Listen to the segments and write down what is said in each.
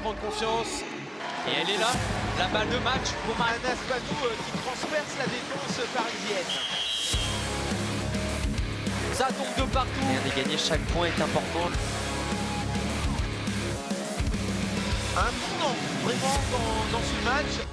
prendre confiance. Et elle est là, la balle de match pour Anas Banou qui transperce la défense parisienne. Ça tombe de partout. Rien n'est gagné, chaque point est important. Un tournant vraiment dans ce match.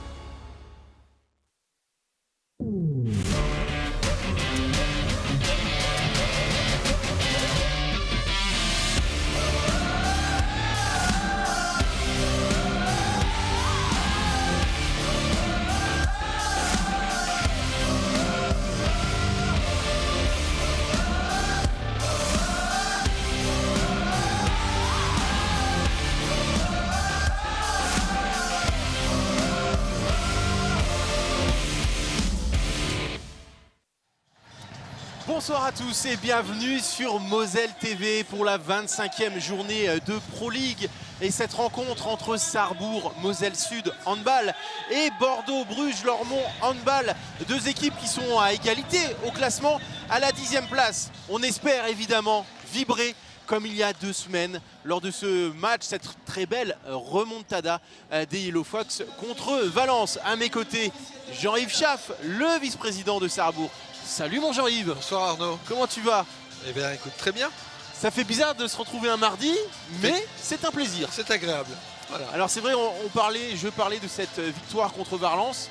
Bonsoir à tous et bienvenue sur Moselle TV pour la 25e journée de Pro League. Et cette rencontre entre Sarrebourg, Moselle Sud Handball et Bordeaux-Bruges-Lormont Handball. Deux équipes qui sont à égalité au classement à la 10e place. On espère évidemment vibrer comme il y a 2 semaines lors de ce match, cette très belle remontada des Yellow Fox contre Valence. À mes côtés, Jean-Yves Schaff, le vice-président de Sarrebourg. Salut mon Jean-Yves. Bonsoir Arnaud. Comment tu vas? Eh bien écoute, très bien. Ça fait bizarre de se retrouver un mardi, mais c'est un plaisir. C'est agréable. Voilà. Alors c'est vrai, je parlais de cette victoire contre Valence.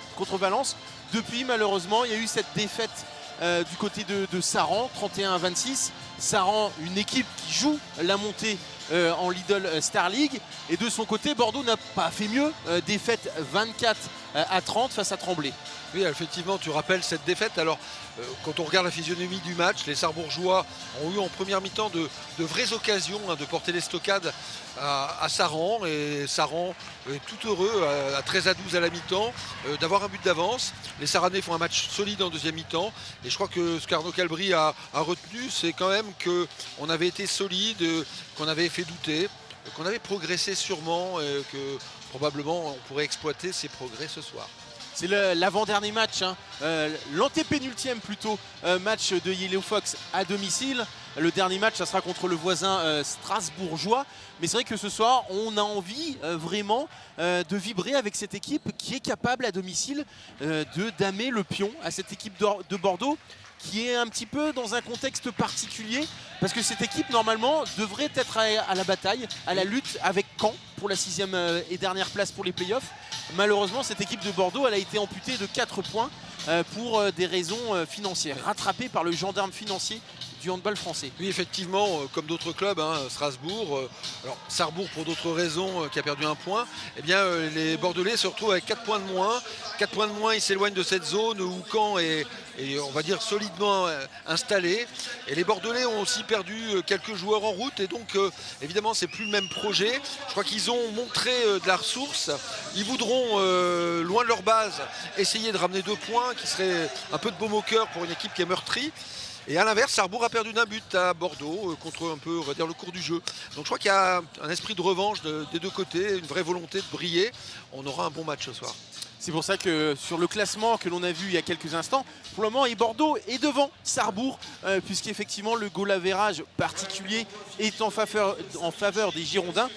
Depuis malheureusement, il y a eu cette défaite du côté de Saran, 31-26. Saran, une équipe qui joue la montée en Lidl Star League. Et de son côté, Bordeaux n'a pas fait mieux. Défaite 24-30 face à Tremblay. Oui, effectivement, tu rappelles cette défaite. Alors, quand on regarde la physionomie du match, les Sarrebourgeois ont eu en première mi-temps de vraies occasions de porter les stockades à Saran. Et Saran est tout heureux à 13-12 à la mi-temps d'avoir un but d'avance. Les Saranais font un match solide en deuxième mi-temps. Et je crois que ce qu'Arnaud Calbry a retenu, c'est quand même qu'on avait été solide, qu'on avait fait douter, qu'on avait progressé sûrement et que probablement on pourrait exploiter ces progrès ce soir. C'est l'avant-dernier match, l'antépénultième plutôt match de Yellow Fox à domicile. Le dernier match, ça sera contre le voisin strasbourgeois. Mais c'est vrai que ce soir, on a envie vraiment de vibrer avec cette équipe qui est capable à domicile de damer le pion à cette équipe de Bordeaux, qui est un petit peu dans un contexte particulier, parce que cette équipe normalement devrait être à la bataille, à la lutte avec Caen pour la 6e et dernière place pour les playoffs. Malheureusement, cette équipe de Bordeaux, elle a été amputée de 4 points pour des raisons financières, rattrapée par le gendarme financier du handball français. Oui, effectivement, comme d'autres clubs, Strasbourg, alors Sarrebourg pour d'autres raisons qui a perdu 1 point, eh bien les Bordelais se retrouvent avec 4 points de moins. 4 points de moins, ils s'éloignent de cette zone où Caen est on va dire solidement installé. Et les Bordelais ont aussi perdu quelques joueurs en route et donc évidemment c'est plus le même projet. Je crois qu'ils ont montré de la ressource. Ils voudront, loin de leur base, essayer de ramener 2 points qui serait un peu de baume au cœur pour une équipe qui est meurtrie. Et à l'inverse, Sarrebourg a perdu d'1 but à Bordeaux contre un peu, on va dire, le cours du jeu. Donc je crois qu'il y a un esprit de revanche des deux côtés, une vraie volonté de briller. On aura un bon match ce soir. C'est pour ça que sur le classement que l'on a vu il y a quelques instants, pour le moment, Bordeaux est devant Sarrebourg, puisqu'effectivement le goal average particulier est en faveur des Girondins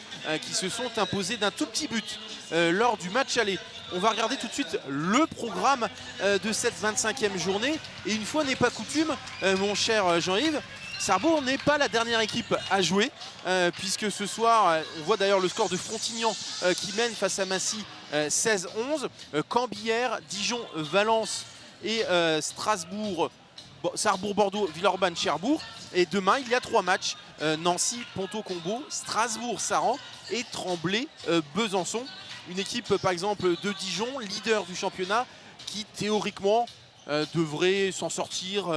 qui se sont imposés d'un tout petit but lors du match aller. On va regarder tout de suite le programme de cette 25e journée. Et une fois n'est pas coutume, mon cher Jean-Yves, Sarrebourg n'est pas la dernière équipe à jouer, puisque ce soir, on voit d'ailleurs le score de Frontignan qui mène face à Massy 16-11. Cambière, Dijon, Valence et Strasbourg, Sarrebourg, Bordeaux, Villeurbanne, Cherbourg. Et demain, il y a 3 matchs, Nancy, Ponto-Combo, Strasbourg, Saran et Tremblay, Besançon. Une équipe par exemple de Dijon, leader du championnat, qui théoriquement devrait s'en sortir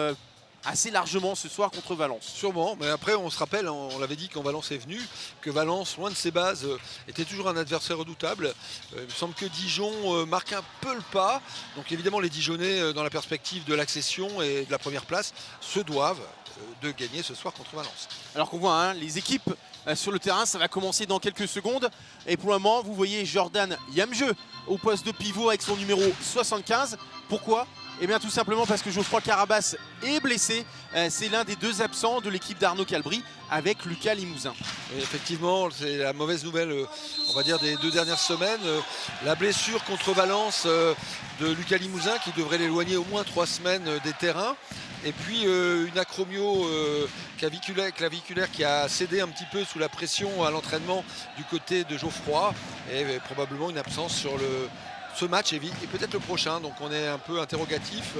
assez largement ce soir contre Valence. Sûrement, mais après on se rappelle, on l'avait dit quand Valence est venu, que Valence, loin de ses bases, était toujours un adversaire redoutable. Il me semble que Dijon marque un peu le pas. Donc évidemment les Dijonnais, dans la perspective de l'accession et de la première place, se doivent de gagner ce soir contre Valence. Alors qu'on voit les équipes sur le terrain, ça va commencer dans quelques secondes. Et pour le moment, vous voyez Jordan Yamjeu au poste de pivot avec son numéro 75. Pourquoi? Eh bien tout simplement parce que Geoffroy Carabas est blessé. C'est l'un des deux absents de l'équipe d'Arnaud Calbry avec Lucas Limousin. Et effectivement, c'est la mauvaise nouvelle, on va dire, des 2 dernières semaines. La blessure contre Valence de Lucas Limousin qui devrait l'éloigner au moins 3 semaines des terrains. Et puis une acromio claviculaire qui a cédé un petit peu sous la pression à l'entraînement du côté de Geoffroy. Et probablement une absence sur ce match et peut-être le prochain. Donc on est un peu interrogatif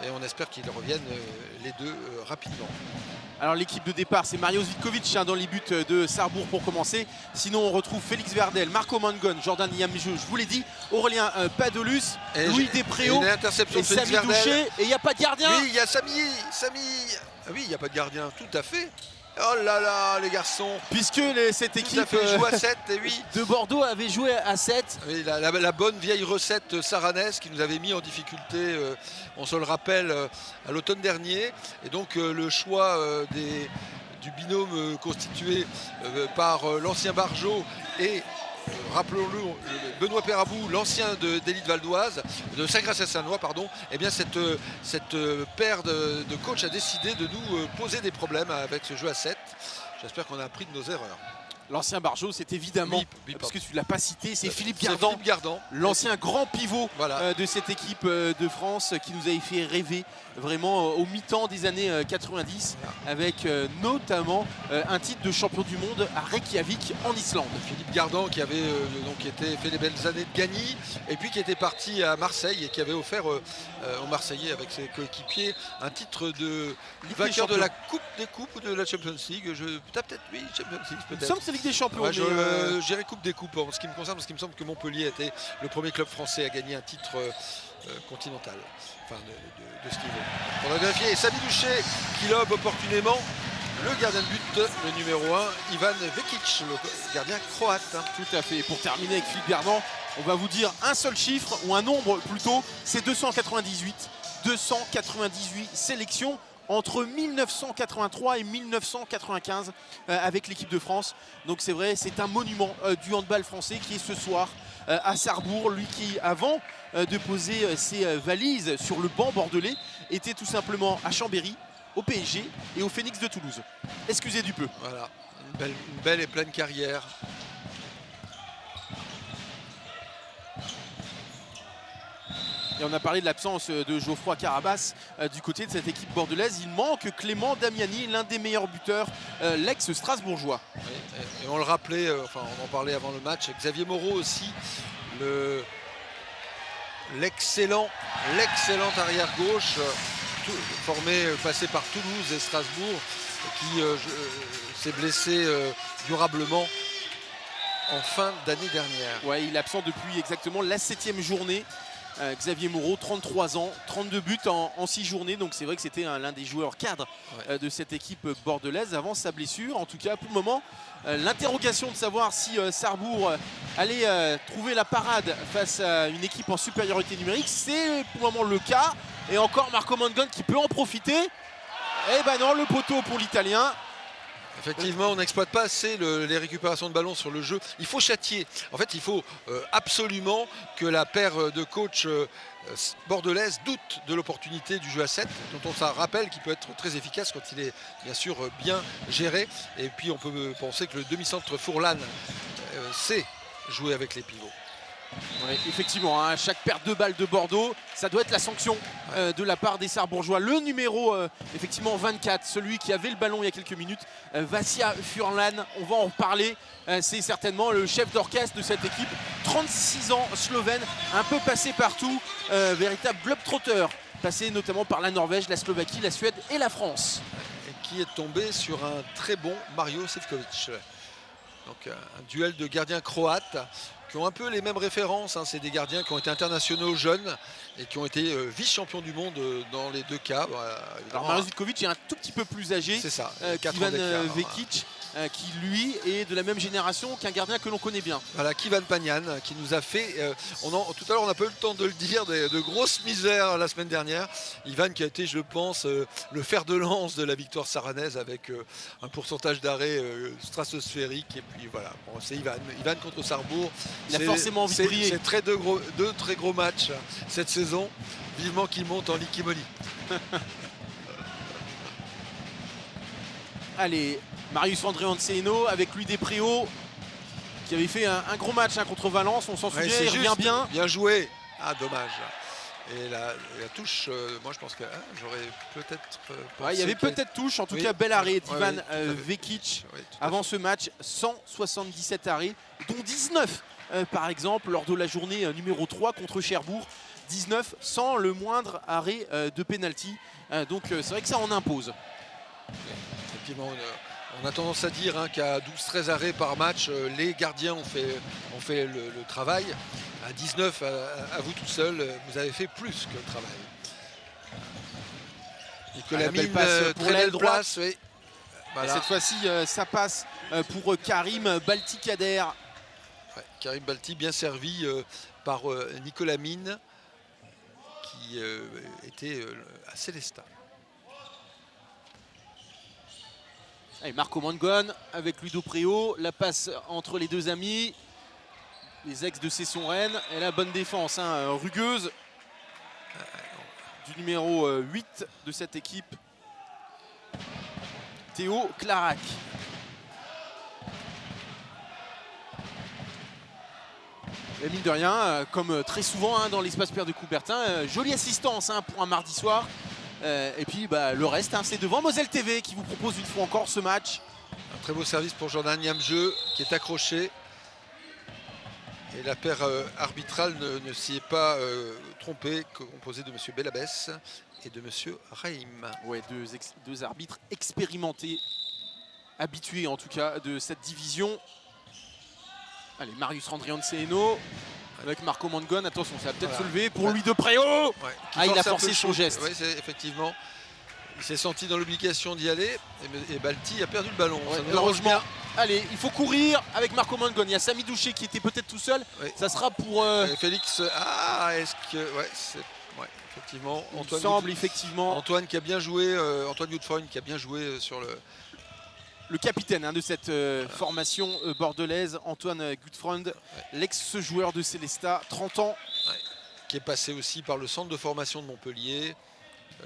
et on espère qu'ils reviennent les deux rapidement. Alors l'équipe de départ, c'est Mario Zvitkovic dans les buts de Sarrebourg pour commencer. Sinon on retrouve Félix Verdel, Marco Mangon, Jordan Niamjeu, je vous l'ai dit, Aurélien Padolus, Louis Despréaux et Samy Douché. Et il n'y a pas de gardien. Oui, il y a Samy. Ah oui, il n'y a pas de gardien, tout à fait. Oh là là, les garçons. Puisque cette équipe joue à 7 et 8. de Bordeaux avait joué à 7. Oui, la bonne vieille recette saranaise qui nous avait mis en difficulté, on se le rappelle, à l'automne dernier. Et donc le choix du binôme constitué par l'ancien Barjot et rappelons-le, Benoît Perabou, l'ancien d'Élite Valdoise, de Saint-Gratien-Sanois, pardon, eh bien cette paire de coachs a décidé de nous poser des problèmes avec ce jeu à 7. J'espère qu'on a appris de nos erreurs. L'ancien Barjot, c'est évidemment, parce que tu ne l'as pas cité, c'est Philippe Gardan, l'ancien grand pivot de cette équipe de France qui nous avait fait rêver vraiment au mi-temps des années 90 avec notamment un titre de champion du monde à Reykjavik en Islande. Philippe Gardan qui avait fait les belles années de Gagny et puis qui était parti à Marseille et qui avait offert aux Marseillais avec ses coéquipiers un titre de vainqueur de la Coupe des Coupes ou de la Champions League. Peut-être oui, Champions League peut-être. C'est Ligue des Champions. Ouais, j'irai Coupe des Coupes en ce qui me concerne, parce qu'il me semble que Montpellier était le premier club français à gagner un titre continental, enfin de ce niveau. On a vérifié, et Samy Douché qui lobe opportunément le gardien de but, le numéro 1, Ivan Vekic, le gardien croate. Tout à fait. Et pour terminer avec Philippe Gardan, on va vous dire un seul chiffre, ou un nombre plutôt, c'est 298. 298 sélections entre 1983 et 1995 avec l'équipe de France. Donc c'est vrai, c'est un monument du handball français qui est ce soir à Sarrebourg. Lui qui, avant de poser ses valises sur le banc bordelais, était tout simplement à Chambéry, au PSG et au Phoenix de Toulouse. Excusez du peu. Voilà, une belle et pleine carrière. Et on a parlé de l'absence de Geoffroy Carabas du côté de cette équipe bordelaise. Il manque Clément Damiani, l'un des meilleurs buteurs, l'ex-strasbourgeois. Et on le rappelait, enfin on en parlait avant le match, Xavier Moreau aussi, l'excellent arrière gauche, passé par Toulouse et Strasbourg, qui s'est blessé durablement en fin d'année dernière. Ouais, il est absent depuis exactement la 7e journée. Xavier Moreau, 33 ans, 32 buts en 6 journées, donc c'est vrai que c'était l'un des joueurs cadres de cette équipe bordelaise avant sa blessure. En tout cas, pour le moment, l'interrogation de savoir si Sarrebourg allait trouver la parade face à une équipe en supériorité numérique, c'est pour le moment le cas. Et encore Marco Mangon qui peut en profiter. Eh ben non, le poteau pour l'Italien. Effectivement, on n'exploite pas assez les récupérations de ballon sur le jeu. Il faut châtier. En fait, il faut absolument que la paire de coachs bordelaise doute de l'opportunité du jeu à 7, dont on se rappelle qu'il peut être très efficace quand il est bien sûr bien géré. Et puis on peut penser que le demi-centre Fourlan sait jouer avec les pivots. Ouais, effectivement, chaque perte de balle de Bordeaux, ça doit être la sanction de la part des Sarrebourgeois. Le numéro effectivement 24, celui qui avait le ballon il y a quelques minutes, Vassia Furlan, on va en reparler. C'est certainement le chef d'orchestre de cette équipe. 36 ans, slovène, un peu passé partout, véritable globetrotter, passé notamment par la Norvège, la Slovaquie, la Suède et la France. Et qui est tombé sur un très bon Mario Sefcovic. Donc un duel de gardiens croates qui ont un peu les mêmes références, c'est des gardiens qui ont été internationaux jeunes et qui ont été vice-champions du monde dans les deux cas. Alors Mario Zvitkovic est un tout petit peu plus âgé qu'Ivan Vekic, qui lui est de la même génération qu'un gardien que l'on connaît bien. Voilà, Kivan Pagnan qui nous a fait, tout à l'heure on n'a pas eu le temps de le dire, de grosses misères la semaine dernière. Ivan qui a été, je pense, le fer de lance de la victoire saranaise avec un pourcentage d'arrêt stratosphérique. Et puis voilà, bon, c'est Ivan contre Sarrebourg. Il a forcément envie de briller. C'est deux très gros matchs cette saison. Vivement qu'il monte en Liquimoli. Allez, Marius André Anceno avec lui Despréaux qui avait fait un gros match hein, contre Valence, on s'en souvient, il revient bien. Bien joué. Ah, dommage. Et la touche, moi je pense que j'aurais peut-être Il y avait peut-être touche, en tout cas bel arrêt d'Ivan Vekic avant ce match, 177 arrêts, dont 19 par exemple lors de la journée numéro 3 contre Cherbourg, 19 sans le moindre arrêt de penalty, donc c'est vrai que ça en impose. Effectivement, on a tendance à dire hein, qu'à 12-13 arrêts par match, les gardiens ont fait le travail. À 19, à vous tout seul, vous avez fait plus que le travail. Nicolas Mine, pour l'aile droite. Oui. Voilà. Cette fois-ci, ça passe pour Karim Balti-Kader. Ouais, Karim Balti, bien servi par Nicolas Mine, qui était à Célestat. Allez, Marco Mangon avec lui Despréaux, la passe entre les deux amis. Les ex de Cesson-Rennes et la bonne défense hein, rugueuse du numéro 8 de cette équipe, Théo Clarac. Et mine de rien, comme très souvent hein, dans l'espace Pierre de Coubertin, jolie assistance hein, pour un mardi soir. Et puis le reste, hein, c'est devant Moselle TV qui vous propose une fois encore ce match. Un très beau service pour Jordan Niamjeu qui est accroché. Et la paire arbitrale ne s'y est pas trompée, composée de M. Belabès et de M. Raïm. Ouais, deux arbitres expérimentés, habitués en tout cas de cette division. Allez, Marius André Anceno avec Marco Mangon. Attention, ça va peut-être se lever pour lui Despréaux. Ouais, il a forcé son geste. Oui, effectivement. Il s'est senti dans l'obligation d'y aller et Balti a perdu le ballon. Ouais, heureusement. Allez, il faut courir avec Marco Mangon. Il y a Samy Douché qui était peut-être tout seul. Oui. Ça sera pour Félix. Ah, est-ce que effectivement. Antoine semble effectivement. Antoine qui a bien joué. Antoine Goodfreund qui a bien joué sur le capitaine hein, de cette formation bordelaise, Antoine Goodfreund, l'ex-joueur de Célestat, 30 ans. Qui est passé aussi par le centre de formation de Montpellier.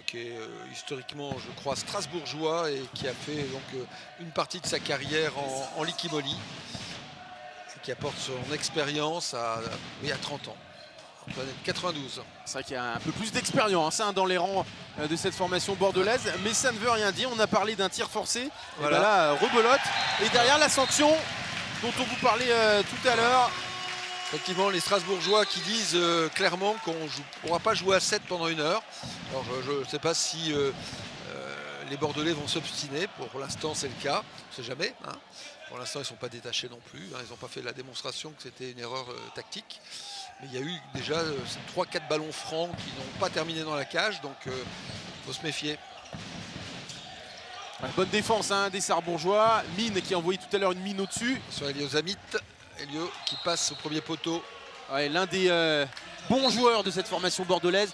Qui est historiquement, je crois, strasbourgeois et qui a fait donc une partie de sa carrière en Liquimoli et qui apporte son expérience à 30 ans. Antoine est de 92. C'est vrai qu'il y a un peu plus d'expérience hein, dans les rangs de cette formation bordelaise, mais ça ne veut rien dire. On a parlé d'un tir forcé, voilà. Et là, rebelote. Et derrière la sanction dont on vous parlait tout à l'heure. Effectivement, les Strasbourgeois qui disent clairement qu'on ne pourra pas jouer à 7 pendant 1 heure. Alors je ne sais pas si les Bordelais vont s'obstiner. Pour l'instant, c'est le cas. On ne sait jamais. Hein. Pour l'instant, ils ne sont pas détachés non plus. Hein. Ils n'ont pas fait la démonstration que c'était une erreur tactique. Mais il y a eu déjà 3-4 ballons francs qui n'ont pas terminé dans la cage. Donc, il faut se méfier. Bonne défense hein, des Sarbourgeois. Mine qui a envoyé tout à l'heure une mine au-dessus. Sur Elio Zamit. Elio qui passe au premier poteau. Ouais, l'un des bons joueurs de cette formation bordelaise.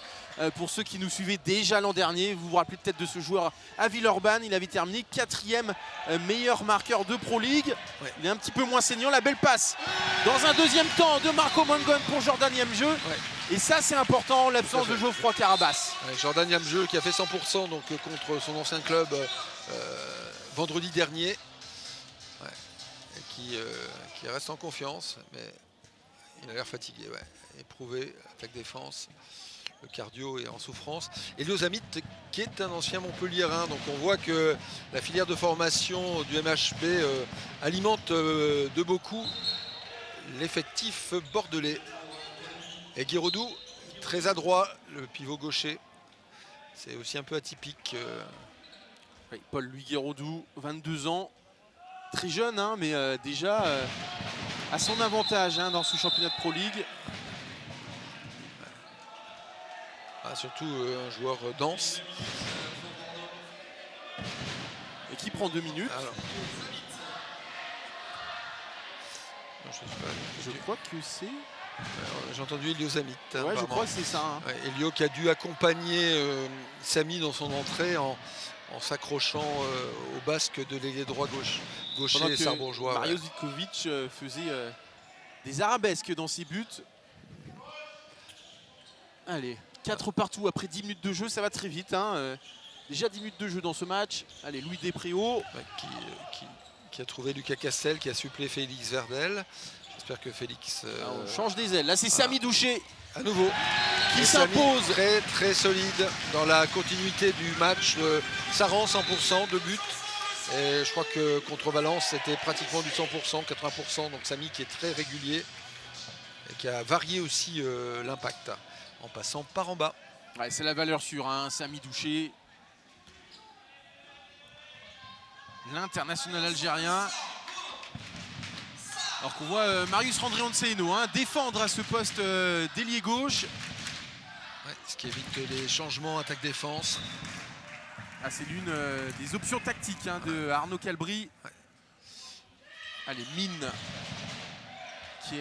Pour ceux qui nous suivaient déjà l'an dernier, vous vous rappelez peut-être de ce joueur à Villeurbanne. Il avait terminé 4e meilleur marqueur de Pro League. Ouais. Il est un petit peu moins saignant. La belle passe dans un deuxième temps de Marco Mangon pour Jordan Niamjeu. Ouais. Et ça, c'est important, l'absence de Geoffroy Carabas. Ouais, Jordan Niamjeu qui a fait 100% donc, contre son ancien club vendredi dernier. Qui reste en confiance, mais il a l'air fatigué, éprouvé, attaque défense, le cardio est en souffrance. Elio Zamit qui est un ancien Montpelliérain, donc on voit que la filière de formation du MHB alimente de beaucoup l'effectif bordelais. Et Guiraudou, très adroit, le pivot gaucher, c'est aussi un peu atypique. Oui, Paul-Louis Guiraudou, 22 ans. Très jeune, hein, mais déjà à son avantage hein, dans ce championnat de Pro League. Surtout un joueur dense. Et qui prend 2 minutes. Alors. Non, je crois que c'est... J'ai entendu Elio Zamit. Ouais, je crois que c'est ça. Hein. Ouais, Elio qui a dû accompagner Samy dans son entrée en s'accrochant au basque de l'ailier droit gaucher sarbourgeois. Mario Zivkovic faisait des arabesques dans ses buts. Allez. 4 partout après 10 minutes de jeu, ça va très vite. Hein. Déjà 10 minutes de jeu dans ce match. Allez, Louis Despréaux. Qui a trouvé Lucas Castel, qui a supplé Félix Verdel. J'espère que Félix... On change des ailes. Là, c'est Samy Douché à nouveau qui s'impose. Très très solide dans la continuité du match. Ça rend 100% de buts. Et je crois que contre Valence, c'était pratiquement du 100%, 80%. Donc Samy qui est très régulier et qui a varié aussi l'impact en passant par en bas. Ouais, c'est la valeur sûre, hein, Samy Douché. L'international algérien. Alors qu'on voit Marius Randrianseno défendre à ce poste d'ailier gauche. Ouais, ce qui évite les changements attaque-défense. Ah, c'est l'une des options tactiques de Arnaud Calbry. Ouais. Allez, Mine qui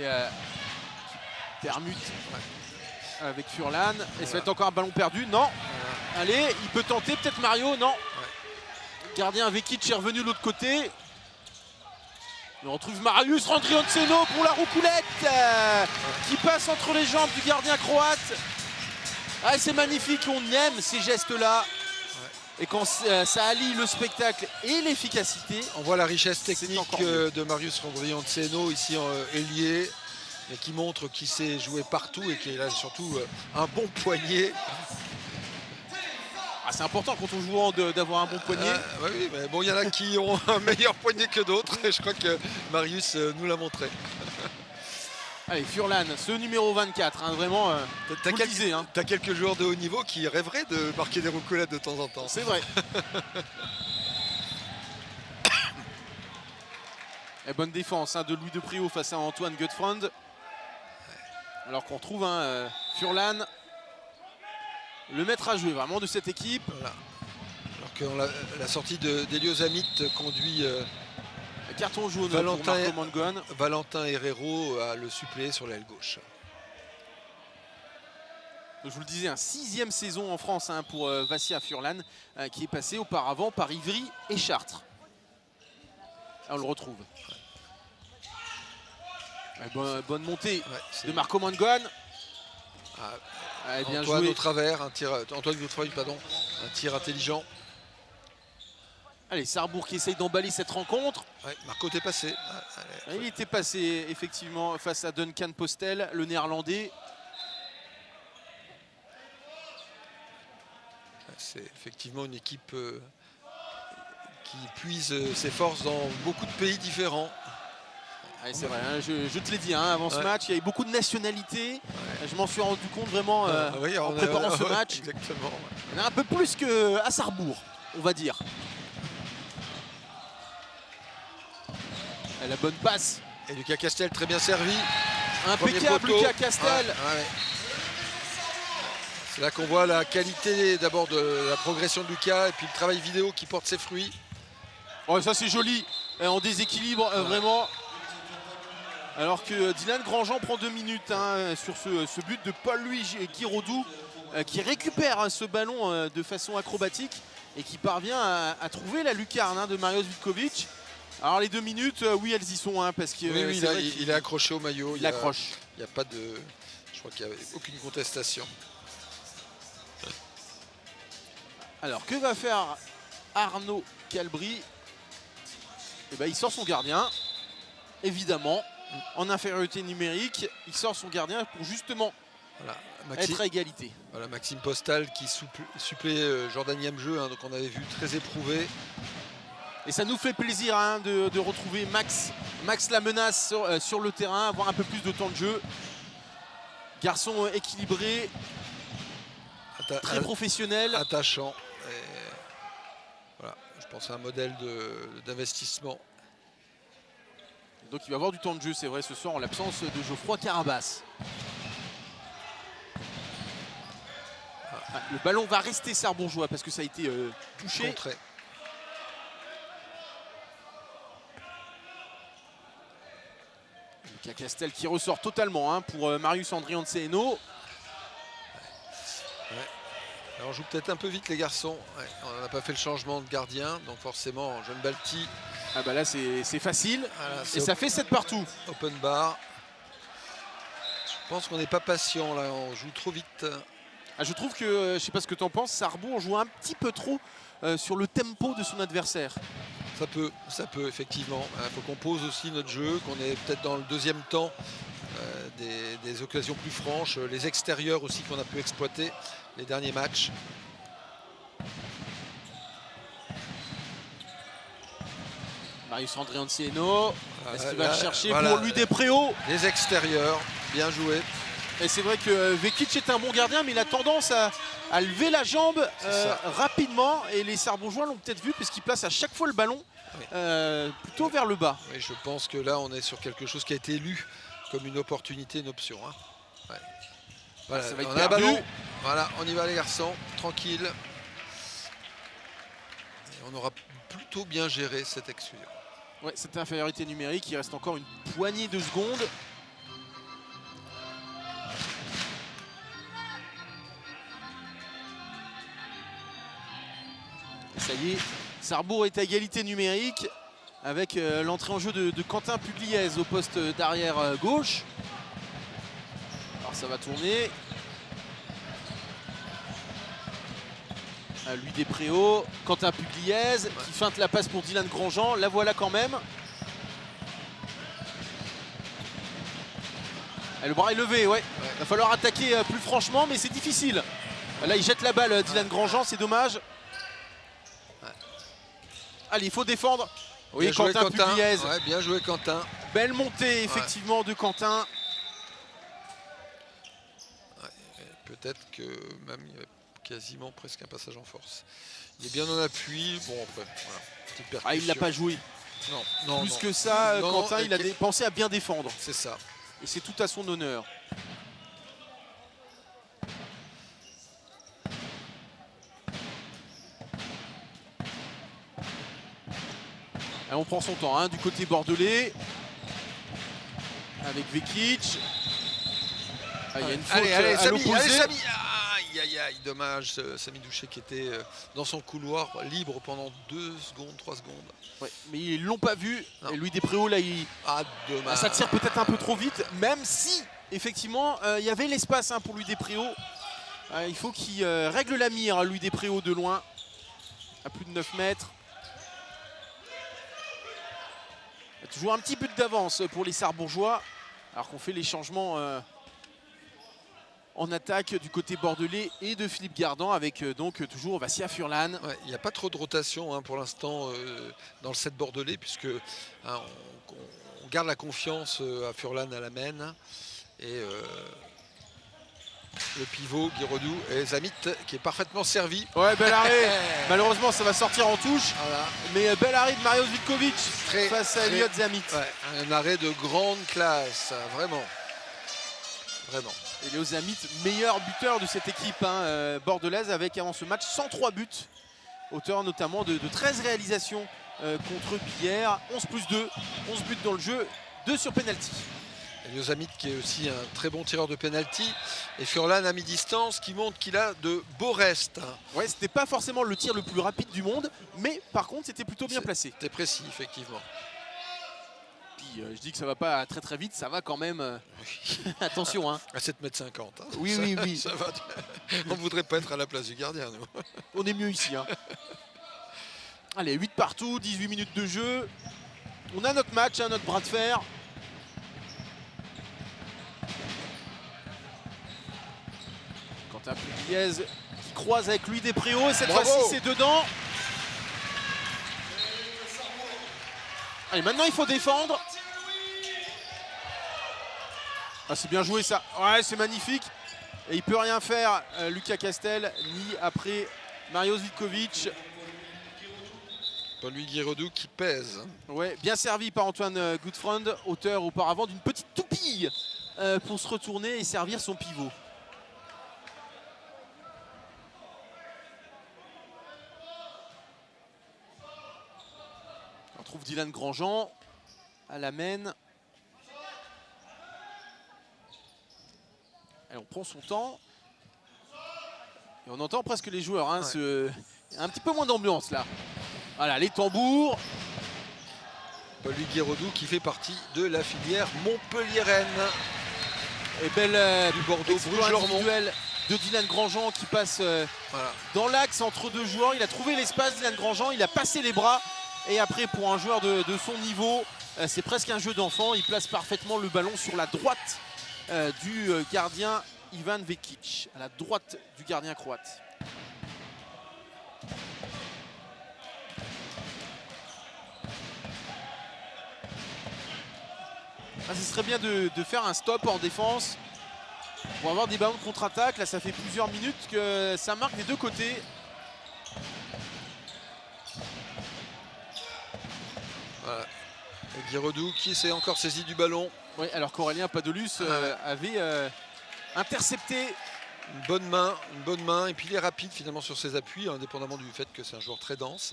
permute avec Furlan. Et ça va être encore un ballon perdu. Non. Allez, il peut tenter. Peut-être Mario. Non. Gardien Vekic est revenu de l'autre côté. On retrouve Marius Randrianseno pour la roucoulette qui passe entre les jambes du gardien croate. Ah, c'est magnifique, on aime ces gestes-là. Ouais. Et quand ça allie le spectacle et l'efficacité. On voit la richesse technique de Marius Randrianseno ici en ailier, et qui montre qu'il sait jouer partout et qu'il a surtout un bon poignet. Ah, c'est important quand on joue d'avoir un bon poignet. Oui, mais bon, il y en a qui ont un meilleur poignet que d'autres et je crois que Marius nous l'a montré. Allez, Furlan, ce numéro 24, vraiment, t'as quelques joueurs de haut niveau qui rêveraient de marquer des roucoulettes de temps en temps. C'est vrai. Et bonne défense de Louis Despréaux face à Antoine Godefroy. Alors qu'on retrouve Furlan, le maître à jouer vraiment de cette équipe. Voilà. Alors que la sortie d'Elios Amit conduit carton jaune pour Marco Mangon. Valentin Herrero a le suppléé sur l'aile gauche. Je vous le disais, 6e saison en France pour Vassia Furlan, qui est passé auparavant par Ivry et Chartres. On le retrouve. Bonne montée de Marco Mangon. Bien Antoine joué. Au travers, Antoine Godefroy, pardon, un tir intelligent. Allez, Sarrebourg qui essaye d'emballer cette rencontre. Ouais, Marco était passé. Il était passé effectivement face à Duncan Postel, le néerlandais. C'est effectivement une équipe qui puise ses forces dans beaucoup de pays différents. C'est vrai, je te l'ai dit avant ce match, il y avait beaucoup de nationalités. Je m'en suis rendu compte vraiment en préparant ce match. Exactement. Il y en a un peu plus qu'à Sarrebourg, on va dire. La bonne passe. Et Lucas Castel très bien servi. Impeccable Lucas Castel. C'est là qu'on voit la qualité d'abord de la progression de Lucas et puis le travail vidéo qui porte ses fruits. Oh, ça c'est joli, en déséquilibre vraiment. Alors que Dylan Grandjean prend 2 minutes sur ce but de Paul-Louis Giroudou qui récupère ce ballon de façon acrobatique et qui parvient à trouver la lucarne de Marios Vitkovic. Alors les 2 minutes, oui elles y sont parce que il est accroché au maillot. Il accroche. Il n'y a pas de, je crois qu'il n'y a aucune contestation. Alors que va faire Arnaud Calbry? Il sort son gardien, évidemment. En infériorité numérique, il sort son gardien pour justement être à égalité. Voilà, Maxime Postal qui supplée Jordan Yamjeu, donc on avait vu très éprouvé. Et ça nous fait plaisir de retrouver Max la menace sur le terrain, avoir un peu plus de temps de jeu. Garçon équilibré, très professionnel. Attachant. Et voilà, je pense à un modèle d'investissement. Donc il va avoir du temps de jeu, c'est vrai, ce soir en l'absence de Geoffroy Carabas. Le ballon va rester sarrebourgeois parce que ça a été touché. Contré. Lucas Castel qui ressort totalement pour Marius Randrianseno. Alors on joue peut-être un peu vite les garçons. On n'a pas fait le changement de gardien, donc forcément Jeune Balti. Là c'est facile, et ça fait 7 partout. Open bar. Je pense qu'on n'est pas patient là, on joue trop vite. Ah, je trouve que, je sais pas ce que tu en penses, Sarrebourg joue un petit peu trop sur le tempo de son adversaire. Ça peut effectivement. Il faut qu'on pose aussi notre jeu, qu'on est peut-être dans le deuxième temps des occasions plus franches, les extérieurs aussi qu'on a pu exploiter les derniers matchs. Marius Andriancieno, est-ce qu'il va Là, chercher voilà, pour lui des préaux? Les extérieurs, bien joué. Et c'est vrai que Vekic est un bon gardien, mais il a tendance à lever la jambe rapidement. Et les Sarrebourgeois l'ont peut-être vu, puisqu'il place à chaque fois le ballon plutôt vers le bas. Oui, je pense que là, on est sur quelque chose qui a été lu comme une opportunité, une option. Hein. Ouais. Voilà, ça va être on a un perdu. ballon. Voilà, on y va les garçons, tranquille. Et on aura plutôt bien géré cette exclusion. Ouais, cette infériorité numérique, il reste encore une poignée de secondes. Et ça y est, Sarrebourg est à égalité numérique avec l'entrée en jeu de Quentin Pugliese au poste d'arrière gauche. Alors ça va tourner. À lui des préaux, Quentin Pugliese qui feinte la passe pour Dylan Grandjean, la voilà quand même. Et le bras est levé, ouais. Il va falloir attaquer plus franchement, mais c'est difficile. Là il jette la balle, Dylan Grandjean, c'est dommage. Allez, il faut défendre. Oui, Quentin Pugliese. Ouais, bien joué Quentin. Belle montée effectivement de Quentin. Ouais, peut-être que même il y avait quasiment presque un passage en force. Il est bien en appui. Bon, après, voilà. Petite percussion. Ah, il l'a pas joué. Non. Plus que ça, Non, Quentin, il a pensé à bien défendre. C'est ça. Et c'est tout à son honneur. Et on prend son temps hein, du côté bordelais. Avec Vekic. Ah, il y a une faute Allez, à Samy, l'opposé. Samy. Aïe, dommage. Samy Douchet qui était dans son couloir libre pendant 2 secondes, 3 secondes. Ouais, mais ils l'ont pas vu. Non. Et Louis Despréaux, là, Dommage. ça tire peut-être un peu trop vite, même si, effectivement, il y avait l'espace hein, pour Louis Despréaux. Il faut qu'il règle la mire, Louis Despréaux, de loin, à plus de 9 mètres. Il y a toujours un petit but d'avance pour les Sarrebourgeois, alors qu'on fait les changements en attaque du côté bordelais et de Philippe Gardan, avec donc toujours Vassia Furlan. Ouais, il n'y a pas trop de rotation hein, pour l'instant dans le set bordelais, puisque hein, on garde la confiance à Furlan à la main. Et le pivot, Guirodou et Zamit qui est parfaitement servi. Ouais, bel arrêt. Malheureusement, ça va sortir en touche. Voilà. Mais bel arrêt de Marios Vitkovic face à Elliot Zamit. Ouais, un arrêt de grande classe, vraiment. Vraiment. Elliot Zamit, meilleur buteur de cette équipe hein, bordelaise, avec avant ce match 103 buts. Auteur notamment de 13 réalisations contre Billère. 11+2, 11 buts dans le jeu, 2 sur penalty. Elliot Zamit qui est aussi un très bon tireur de penalty. Et Furlan à mi-distance qui montre qu'il a de beaux restes. Ouais, c'était pas forcément le tir le plus rapide du monde, mais par contre c'était plutôt bien placé. C'était précis, effectivement. Puis je dis que ça va pas très très vite, ça va quand même. Attention hein. À 7,50 m. Hein. Oui. Ça va. On ne voudrait pas être à la place du gardien, nous. On est mieux ici. Hein. Allez, 8 partout, 18 minutes de jeu. On a notre match, hein, notre bras de fer. Quentin Pugliese qui croise avec Louis Despréaux. Et cette fois-ci, c'est dedans. Allez, maintenant, il faut défendre. Ah, c'est bien joué, ça. Ouais, c'est magnifique. Et il peut rien faire, Lucas Castel, ni après Marios Vitkovic. Paul-Louis Guirodou qui pèse. Ouais, bien servi par Antoine Gutfrand, auteur auparavant d'une petite toupille pour se retourner et servir son pivot. On trouve Dylan Grandjean à la main. Et on prend son temps. Et on entend presque les joueurs. Hein, un petit peu moins d'ambiance là. Voilà, les tambours. Paul-Louis Guirodou qui fait partie de la filière montpelliéraine. Et belle du Bordeaux exploit Bruges-Lormont. individuel de Dylan Grandjean qui passe Voilà. dans l'axe entre deux joueurs. Il a trouvé l'espace, Dylan Grandjean, il a passé les bras. Et après, pour un joueur de son niveau, c'est presque un jeu d'enfant. Il place parfaitement le ballon sur la droite du gardien Ivan Vekic, à la droite du gardien croate. Ah, ce serait bien de faire un stop en défense pour avoir des ballons de contre-attaque. Là, ça fait plusieurs minutes que ça marque des deux côtés. Voilà. Et Guirodou qui s'est encore saisi du ballon. Oui, alors qu'Aurélien Padolus avait intercepté. Une bonne main. Et puis il est rapide finalement sur ses appuis, indépendamment du fait que c'est un joueur très dense.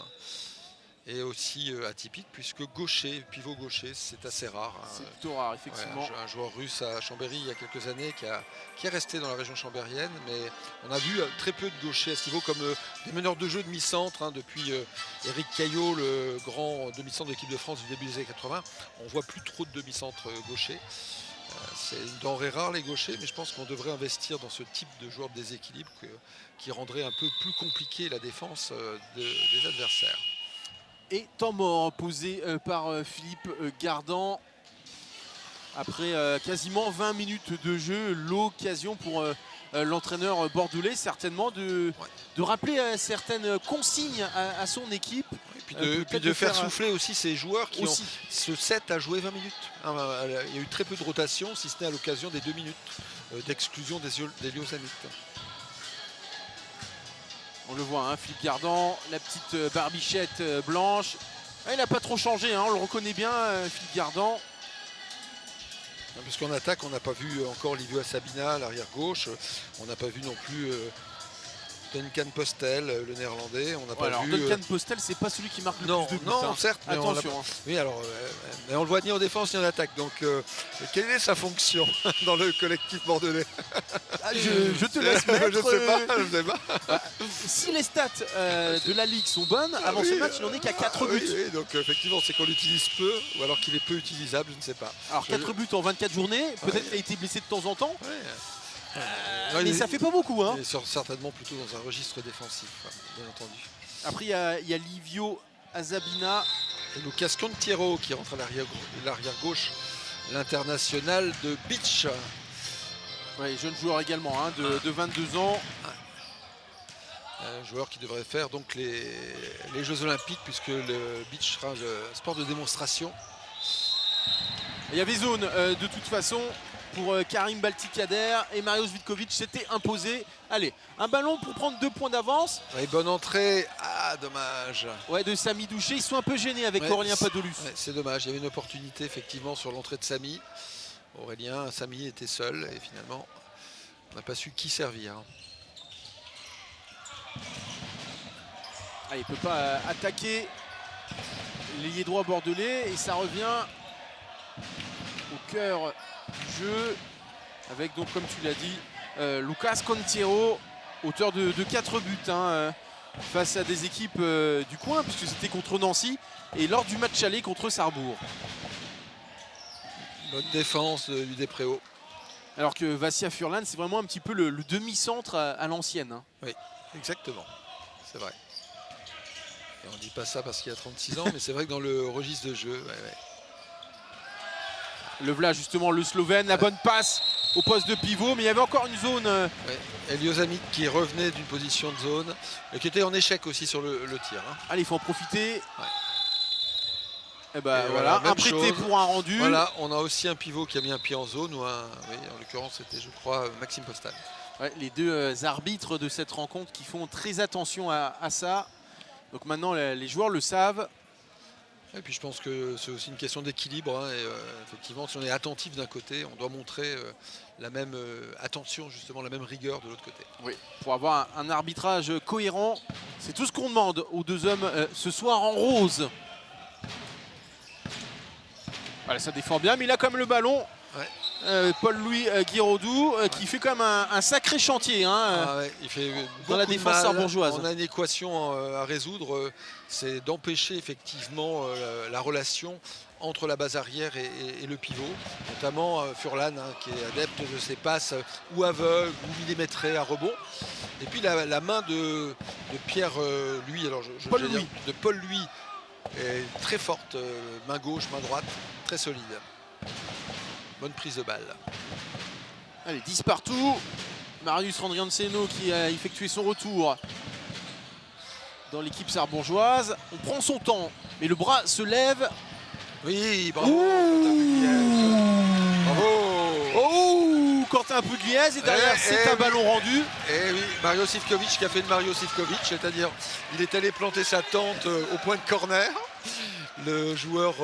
Et aussi atypique, puisque gaucher, pivot gaucher, c'est assez rare. C'est plutôt rare, effectivement. Ouais, un joueur russe à Chambéry il y a quelques années qui est resté dans la région chambérienne, mais on a vu très peu de gauchers à ce niveau, comme des meneurs de jeu demi-centre, depuis Éric Caillot, le grand demi-centre de l'équipe de France du début des années 80. On voit plus trop de demi-centre gauchers. C'est une denrée rare les gauchers, mais je pense qu'on devrait investir dans ce type de joueur de déséquilibre qui rendrait un peu plus compliqué la défense des adversaires. Et temps mort posé par Philippe Gardan. Après quasiment 20 minutes de jeu, l'occasion pour l'entraîneur bordelais certainement de rappeler certaines consignes à son équipe. Et puis de faire souffler aussi ces joueurs qui ont ce set à jouer 20 minutes. Il y a eu très peu de rotation, si ce n'est à l'occasion des 2 minutes d'exclusion des Lyosanites. On le voit, hein, Philippe Gardan, la petite barbichette blanche. Ah, il n'a pas trop changé, hein, on le reconnaît bien, Philippe Gardan. Parce qu'en attaque, on n'a pas vu encore Livio Sabina à l'arrière gauche. On n'a pas vu non plus Duncan Postel, le néerlandais. On n'a pas vu. Duncan Postel, c'est pas celui qui marque le plus de buts. Non, hein. certes. Mais attention. Oui, alors, mais on le voit ni en défense ni en attaque. Donc, quelle est sa fonction dans le collectif bordelais? Je te laisse mettre. Je sais pas. Si les stats de la Ligue sont bonnes, avant ce match, il n'en est qu'à 4 buts. Oui, donc effectivement, c'est qu'on l'utilise peu, ou alors qu'il est peu utilisable, je ne sais pas. Alors 4 buts en 24 journées, peut-être qu'il a été blessé de temps en temps. Ouais. Mais ça fait pas beaucoup. Hein. Il est certainement plutôt dans un registre défensif, bien entendu. Après, il y a Livio Azabina. Et Lucas Contiero qui rentre à l'arrière gauche, l'international de Beach. Ouais, jeune joueur également, hein, de 22 ans. Un joueur qui devrait faire donc les Jeux Olympiques, puisque le beach sera un sport de démonstration. Il y avait zone de toute façon pour Karim Baltikader et Marios Vitkovic s'était imposé. Allez, un ballon pour prendre 2 points d'avance. Ouais, bonne entrée. Ah, dommage. Ouais, de Sami Douché. Ils sont un peu gênés avec Aurélien Padolus. Ouais, c'est dommage. Il y avait une opportunité effectivement sur l'entrée de Sami. Sami était seul et finalement on n'a pas su qui servir. Ah, il ne peut pas attaquer l'ailier droit bordelais et ça revient au cœur du jeu avec donc, comme tu l'as dit, Lucas Contiero, auteur de 4 buts hein, face à des équipes du coin puisque c'était contre Nancy et lors du match aller contre Sarrebourg. Bonne défense du Despréaux. Alors que Vassia Furlan, c'est vraiment un petit peu le demi-centre à l'ancienne. Hein. Oui, exactement, c'est vrai. Et on ne dit pas ça parce qu'il a 36 ans, mais c'est vrai que dans le registre de jeu, Le voilà justement le Slovène, la bonne passe au poste de pivot, mais il y avait encore une zone. Eliosamic qui revenait d'une position de zone et qui était en échec aussi sur le tir. Hein. Allez, il faut en profiter. Ouais. Et ben et voilà, un prêté chose. Pour un rendu. Voilà, on a aussi un pivot qui a mis un pied en zone, ou en l'occurrence c'était je crois Maxime Postal. Ouais, les deux arbitres de cette rencontre qui font très attention à ça. Donc maintenant les joueurs le savent. Et puis je pense que c'est aussi une question d'équilibre. Hein, et effectivement, si on est attentif d'un côté, on doit montrer la même attention, justement la même rigueur de l'autre côté. Oui, pour avoir un arbitrage cohérent, c'est tout ce qu'on demande aux deux hommes ce soir en rose. Voilà, ça défend bien, mais il a quand même le ballon. Ouais. Paul-Louis Guirodou qui fait quand même un sacré chantier hein, il fait dans la défense sarrebourgeoise. On a une équation à résoudre, c'est d'empêcher effectivement la relation entre la base arrière et le pivot, notamment Furlan qui est adepte de ses passes ou aveugles ou millimétrées à rebond. Et puis la main de Pierre Louis, alors Paul Louis. de Paul Louis est très forte, main gauche, main droite, très solide. Bonne prise de balle. Allez, 10 partout. Marius Randrianseno qui a effectué son retour dans l'équipe sarbourgeoise. On prend son temps, mais le bras se lève. Oui, bravo. Bravo. Oh, Quentin Pugliese, et derrière c'est un ballon rendu. Et oui, Mario Sivkovic qui a fait de Mario Sivkovic, c'est-à-dire il est allé planter sa tente au point de corner. Le joueur,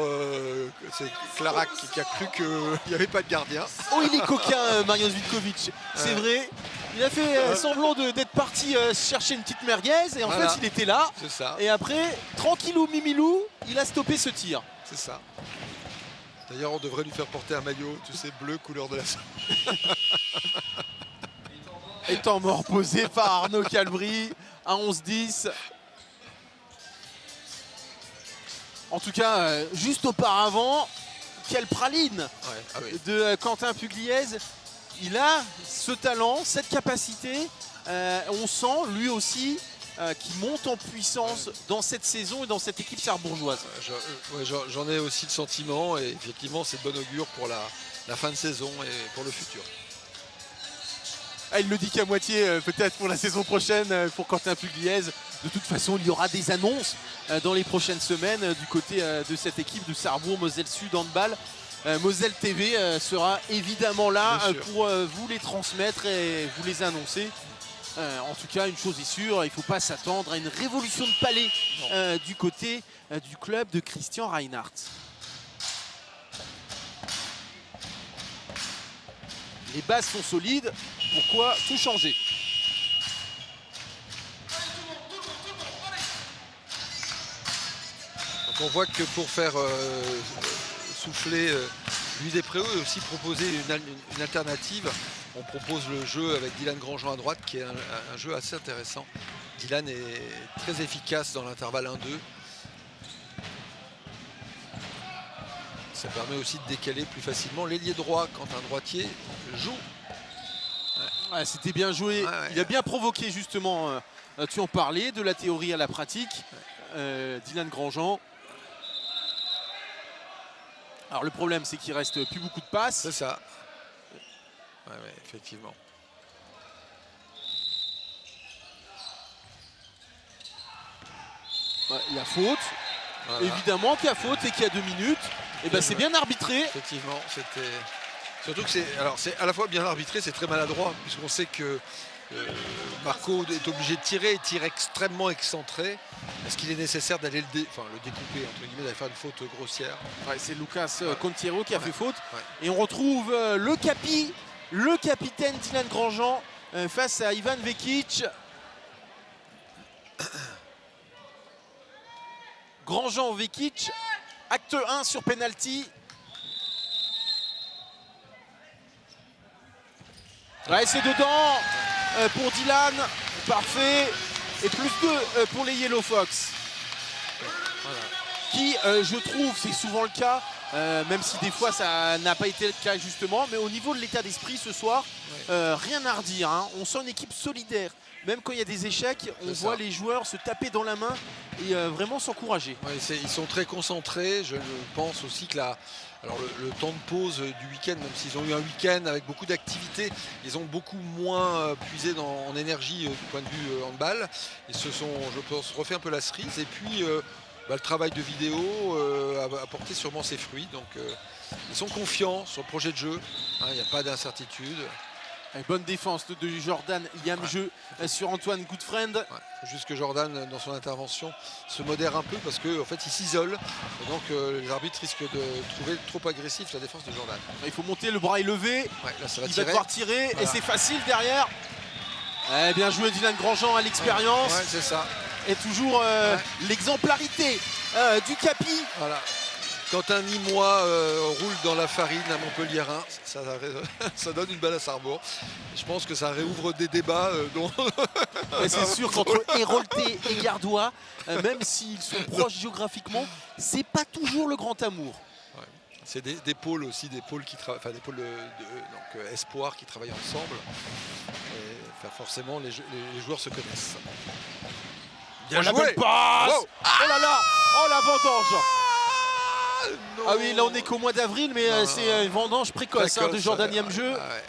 c'est Clarac qui a cru qu'il n'y avait pas de gardien. Oh, il est coquin, Mario Sivkovic. C'est vrai. Il a fait semblant d'être parti chercher une petite merguez et en Voilà. fait il était là. C'est ça, Et après, tranquillou mimilou, il a stoppé ce tir. c'est ça. D'ailleurs, on devrait lui faire porter un maillot, tu sais, bleu, couleur de la salle. Étant mort posé par Arnaud Calbry à 11-10. En tout cas, juste auparavant, quelle praline Ouais, ah oui. de Quentin Pugliese. Il a ce talent, cette capacité. On sent lui aussi qui monte en puissance dans cette saison et dans cette équipe sarbourgeoise. J'en ai aussi le sentiment et effectivement c'est de bon augure pour la fin de saison et pour le futur. Ah, il le dit qu'à moitié, peut-être pour la saison prochaine, pour Quentin Pugliese. De toute façon, il y aura des annonces dans les prochaines semaines du côté de cette équipe de Sarrebourg, Moselle Sud Handball. Moselle TV sera évidemment là pour vous les transmettre et vous les annoncer. En tout cas, une chose est sûre, il ne faut pas s'attendre à une révolution de palais du côté du club de Christian Reinhardt. Les bases sont solides, pourquoi tout changer? Donc on voit que pour faire souffler Louis Despréaux et aussi proposer une alternative, on propose le jeu avec Dylan Grandjean à droite qui est un jeu assez intéressant. Dylan est très efficace dans l'intervalle 1-2. Ça permet aussi de décaler plus facilement l'ailier droit quand un droitier joue. Ouais, c'était bien joué. Ouais. Il a bien provoqué justement, tu en parlais, de la théorie à la pratique. Dylan Grandjean. Alors le problème c'est qu'il reste plus beaucoup de passes. C'est ça. Ouais, effectivement. Ouais, il y a faute. Voilà. Évidemment qu'il y a faute et qu'il y a 2 minutes. Et ben c'est bien arbitré. Effectivement, c'était. Surtout que c'est à la fois bien arbitré, c'est très maladroit, puisqu'on sait que Marco est obligé de tirer, il tire extrêmement excentré. Est-ce qu'il est nécessaire d'aller le découper, entre guillemets, d'aller faire une faute grossière? Ouais, c'est Lucas Contiero qui a fait faute. Ouais. Et on retrouve le capitaine Dylan Grandjean face à Ivan Vekic. Grandjean Vekic, acte 1 sur penalty. Ouais, c'est dedans pour Dylan, parfait. Et plus 2 pour les Yellow Fox. Voilà. Qui, je trouve, c'est souvent le cas, même si des fois ça n'a pas été le cas justement, mais au niveau de l'état d'esprit ce soir, rien à redire. Hein. On sent une équipe solidaire. Même quand il y a des échecs, on voit les joueurs se taper dans la main et vraiment s'encourager. Ouais, ils sont très concentrés. Je pense aussi que alors le temps de pause du week-end, même s'ils ont eu un week-end avec beaucoup d'activités, ils ont beaucoup moins puisé en énergie du point de vue handball. Ils se sont, je pense, refait un peu la cerise. Et puis le travail de vidéo a porté sûrement ses fruits. Donc ils sont confiants sur le projet de jeu. Il n'y a pas d'incertitude. Bonne défense de Jordan Yamjeu sur Antoine Goodfriend. Ouais. Juste que Jordan, dans son intervention, se modère un peu parce qu'en fait, il s'isole. Et donc, les arbitres risquent de trouver trop agressif la défense de Jordan. Il faut monter, le bras est levé. Ouais, là, ça va il tirer. va devoir tirer voilà. Et c'est facile derrière. Bien joué Dylan Grandjean à l'expérience. Ouais, c'est ça. Et toujours l'exemplarité du Capi. Voilà. Quand un Nîmois roule dans la farine à Montpelliérain, ça donne une balle à Sarrebourg. Je pense que ça réouvre des débats dont... C'est sûr qu'entre Héroltais et Gardois, même s'ils sont proches géographiquement, c'est pas toujours le grand amour. C'est des pôles aussi, des pôles qui travaillent, enfin des pôles espoirs qui travaillent ensemble. Et, enfin, forcément, les joueurs se connaissent. Bien la joué. belle passe. Wow. Oh là là. Oh la vendange. Non. Ah oui, là on est qu'au mois d'avril, mais Non. c'est une vendange précoce de Jordan Niemjeu. Ouais.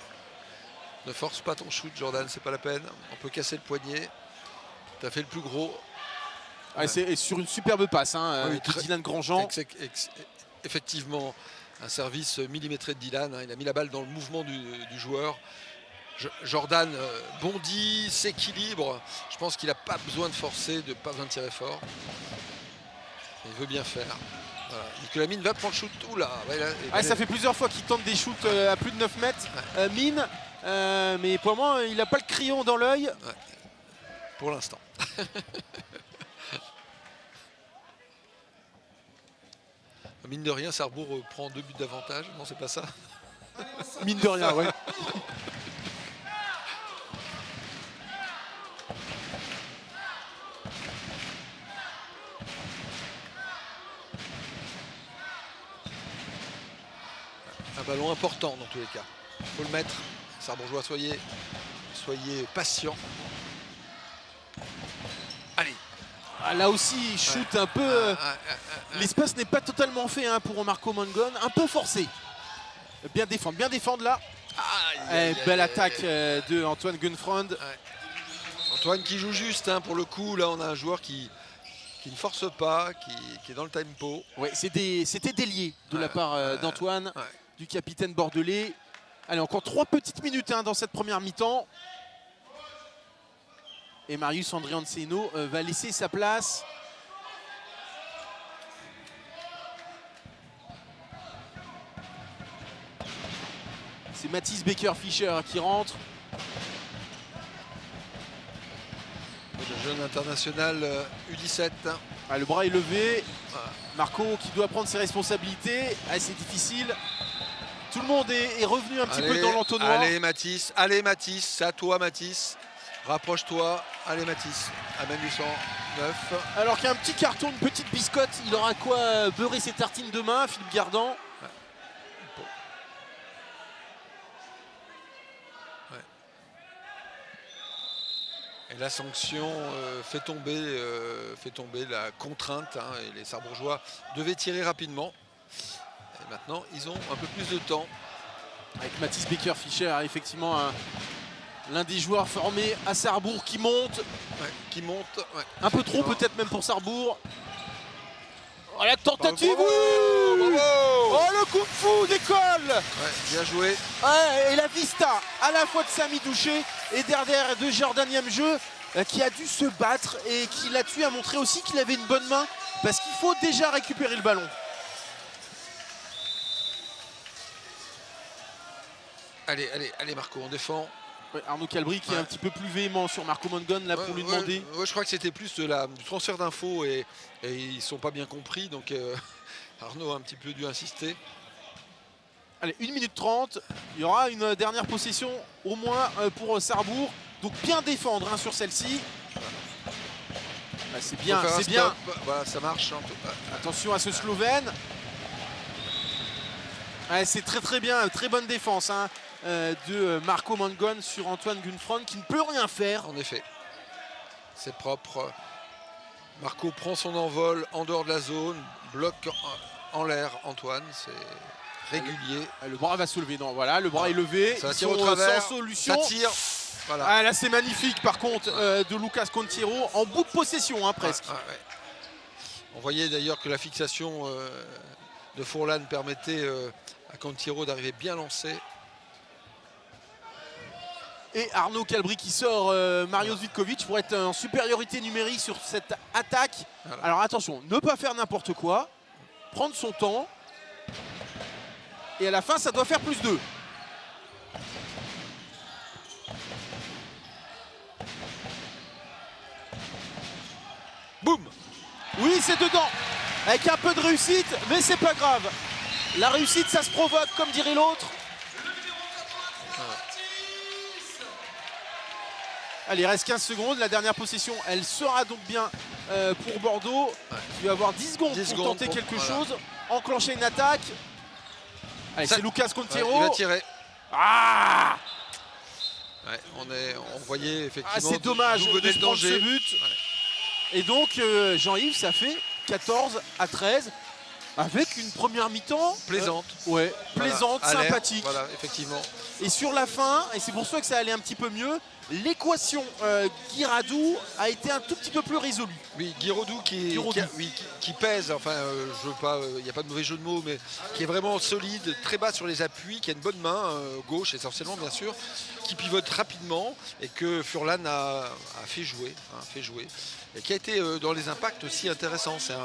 Ne force pas ton shoot, Jordan, c'est pas la peine. On peut casser le poignet. T'as fait le plus gros. Ouais. C'est sur une superbe passe Oui, de Dylan Grandjean. Effectivement, un service millimétré de Dylan. Il a mis la balle dans le mouvement du joueur. Jordan bondit, s'équilibre. Je pense qu'il n'a pas besoin de forcer, pas besoin de tirer fort. Il veut bien faire. Voilà. Nicolas Mine va prendre le shoot. Oula, Ça fait plusieurs fois qu'il tente des shoots à plus de 9 mètres. Mine, mais pour le moment, il n'a pas le crayon dans l'œil. Ouais. Pour l'instant. Mine de rien, Sarrebourg prend 2 buts d'avantage. Non, c'est pas ça. Mine de rien, ouais. Un ballon important dans tous les cas. Il faut le mettre. Sarrebourgeois, soyez patients. Allez. Là aussi, il shoot un peu. L'espace n'est pas totalement fait pour Marco Mangon. Un peu forcé. Bien défendre là. Belle attaque de Antoine Gunfrond. Antoine qui joue juste pour le coup. Là, on a un joueur qui ne force pas, qui est dans le tempo. Ouais, c'était délié de la part d'Antoine, du capitaine bordelais. Allez, encore 3 petites minutes dans cette première mi-temps. Et Marius Andrianceno va laisser sa place. C'est Mathis Baker-Fischer qui rentre. Le jeune international U17. Le bras est levé. Marco qui doit prendre ses responsabilités. C'est difficile. Tout le monde est revenu un petit peu dans l'entonnoir. Allez Mathis, c'est à toi Mathis. Rapproche-toi. Allez Mathis, amène du 109. Alors qu'il y a un petit carton, une petite biscotte, il aura quoi beurrer ses tartines demain, Philippe Gardan. Et la sanction fait tomber la contrainte. Et les Sarrebourgeois devaient tirer rapidement. Et maintenant, ils ont un peu plus de temps. Avec Mathis Baker-Fischer, effectivement, l'un des joueurs formés à Sarrebourg qui monte. Un peu trop peut-être même pour Sarrebourg. Oh, la tentative. Bravo. Oh, le coup de fou d'école. Bien joué. Et la vista à la fois de Samy Douché et derrière de Jordan Niemjeu qui a dû se battre et qui là-dessus a montré aussi qu'il avait une bonne main parce qu'il faut déjà récupérer le ballon. Allez Marco, on défend. Arnaud Calbry qui est un petit peu plus véhément sur Marco Mangon là pour lui demander. Je crois que c'était plus du transfert d'infos et ils ne sont pas bien compris. Donc Arnaud a un petit peu dû insister. Allez, 1 minute 30. Il y aura une dernière possession au moins pour Sarrebourg. Donc bien défendre sur celle-ci. C'est bien, c'est bien. Voilà, ça marche. Attention à ce Slovène. C'est très bien, très bonne défense de Marco Mangon sur Antoine Gunfrond qui ne peut rien faire. En effet, c'est propre. Marco prend son envol en dehors de la zone, bloque en l'air Antoine, c'est régulier. Le bras va se lever, non, voilà, le bras est levé. Ça tire au travers, sans solution. ça tire. Voilà. Là c'est magnifique par contre de Lucas Contiero en bout de possession presque. On voyait d'ailleurs que la fixation de Fourlan permettait à Contiero d'arriver bien lancé. Et Arnaud Calbry qui sort Mario Zvitkovic pour être en supériorité numérique sur cette attaque. Voilà. Alors attention, ne pas faire n'importe quoi, prendre son temps. Et à la fin, ça doit faire +2. Boum. Oui, c'est dedans. Avec un peu de réussite, mais c'est pas grave. La réussite, ça se provoque, comme dirait l'autre. Allez, il reste 15 secondes. La dernière possession, elle sera donc bien pour Bordeaux. Il va avoir 10 secondes pour tenter quelque chose. Enclencher une attaque. Allez, c'est Lucas Ouais, Contiero. il va tirer. Ah, Ouais, on voyait effectivement c'est dommage d'où venait de le prendre ce danger. but. Et donc, Jean-Yves, ça fait 14-13 avec une première mi-temps Plaisante. ouais, Voilà, plaisante, à l'air, sympathique. Voilà, effectivement. Et sur la fin, et c'est pour ça que ça allait un petit peu mieux, l'équation Guiradou a été un tout petit peu plus résolue. Oui, Guirodou qui pèse, enfin, je veux pas, il n'y a pas de mauvais jeu de mots, mais qui est vraiment solide, très bas sur les appuis, qui a une bonne main, gauche essentiellement bien sûr, qui pivote rapidement et que Furlan a fait jouer, et qui a été dans les impacts aussi intéressant. C'est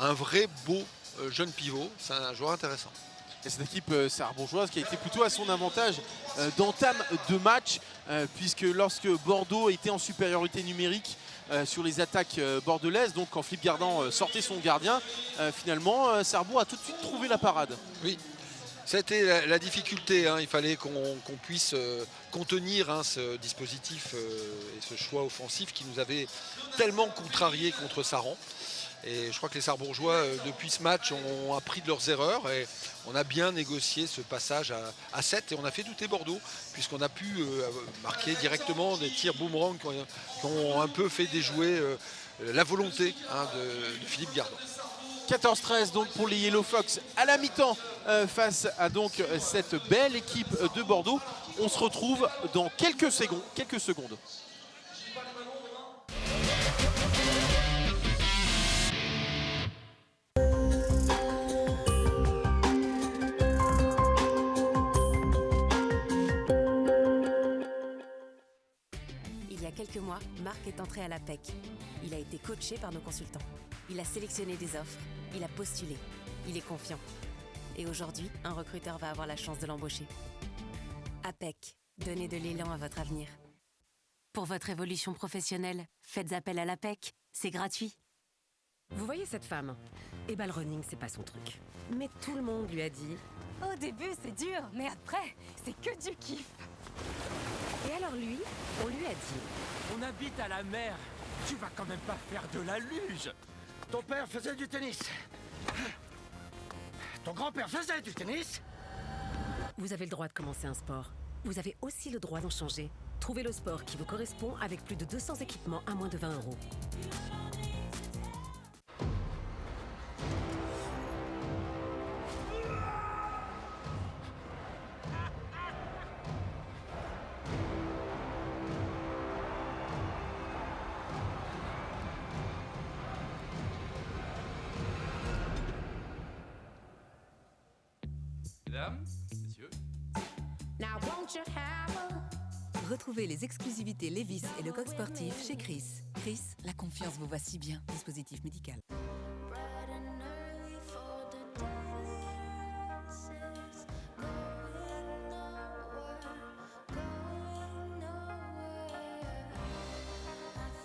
un vrai beau jeune pivot, c'est un joueur intéressant. Et cette équipe sarrebourgeoise qui a été plutôt à son avantage d'entame de match, puisque lorsque Bordeaux était en supériorité numérique sur les attaques bordelaises, donc quand Philippe Gardan sortait son gardien, finalement Sarrebourg a tout de suite trouvé la parade. Oui, ça a été la difficulté, hein. Il fallait qu'on puisse contenir ce dispositif et ce choix offensif qui nous avait tellement contrarié contre Saran. Et je crois que les Sarrebourgeois, depuis ce match, ont appris de leurs erreurs et on a bien négocié ce passage à 7 et on a fait douter Bordeaux puisqu'on a pu marquer directement des tirs boomerang qui ont un peu fait déjouer la volonté de Philippe Gardan. 14-13 donc pour les Yellow Fox à la mi-temps face à donc cette belle équipe de Bordeaux. On se retrouve dans quelques secondes. Il y a quelques mois, Marc est entré à l'APEC. Il a été coaché par nos consultants. Il a sélectionné des offres, il a postulé, il est confiant. Et aujourd'hui, un recruteur va avoir la chance de l'embaucher. APEC, donnez de l'élan à votre avenir. Pour votre évolution professionnelle, faites appel à l'APEC, c'est gratuit. Vous voyez cette femme? Eh ben le running, c'est pas son truc. Mais tout le monde lui a dit... Au début, c'est dur, mais après, c'est que du kiff. Et alors lui, on lui a dit... On habite à la mer. Tu vas quand même pas faire de la luge. Ton père faisait du tennis. Ton grand-père faisait du tennis. Vous avez le droit de commencer un sport. Vous avez aussi le droit d'en changer. Trouvez le sport qui vous correspond avec plus de 200 équipements à moins de 20 €. Mesdames, messieurs. Retrouvez les exclusivités Levi's et le coq sportif chez Chris. Chris, la confiance vous va si bien. Dispositif médical.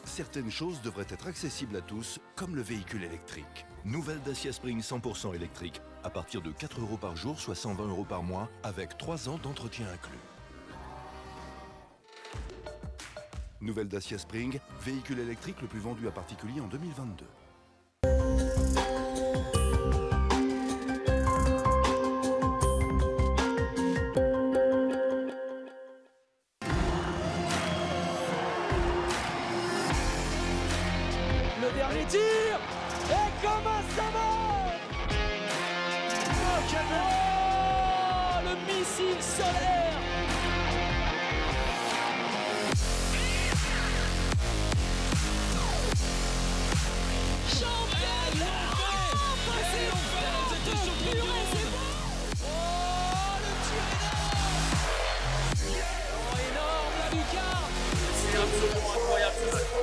Certaines choses devraient être accessibles à tous, comme le véhicule électrique. Nouvelle Dacia Spring 100% électrique, à partir de 4 € par jour, soit 120 € par mois, avec 3 ans d'entretien inclus. Nouvelle Dacia Spring, véhicule électrique le plus vendu à particulier en 2022. Le dernier tir. Et comment ça va? Oh, le missile solaire.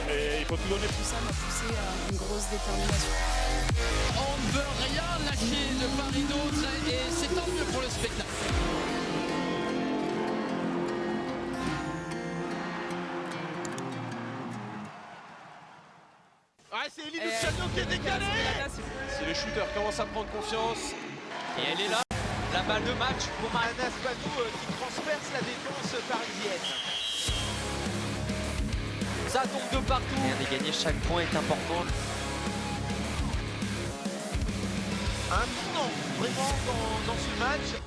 Mais il faut tout donner. Tout ça m'a poussé à une grosse détermination. On ne veut rien lâcher de part et d'autre et c'est tant mieux pour le spectacle. Ah, c'est Elie Luciano qui est décalé. Si le shooter commence à prendre confiance, et elle est là, la balle de match pour Anas Badou qui transperce la défense parisienne. Ça tombe de partout. Rien n'est gagné, chaque point est important. Un tournant vraiment dans ce match.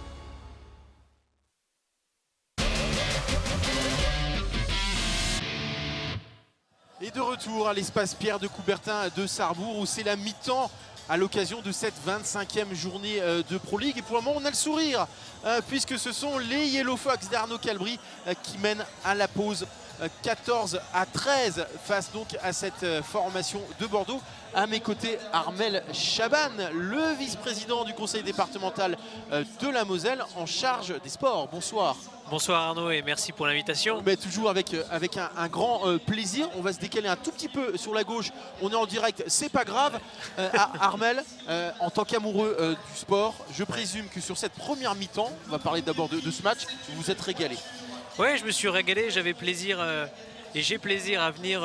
Et de retour à l'espace Pierre de Coubertin de Sarrebourg où c'est la mi-temps à l'occasion de cette 25e journée de Pro League. Et pour le moment, on a le sourire puisque ce sont les Yellow Fox d'Arnaud Calbry qui mènent à la pause 14-13 face donc à cette formation de Bordeaux. À mes côtés, Armel Chaban, le vice-président du conseil départemental de la Moselle en charge des sports. Bonsoir. Bonsoir Arnaud et merci pour l'invitation. Mais toujours avec un grand plaisir. On va se décaler un tout petit peu sur la gauche. On est en direct, c'est pas grave. Armel, en tant qu'amoureux du sport, je présume que sur cette première mi-temps, on va parler d'abord de ce match, vous vous êtes régalé. Oui, je me suis régalé, j'avais plaisir et j'ai plaisir à venir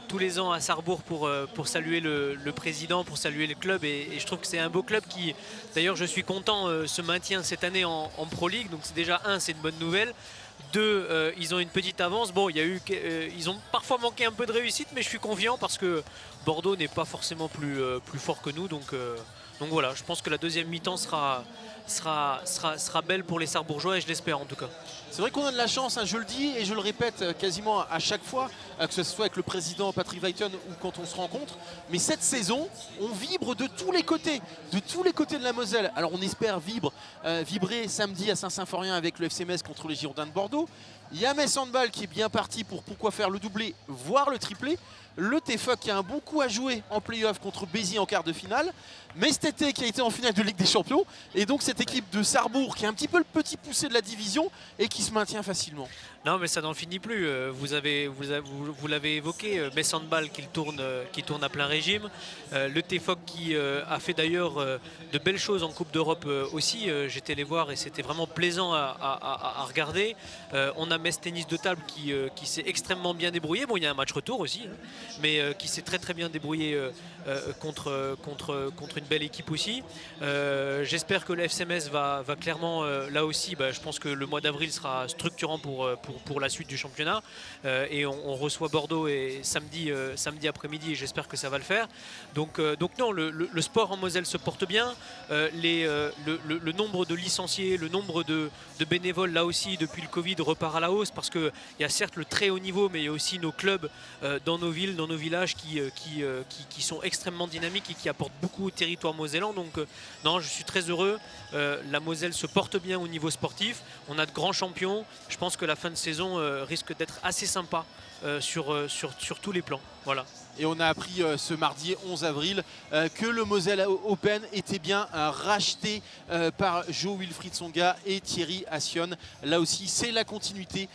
tous les ans à Sarrebourg pour saluer le président, pour saluer le club et je trouve que c'est un beau club qui, d'ailleurs je suis content, se maintient cette année en Pro League, donc c'est déjà c'est une bonne nouvelle. Deux, ils ont une petite avance. Bon, ils ont parfois manqué un peu de réussite, mais je suis confiant parce que Bordeaux n'est pas forcément plus fort que nous, donc voilà, je pense que la deuxième mi-temps sera belle pour les Sarrebourgeois et je l'espère en tout cas. C'est vrai qu'on a de la chance, hein, je le dis et je le répète quasiment à chaque fois, que ce soit avec le président Patrick Weiten ou quand on se rencontre. Mais cette saison, on vibre de tous les côtés de la Moselle. Alors on espère vibrer samedi à Saint-Symphorien avec le FC Metz contre les Girondins de Bordeaux. Il y a Metz Handball qui est bien parti pour pourquoi faire le doublé, voire le triplé. Le TFUC qui a un bon coup à jouer en play-off contre Béziers en quart de finale. Mais cet été qui a été en finale de Ligue des Champions. Et donc cette équipe de Sarrebourg qui est un petit peu le petit poussé de la division et qui se maintient facilement. Non mais ça n'en finit plus, vous l'avez évoqué, Metz Handball qui tourne à plein régime, le TFOC qui a fait d'ailleurs de belles choses en Coupe d'Europe aussi, j'étais les voir et c'était vraiment plaisant à regarder. On a Metz Tennis de table qui s'est extrêmement bien débrouillé, bon il y a un match retour aussi, hein, mais qui s'est très bien débrouillé contre une belle équipe aussi. J'espère que le FC Metz va clairement, là aussi, je pense que le mois d'avril sera structurant pour la suite du championnat et on reçoit Bordeaux et samedi après-midi et j'espère que ça va le faire. Donc non, le sport en Moselle se porte bien, le nombre de licenciés, le nombre de bénévoles là aussi depuis le Covid repart à la hausse parce qu'il y a certes le très haut niveau mais il y a aussi nos clubs dans nos villes, dans nos villages qui sont extrêmement dynamiques et qui apportent beaucoup au territoire mosellan. Donc non, je suis très heureux, la Moselle se porte bien au niveau sportif, on a de grands champions, je pense que la fin de saison risque d'être assez sympa sur tous les plans. Voilà. Et on a appris ce mardi 11 avril que le Moselle Open était bien racheté par Jo-Wilfried Tsonga et Thierry Assion. Là aussi, c'est la continuité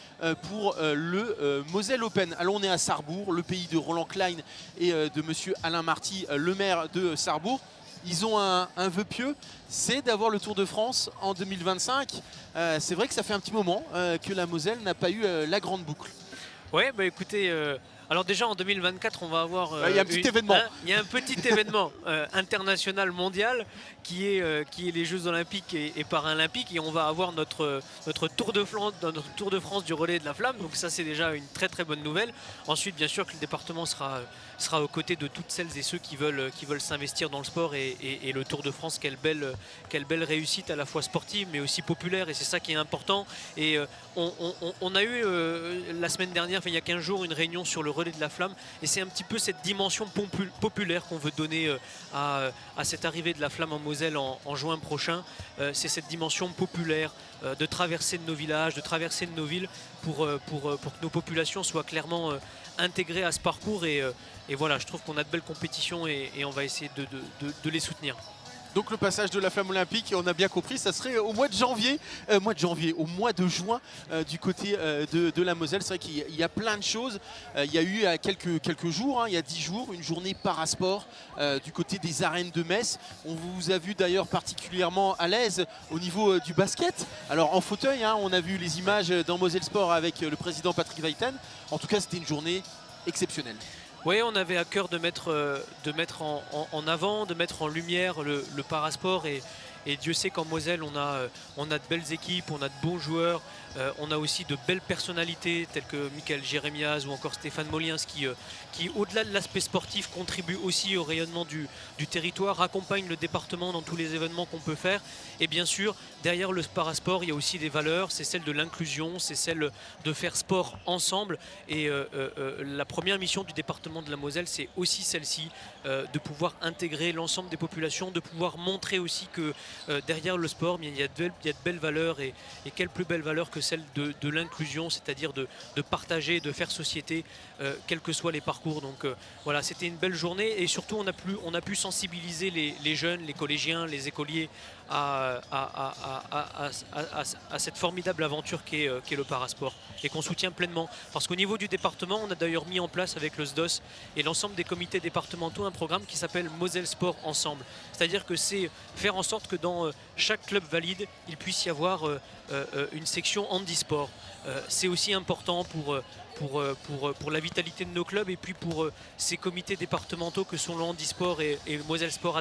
pour le Moselle Open. Alors on est à Sarrebourg, le pays de Roland Klein et de monsieur Alain Marty, le maire de Sarrebourg. Ils ont un vœu pieux, c'est d'avoir le Tour de France en 2025. C'est vrai que ça fait un petit moment que la Moselle n'a pas eu la grande boucle. Ouais, écoutez, alors déjà en 2024 on va avoir il y a un petit événement. Il y a un petit événement international mondial qui est les Jeux Olympiques et Paralympiques et on va avoir notre Tour de France du relais de la flamme, donc ça c'est déjà une très bonne nouvelle. Ensuite bien sûr que le département sera aux côtés de toutes celles et ceux qui veulent s'investir dans le sport et le Tour de France, quelle belle réussite à la fois sportive mais aussi populaire et c'est ça qui est important. Et on a eu la semaine dernière, il y a 15 jours, une réunion sur le relais de la flamme et c'est un petit peu cette dimension populaire qu'on veut donner à cette arrivée de la flamme en Moselle en juin prochain. C'est cette dimension populaire de traverser de nos villages, de traverser de nos villes pour que nos populations soient clairement intégrées à ce parcours et voilà, je trouve qu'on a de belles compétitions et on va essayer de les soutenir. Donc le passage de la flamme olympique, on a bien compris, ça serait au mois de janvier, au mois de juin du côté de la Moselle. C'est vrai qu'il y a plein de choses. Il y a eu il y a quelques jours, il y a 10 jours, une journée parasport du côté des arènes de Metz. On vous a vu d'ailleurs particulièrement à l'aise au niveau du basket. Alors en fauteuil, on a vu les images dans Moselle Sport avec le président Patrick Weiten. En tout cas, c'était une journée exceptionnelle. Oui, on avait à cœur de mettre en avant, de mettre en lumière le parasport et Et Dieu sait qu'en Moselle, on a de belles équipes, on a de bons joueurs, on a aussi de belles personnalités telles que Michael Jérémiaz ou encore Stéphane Moliens qui au-delà de l'aspect sportif, contribuent aussi au rayonnement du territoire, accompagnent le département dans tous les événements qu'on peut faire. Et bien sûr, derrière le parasport, il y a aussi des valeurs, c'est celle de l'inclusion, c'est celle de faire sport ensemble. Et la première mission du département de la Moselle, c'est aussi celle-ci, de pouvoir intégrer l'ensemble des populations, de pouvoir montrer aussi que derrière le sport, il y a de belles valeurs, et quelle plus belle valeur que celle de l'inclusion, c'est-à-dire de partager, de faire société, quels que soient les parcours. Donc voilà, c'était une belle journée, et surtout on a pu sensibiliser les jeunes, les collégiens, les écoliers à cette formidable aventure qu'est le parasport, et qu'on soutient pleinement. Parce qu'au niveau du département, on a d'ailleurs mis en place avec le SDOS et l'ensemble des comités départementaux un programme qui s'appelle Moselle Sport Ensemble. C'est-à-dire que c'est faire en sorte que dans chaque club valide, il puisse y avoir une section handisport. C'est aussi important pour la vitalité de nos clubs, et puis pour ces comités départementaux que sont le handisport et le Moselle Sport,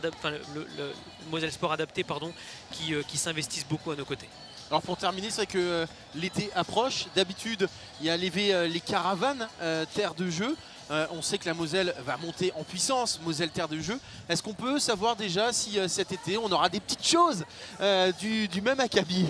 le Moselle Sport adapté, pardon, qui s'investissent beaucoup à nos côtés. Alors pour terminer, c'est vrai que l'été approche. D'habitude, il y a les caravanes terre de jeu. On sait que la Moselle va monter en puissance, Moselle terre de jeu. Est-ce qu'on peut savoir déjà si cet été, on aura des petites choses du même acabit?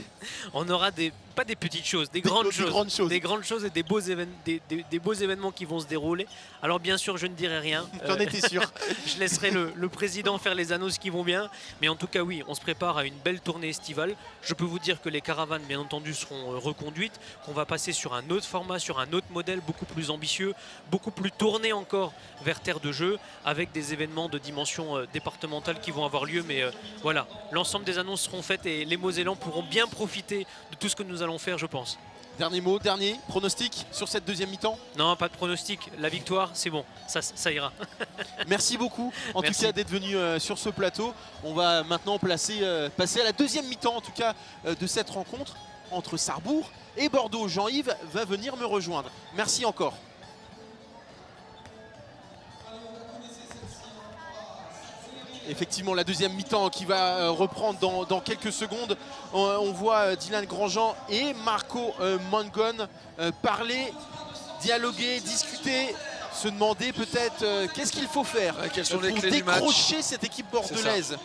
On aura pas des petites choses, des grandes choses. Des grandes choses et des beaux événements qui vont se dérouler. Alors bien sûr, je ne dirai rien. T'en étais sûr. Je laisserai le président faire les annonces qui vont bien. Mais en tout cas, oui, on se prépare à une belle tournée estivale. Je peux vous dire que les caravanes, bien entendu, seront reconduites, qu'on va passer sur un autre format, sur un autre modèle beaucoup plus ambitieux, beaucoup plus tourné encore vers terre de jeu, avec des événements de dimension départementale qui vont avoir lieu. Mais voilà, l'ensemble des annonces seront faites, et les Mosellans pourront bien profiter de tout ce que nous allons faire, je pense. Dernier mot, dernier pronostic sur cette deuxième mi-temps? Non, pas de pronostic. La victoire, c'est bon. Ça ira. Merci beaucoup, en tout cas, d'être venu sur ce plateau. On va maintenant passer à la deuxième mi-temps, en tout cas, de cette rencontre entre Sarrebourg et Bordeaux. Jean-Yves va venir me rejoindre. Merci encore. Effectivement, la deuxième mi-temps qui va reprendre dans quelques secondes. On voit Dylan Grandjean et Marco Mangon parler, dialoguer, discuter, se demander peut-être qu'est-ce qu'il faut faire pour décrocher cette équipe bordelaise.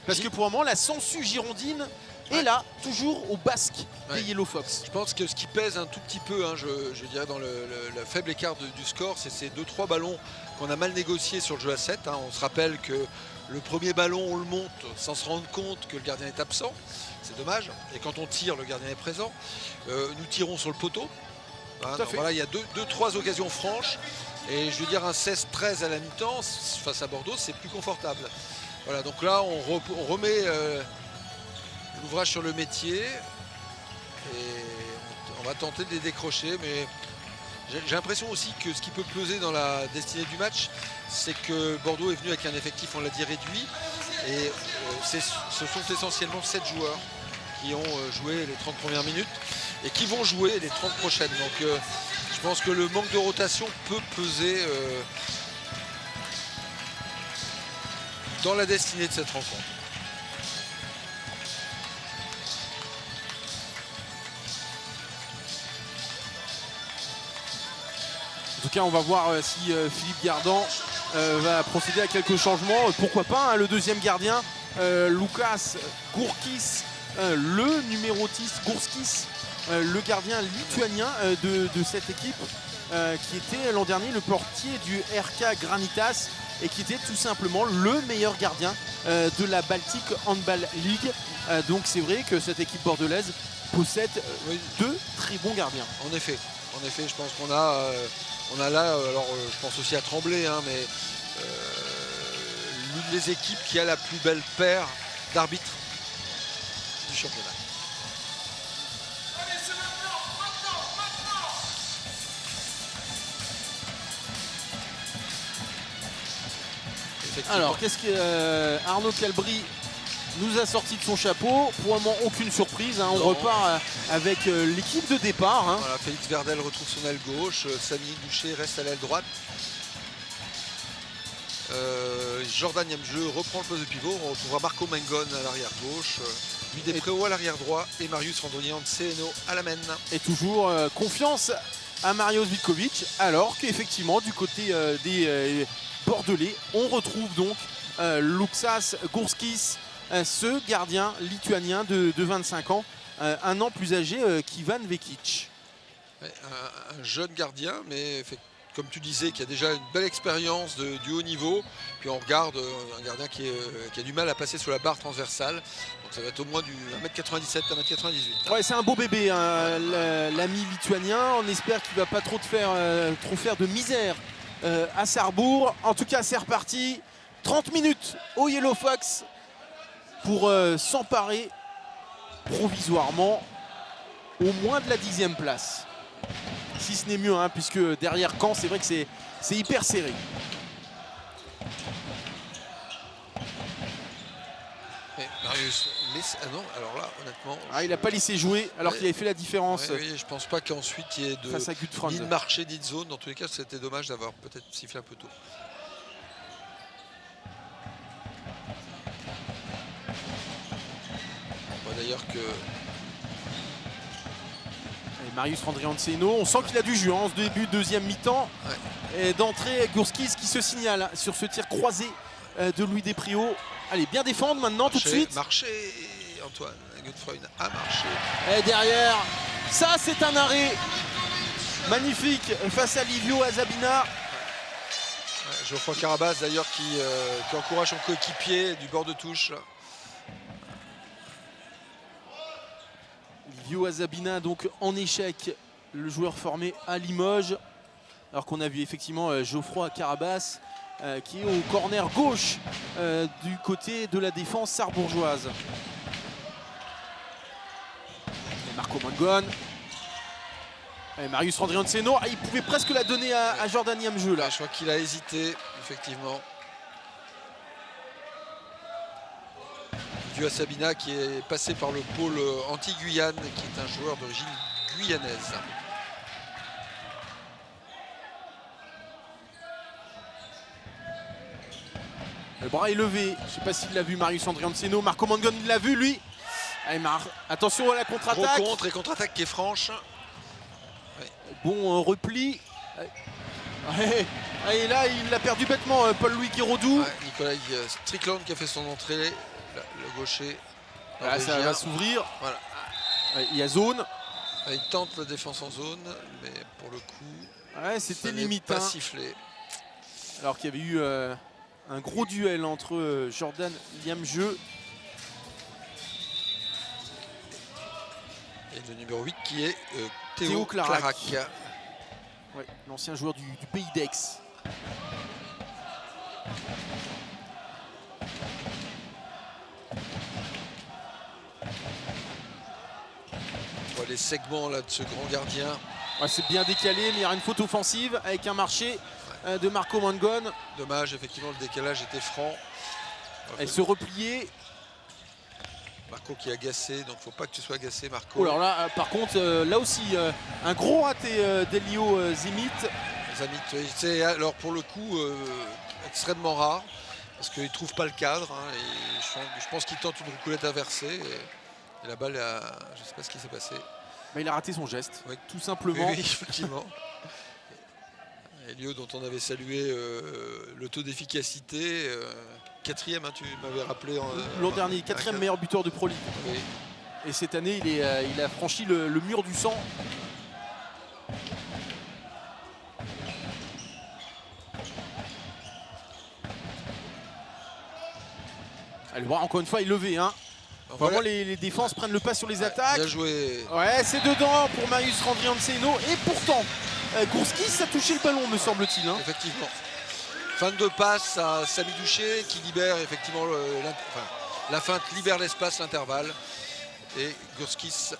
Parce que pour le moment, la sangsue girondine est là, toujours au basque des Yellow Fox. Je pense que ce qui pèse un tout petit peu, je dirais, dans le faible écart du score, c'est ces 2-3 ballons qu'on a mal négociés sur le jeu à 7. On se rappelle que le premier ballon, on le monte sans se rendre compte que le gardien est absent. C'est dommage. Et quand on tire, le gardien est présent. Nous tirons sur le poteau. Voilà, il y a 2-3 occasions franches. Et je veux dire, un 16-13 à la mi-temps, face à Bordeaux, c'est plus confortable. Voilà, donc là, on remet l'ouvrage sur le métier. Et on va tenter de les décrocher. Mais j'ai l'impression aussi que ce qui peut peser dans la destinée du match, c'est que Bordeaux est venu avec un effectif, on l'a dit, réduit. Et ce sont essentiellement 7 joueurs qui ont joué les 30 premières minutes et qui vont jouer les 30 prochaines. Donc je pense que le manque de rotation peut peser dans la destinée de cette rencontre. En tout cas, on va voir si Philippe Gardan va procéder à quelques changements. Pourquoi pas, le deuxième gardien, Lukas Gourkis, le numéro 10, Gourskis, le gardien lituanien de cette équipe, qui était l'an dernier le portier du RK Granitas et qui était tout simplement le meilleur gardien de la Baltic Handball League. Donc c'est vrai que cette équipe bordelaise possède deux très bons gardiens. En effet, je pense qu'on a... on a là, alors je pense aussi à Tremblay, mais l'une des équipes qui a la plus belle paire d'arbitres du championnat. Alors, qu'est-ce que Arnaud Calbry nous a sorti de son chapeau? Pour le moment, aucune surprise. On repart avec l'équipe de départ. Voilà, Félix Verdel retrouve son aile gauche. Samy Doucher reste à l'aile droite. Jordan Yamjeu reprend le poste de pivot. On retrouvera Marco Mangon à l'arrière gauche, Louis Despréaux à l'arrière droit et Marius Randrianceno à la main. Et toujours confiance à Mario Zvitkovic, alors qu'effectivement du côté des Bordelais, on retrouve donc Luksas Gurskis, ce gardien lituanien de 25 ans, un an plus âgé qu'Ivan Vekic. Un jeune gardien, mais comme tu disais, qui a déjà une belle expérience du haut niveau. Puis on regarde un gardien qui a du mal à passer sur la barre transversale. Donc ça va être au moins du 1m97, 1m98. Ouais, c'est un beau bébé, hein, l'ami lituanien. On espère qu'il ne va pas trop faire de misère à Sarrebourg. En tout cas, c'est reparti. 30 minutes au Yellow Fox pour s'emparer provisoirement au moins de la 10e place. Si ce n'est mieux, hein, puisque derrière Caen, c'est vrai que c'est hyper serré. Mais Marius, ah non, alors là, honnêtement... il n'a pas laissé jouer, alors qu'il avait fait la différence. Oui, je pense pas qu'ensuite il y ait face à Gudfront. Ni de marché, ni de zone. Dans tous les cas, c'était dommage d'avoir peut-être sifflé un peu tôt. On voit d'ailleurs que... Marius Randrianceno, on sent qu'il a du jus en ce début de deuxième mi-temps. Et d'entrée, Gurskis qui se signale sur ce tir croisé de Louis Despréaux. Allez, bien défendre maintenant tout de suite. Marché, Antoine Gudfront a marché. Et derrière, ça c'est un arrêt magnifique face à Livio Azabina. Geoffroy Carabas d'ailleurs qui encourage son coéquipier du bord de touche. Livio Azabina donc en échec, le joueur formé à Limoges. Alors qu'on a vu effectivement Geoffroy Carabas qui est au corner gauche du côté de la défense sarrebourgeoise. Et Marco Mangon. Et Marius Randrianceno, il pouvait presque la donner à Jordan Yamjeu là. Je crois qu'il a hésité, effectivement. Livio Azabina qui est passé par le pôle anti-Guyane, qui est un joueur d'origine guyanaise. Le bras est levé, je ne sais pas s'il l'a vu Marius Randrianceno. Marco Mangon il l'a vu lui. Allez, attention à la contre-attaque. Gros contre et contre-attaque qui est franche. Ouais. Bon repli. Et là il a perdu bêtement Paul-Louis Guiraudou. Nicolas Strickland qui a fait son entrée, le gaucher. Là, ça va s'ouvrir. Voilà. Il y a zone. Il tente la défense en zone, mais pour le coup, c'était limite. Pas sifflé. Alors qu'il y avait eu un gros duel entre Jordan Yamjeu et le numéro 8 qui est Théo Clarac. Ouais, l'ancien joueur du Pays d'Aix. On voit les segments là de ce grand gardien. Ouais, c'est bien décalé, mais il y aura une faute offensive avec un marché de Marco Mangon. Dommage, effectivement, le décalage était franc. Elle se replier. Marco qui est agacé, donc faut pas que tu sois agacé, Marco. Oh alors là, par contre, là aussi, un gros raté d'Elio Zimit. C'est alors pour le coup extrêmement rare, parce qu'il ne trouve pas le cadre. Hein, et je pense qu'il tente une roucoulette inversée. Et la balle, je ne sais pas ce qui s'est passé. Mais il a raté son geste, oui. Tout simplement. Oui, effectivement. Elio, dont on avait salué le taux d'efficacité. 4e, hein, tu m'avais rappelé. L'an dernier, 4e meilleur buteur de Pro League. Oui. Et cette année, il a franchi le mur du sang. Le bras, encore une fois, est levé. Hein. Vraiment, voilà. les défenses prennent le pas sur les attaques. Bien joué. Ouais, c'est dedans pour Marius Randrianceno. Et pourtant, Gurskis a touché le ballon, me semble-t-il. Hein. Effectivement. Fin de passe à Samy Doucher qui libère effectivement la feinte libère l'espace, l'intervalle. Et Gurskis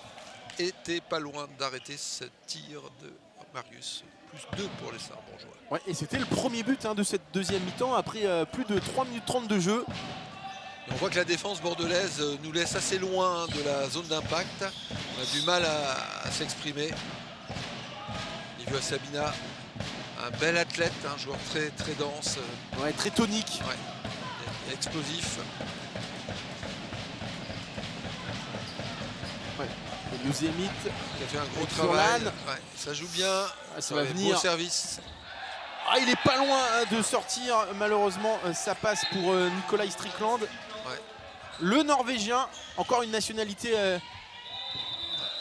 était pas loin d'arrêter ce tir de Marius. Plus 2 pour les Sarrebourgeois. Ouais, et c'était le premier but de cette deuxième mi-temps après plus de 3 minutes 30 de jeu. Et on voit que la défense bordelaise nous laisse assez loin de la zone d'impact. On a du mal à s'exprimer. Livio Azabina Un bel athlète, un joueur très, très dense. Ouais, très tonique. Ouais. Explosif. Ouais. Elio Zemit qui a fait un gros Furlan. travail. Ouais, ça joue bien. Ça va venir. Beau service. Ah, il est pas loin de sortir. Malheureusement, ça passe pour Nikolai Strickland. Ouais. Le Norvégien, encore une nationalité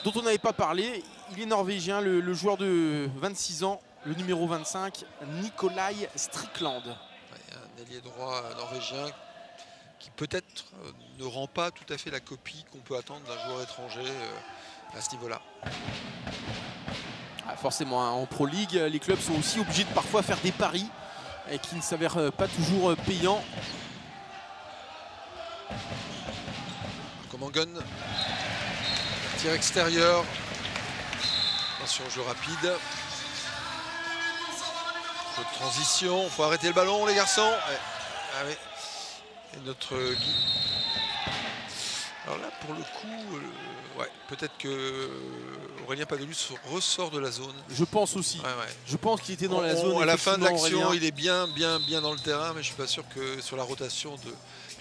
dont on n'avait pas parlé. Il est norvégien, le joueur de 26 ans, le numéro 25, Nikolai Strickland. Ouais, un ailier droit norvégien qui peut-être ne rend pas tout à fait la copie qu'on peut attendre d'un joueur étranger à ce niveau-là. Ah, forcément, hein, en Pro League, les clubs sont aussi obligés de parfois faire des paris et qui ne s'avèrent pas toujours payants. Comangon, tir extérieur. Attention, jeu rapide. Jeu de transition. Il faut arrêter le ballon, les garçons. Ouais. Ah oui. Et notre Guy. Alors là, pour le coup, ouais, peut-être que Aurélien Padelus ressort de la zone. Je pense aussi. Ouais, ouais. Je pense qu'il était dans la zone. À la fin de l'action, Aurélien. il est bien dans le terrain, mais je suis pas sûr que sur la rotation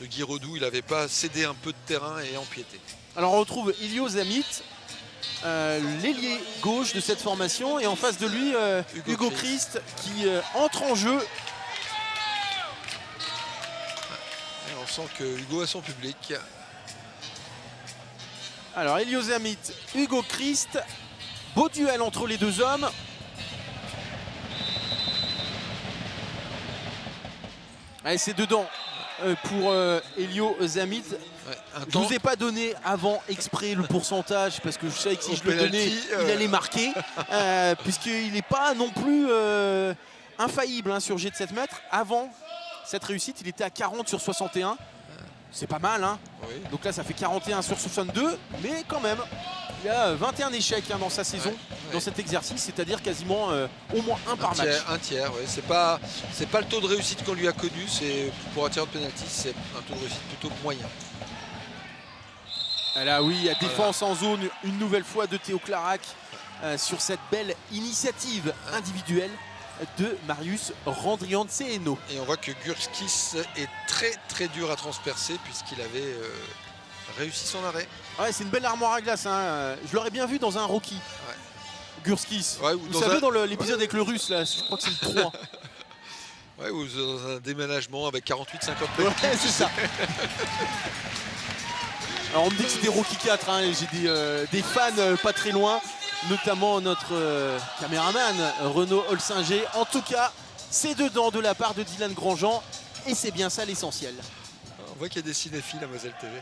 de Guy Redoux, il n'avait pas cédé un peu de terrain et empiété. Alors on retrouve Elio Zemit, l'ailier gauche de cette formation, et en face de lui Hugo Christ qui entre en jeu. Et on sent que Hugo a son public. Alors Elio Zemit, Hugo Christ, beau duel entre les deux hommes. Allez, c'est dedans pour Elio Zemit. Ouais, je ne vous ai pas donné avant exprès le pourcentage parce que je savais que si je le donnais, il allait marquer. Puisqu'il n'est pas non plus infaillible hein, sur jet de 7 mètres. Avant cette réussite, il était à 40 sur 61. C'est pas mal, hein. Oui. Donc là, ça fait 41 sur 62, mais quand même, il y a 21 échecs hein, dans sa saison, dans cet exercice, c'est-à-dire quasiment au moins un par match. Un tiers, oui. C'est pas le taux de réussite qu'on lui a connu, c'est pour un tir de pénalty, c'est un taux de réussite plutôt moyen. Là, oui, il y a défense en zone une nouvelle fois de Théo Clarac sur cette belle initiative individuelle de Marius Randrianseno. Et on voit que Gurskis est très très dur à transpercer puisqu'il avait réussi son arrêt. Ouais, c'est une belle armoire à glace. Hein. Je l'aurais bien vu dans un Rocky. Ouais. Gurskis. Ouais, vous savez, dans l'épisode avec le russe, là, je crois que c'est le 3. Ouais, ou dans un déménagement avec 48-50 mètres. Ouais, c'est ça. Alors on me dit que c'était Rocky 4, hein, et j'ai des fans pas très loin, notamment notre caméraman Renaud Olsinger. En tout cas, c'est dedans de la part de Dylan Grandjean et c'est bien ça l'essentiel. On voit qu'il y a des cinéphiles à Moselle TV.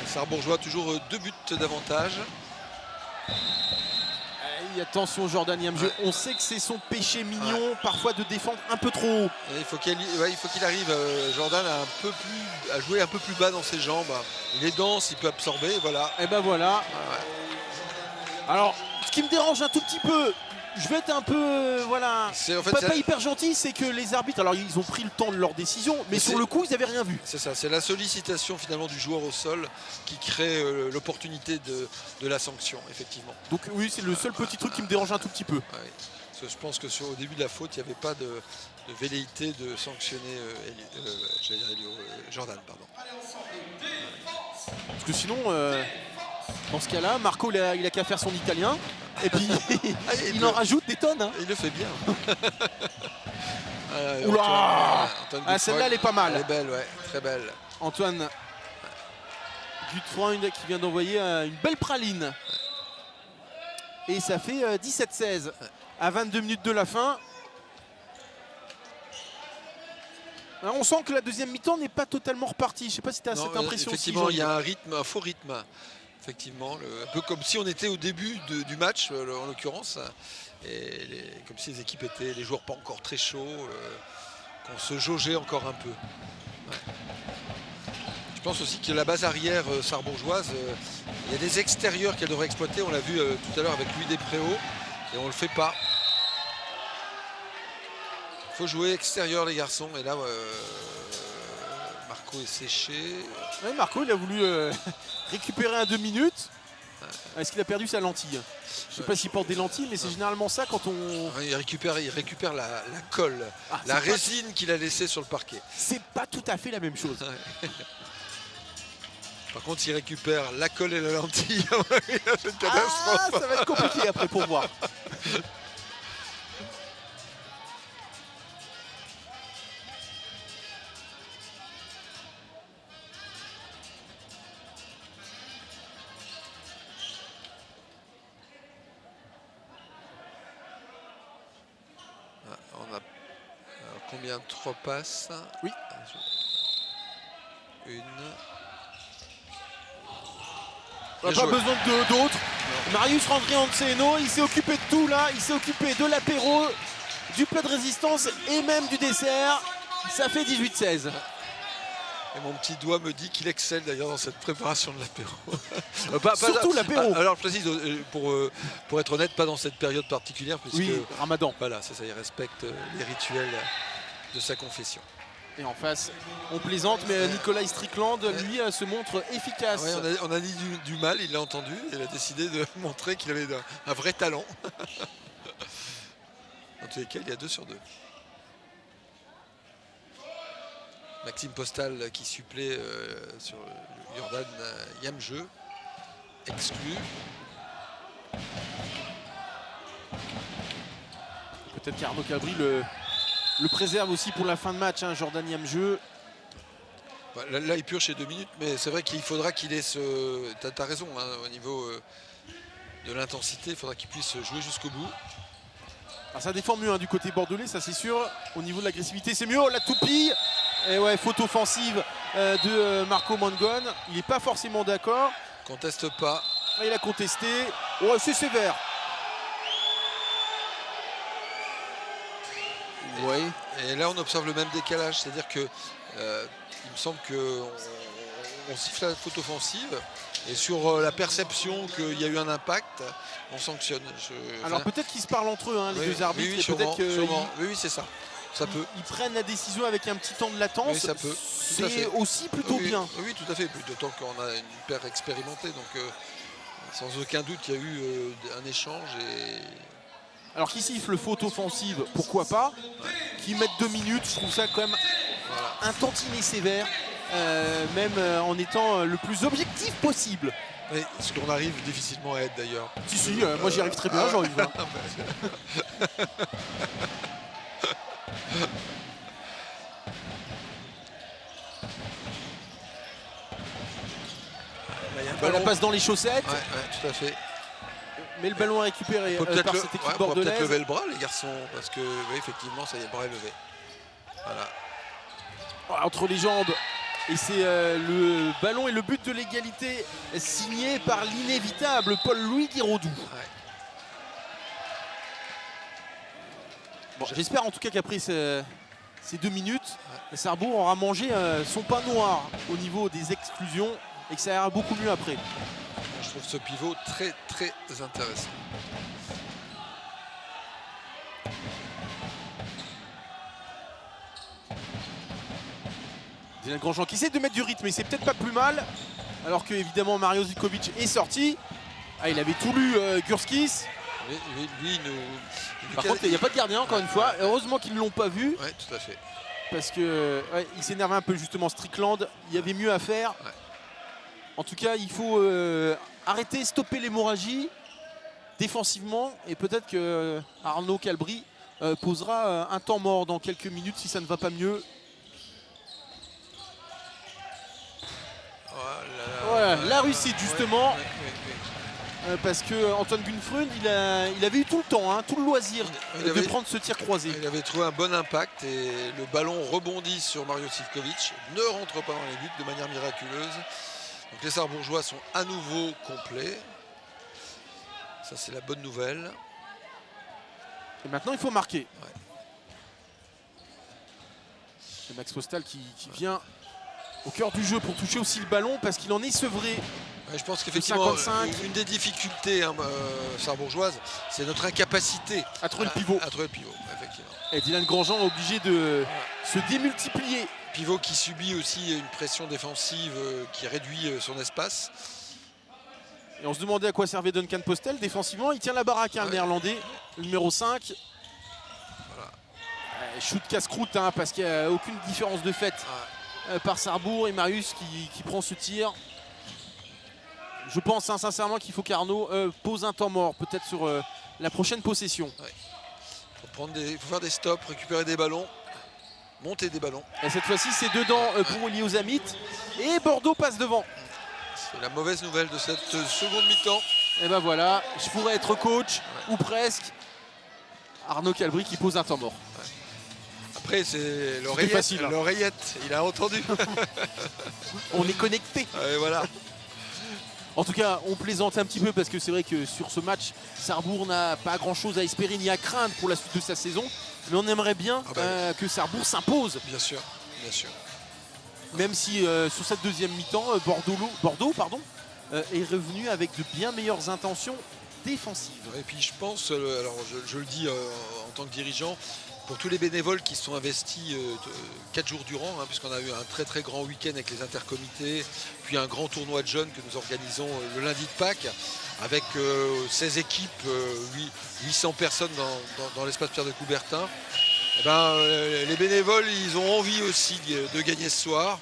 Les Sarrebourgeois toujours 2 buts d'avantage. Attention Jordan Yamjeu, on sait que c'est son péché mignon parfois de défendre un peu trop haut. Et il faut qu'il arrive, Jordan, à jouer un peu plus bas dans ses jambes. Il est dense, il peut absorber, voilà. Et ben voilà. Alors, ce qui me dérange un tout petit peu, je vais être un peu, voilà, pas hyper gentil, c'est que les arbitres, alors ils ont pris le temps de leur décision, mais sur le coup, ils n'avaient rien vu. C'est ça, c'est la sollicitation finalement du joueur au sol qui crée l'opportunité de la sanction, effectivement. Donc oui, c'est le seul petit truc qui me dérange un tout petit peu. Ouais. Parce que je pense que au début de la faute, il n'y avait pas de velléité de sanctionner Jordan. Pardon. Parce que sinon, dans ce cas-là, Marco, il a qu'à faire son italien. Et puis, il en rajoute des tonnes. Hein. Il le fait bien. Oula, celle-là, elle est pas mal. Elle est belle, ouais, très belle. Antoine Gutfreund qui vient d'envoyer une belle praline. Et ça fait 17-16 à 22 minutes de la fin. Alors, on sent que la deuxième mi-temps n'est pas totalement repartie. Je ne sais pas si tu as cette impression. Effectivement, il y a un faux rythme. Effectivement, un peu comme si on était au début du match, en l'occurrence, et comme si les équipes étaient, les joueurs pas encore très chauds, qu'on se jaugeait encore un peu. Ouais. Je pense aussi que la base arrière sarrebourgeoise, il y a des extérieurs qu'elle devrait exploiter. On l'a vu tout à l'heure avec Louis Despréaux, et on le fait pas. Il faut jouer extérieur les garçons, et là Marco est séché. Ouais, Marco, il a voulu récupérer un 2 minutes. Est-ce qu'il a perdu sa lentille? Je sais pas s'il porte des lentilles, mais c'est généralement ça quand on... Il récupère la colle, la résine qu'il a laissée sur le parquet. C'est pas tout à fait la même chose. Par contre, il récupère la colle et la lentille. C'est une catastrophe. Ah, ça va être compliqué après pour voir. On a combien? 3 passes? Oui. Une. On n'a pas besoin d'autres. Marius Randrianceno, il s'est occupé de tout là. Il s'est occupé de l'apéro, du plat de résistance et même du dessert. Ça fait 18-16. Et mon petit doigt me dit qu'il excelle d'ailleurs dans cette préparation de l'apéro. Surtout l'apéro. Alors je précise, pour être honnête, pas dans cette période particulière. Puisque, oui, Ramadan. Voilà, c'est ça, il respecte les rituels de sa confession. Et en face, on plaisante, mais Nicolas Strickland, lui, se montre efficace. Ouais, on a dit du mal, il l'a entendu. Il a décidé de montrer qu'il avait un vrai talent. Dans tous les cas, il y a 2 sur 2. Maxime Postal qui supplée sur Jordan Yamjeu, exclu. Peut-être qu'Arnaud Cabri le préserve aussi pour la fin de match, hein, Jordan Yamjeu. Bah, là, il purge chez 2 minutes, mais c'est vrai qu'il faudra qu'il ait ce... T'as raison, hein, au niveau de l'intensité, il faudra qu'il puisse jouer jusqu'au bout. Alors ça défend mieux hein, du côté bordelais, ça c'est sûr. Au niveau de l'agressivité, c'est mieux. Oh, la toupie. Et ouais, faute offensive de Marco Mangon. Il n'est pas forcément d'accord. Conteste pas. Il a contesté. Oh, c'est sévère. Oui. Et là, on observe le même décalage, c'est-à-dire que il me semble qu'on siffle la faute offensive et sur la perception qu'il y a eu un impact, on sanctionne. Alors peut-être qu'ils se parlent entre eux, hein, les deux arbitres. Oui, sûrement, oui, c'est ça. Ça peut. Ils prennent la décision avec un petit temps de latence. Oui, ça peut. C'est aussi plutôt bien. Oui, tout à fait. D'autant qu'on a une paire expérimentée, donc sans aucun doute, il y a eu un échange et. Alors qu'ils sifflent faute offensive, pourquoi pas. Qu'ils mettent 2 minutes, je trouve ça quand même un tantinet sévère, même en étant le plus objectif possible. Oui, ce qu'on arrive difficilement à être d'ailleurs. Si, moi j'y arrive très bien, Jean-Yves. La passe dans les chaussettes. Ouais, tout à fait. Mais le ballon est récupéré par cette équipe bordelaise. On peut peut-être lever le bras, les garçons, parce que oui, effectivement, ça y est, le bras est levé. Voilà. Entre les jambes. Et c'est le ballon et le but de l'égalité signé par l'inévitable Paul-Louis Guiraudou. Ouais. Bon, j'espère en tout cas qu'après ces 2 minutes, Sarrebourg aura mangé son pain noir au niveau des exclusions et que ça ira beaucoup mieux après. Je trouve ce pivot très très intéressant. Dylan Grandjean qui essaie de mettre du rythme, mais c'est peut-être pas plus mal. Alors que évidemment Mario Zivkovic est sorti. Ah, il avait tout lu Gurskis. Lui, par contre, il n'y a pas de gardien encore une fois. Heureusement qu'ils ne l'ont pas vu. Oui, tout à fait. Parce que il s'énerve un peu justement Strickland. Il y avait mieux à faire. Ouais. En tout cas, il faut arrêter, stopper l'hémorragie défensivement. Et peut-être que Arnaud Cabri posera un temps mort dans quelques minutes si ça ne va pas mieux. Voilà, la Russie justement. Parce que Antoine Gunfrund, il avait eu tout le temps, hein, tout le loisir de prendre ce tir croisé. Il avait trouvé un bon impact et le ballon rebondit sur Mario Zivkovic, ne rentre pas dans les buts de manière miraculeuse. Donc les Sarrebourgeois sont à nouveau complets. Ça, c'est la bonne nouvelle. Et maintenant, il faut marquer. Ouais. C'est Max Postal qui vient au cœur du jeu pour toucher aussi le ballon parce qu'il en est sevré. Ouais, je pense qu'effectivement, une des difficultés sarrebourgeoises, c'est notre incapacité à trouver le pivot. À trouver le pivot, effectivement. Et Dylan Grandjean est obligé de se démultiplier Pivot qui subit aussi une pression défensive qui réduit son espace. Et on se demandait à quoi servait Duncan Postel. Défensivement, il tient la baraque, le néerlandais, le numéro 5. Voilà. Shoot casse-croûte, parce qu'il n'y a aucune différence de fait par Sarrebourg. Et Marius qui prend ce tir. Je pense sincèrement qu'il faut qu'Arnaud pose un temps mort, peut-être sur la prochaine possession. Il faut faire des stops, récupérer des ballons, monter des ballons. Et cette fois-ci, c'est dedans pour Iliozamit. Et Bordeaux passe devant. C'est la mauvaise nouvelle de cette seconde mi-temps. Et ben voilà, je pourrais être coach, ou presque. Arnaud Calbry qui pose un temps mort. Après, c'est facile, l'oreillette, il a entendu. On est connecté. Et voilà. En tout cas, on plaisante un petit peu parce que c'est vrai que sur ce match, Sarrebourg n'a pas grand-chose à espérer ni à craindre pour la suite de sa saison. Mais on aimerait bien que Sarrebourg s'impose. Bien sûr, bien sûr. Même si sur cette deuxième mi-temps, Bordeaux est revenu avec de bien meilleures intentions défensives. Et puis je pense, alors je le dis en tant que dirigeant, pour tous les bénévoles qui se sont investis 4 jours durant, puisqu'on a eu un très très grand week-end avec les intercomités, puis un grand tournoi de jeunes que nous organisons le lundi de Pâques, avec 16 équipes, 800 personnes dans l'espace Pierre de Coubertin. Eh ben, les bénévoles, ils ont envie aussi de gagner ce soir.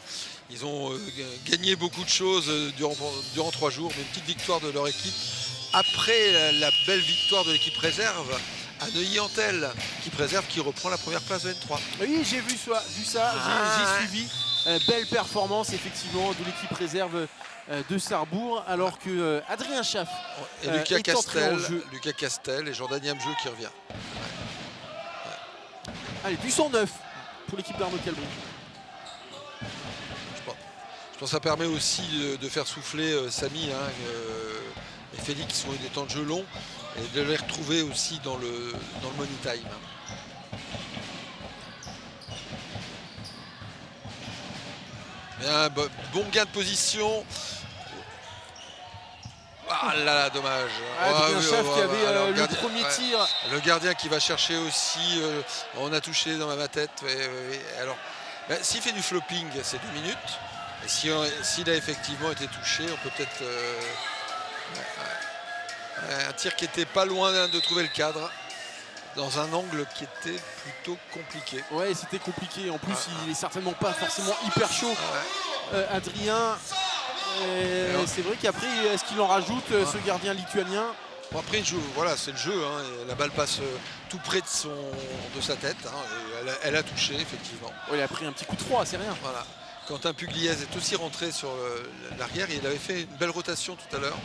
Ils ont gagné beaucoup de choses durant 3 jours, mais une petite victoire de leur équipe. Après la belle victoire de l'équipe réserve à Neuilly-Antel, qui reprend la première place de N3. Oui, j'ai vu ça, j'ai suivi. Belle performance effectivement de l'équipe réserve de Sarrebourg, alors que Adrien Schaff et Lucas Castel et Jordan Yamjeu qui revient. Allez, du 109 pour l'équipe d'Arnaud Calbry. Je pense que ça permet aussi de faire souffler Samy et Félix qui sont eu des temps de jeu longs et de les retrouver aussi dans le money time. Bien, bon gain de position. Ah là là, dommage. Adrien Schaff qui avait le premier tir. Le gardien qui va chercher aussi. On a touché dans ma tête. Alors, s'il fait du flopping, c'est 2 minutes. Et s'il a effectivement été touché, on peut peut-être... un tir qui était pas loin de trouver le cadre. Dans un angle qui était plutôt compliqué. Ouais, c'était compliqué. En plus, il est certainement pas forcément hyper chaud. Adrien... c'est vrai qu'après, est-ce qu'il en rajoute ce gardien lituanien? Bon, après, voilà, c'est le jeu. La balle passe tout près de sa tête. Et elle a touché, effectivement. Ouais, il a pris un petit coup de froid, c'est rien. Voilà. Quentin Pugliese est aussi rentré sur l'arrière. Il avait fait une belle rotation tout à l'heure.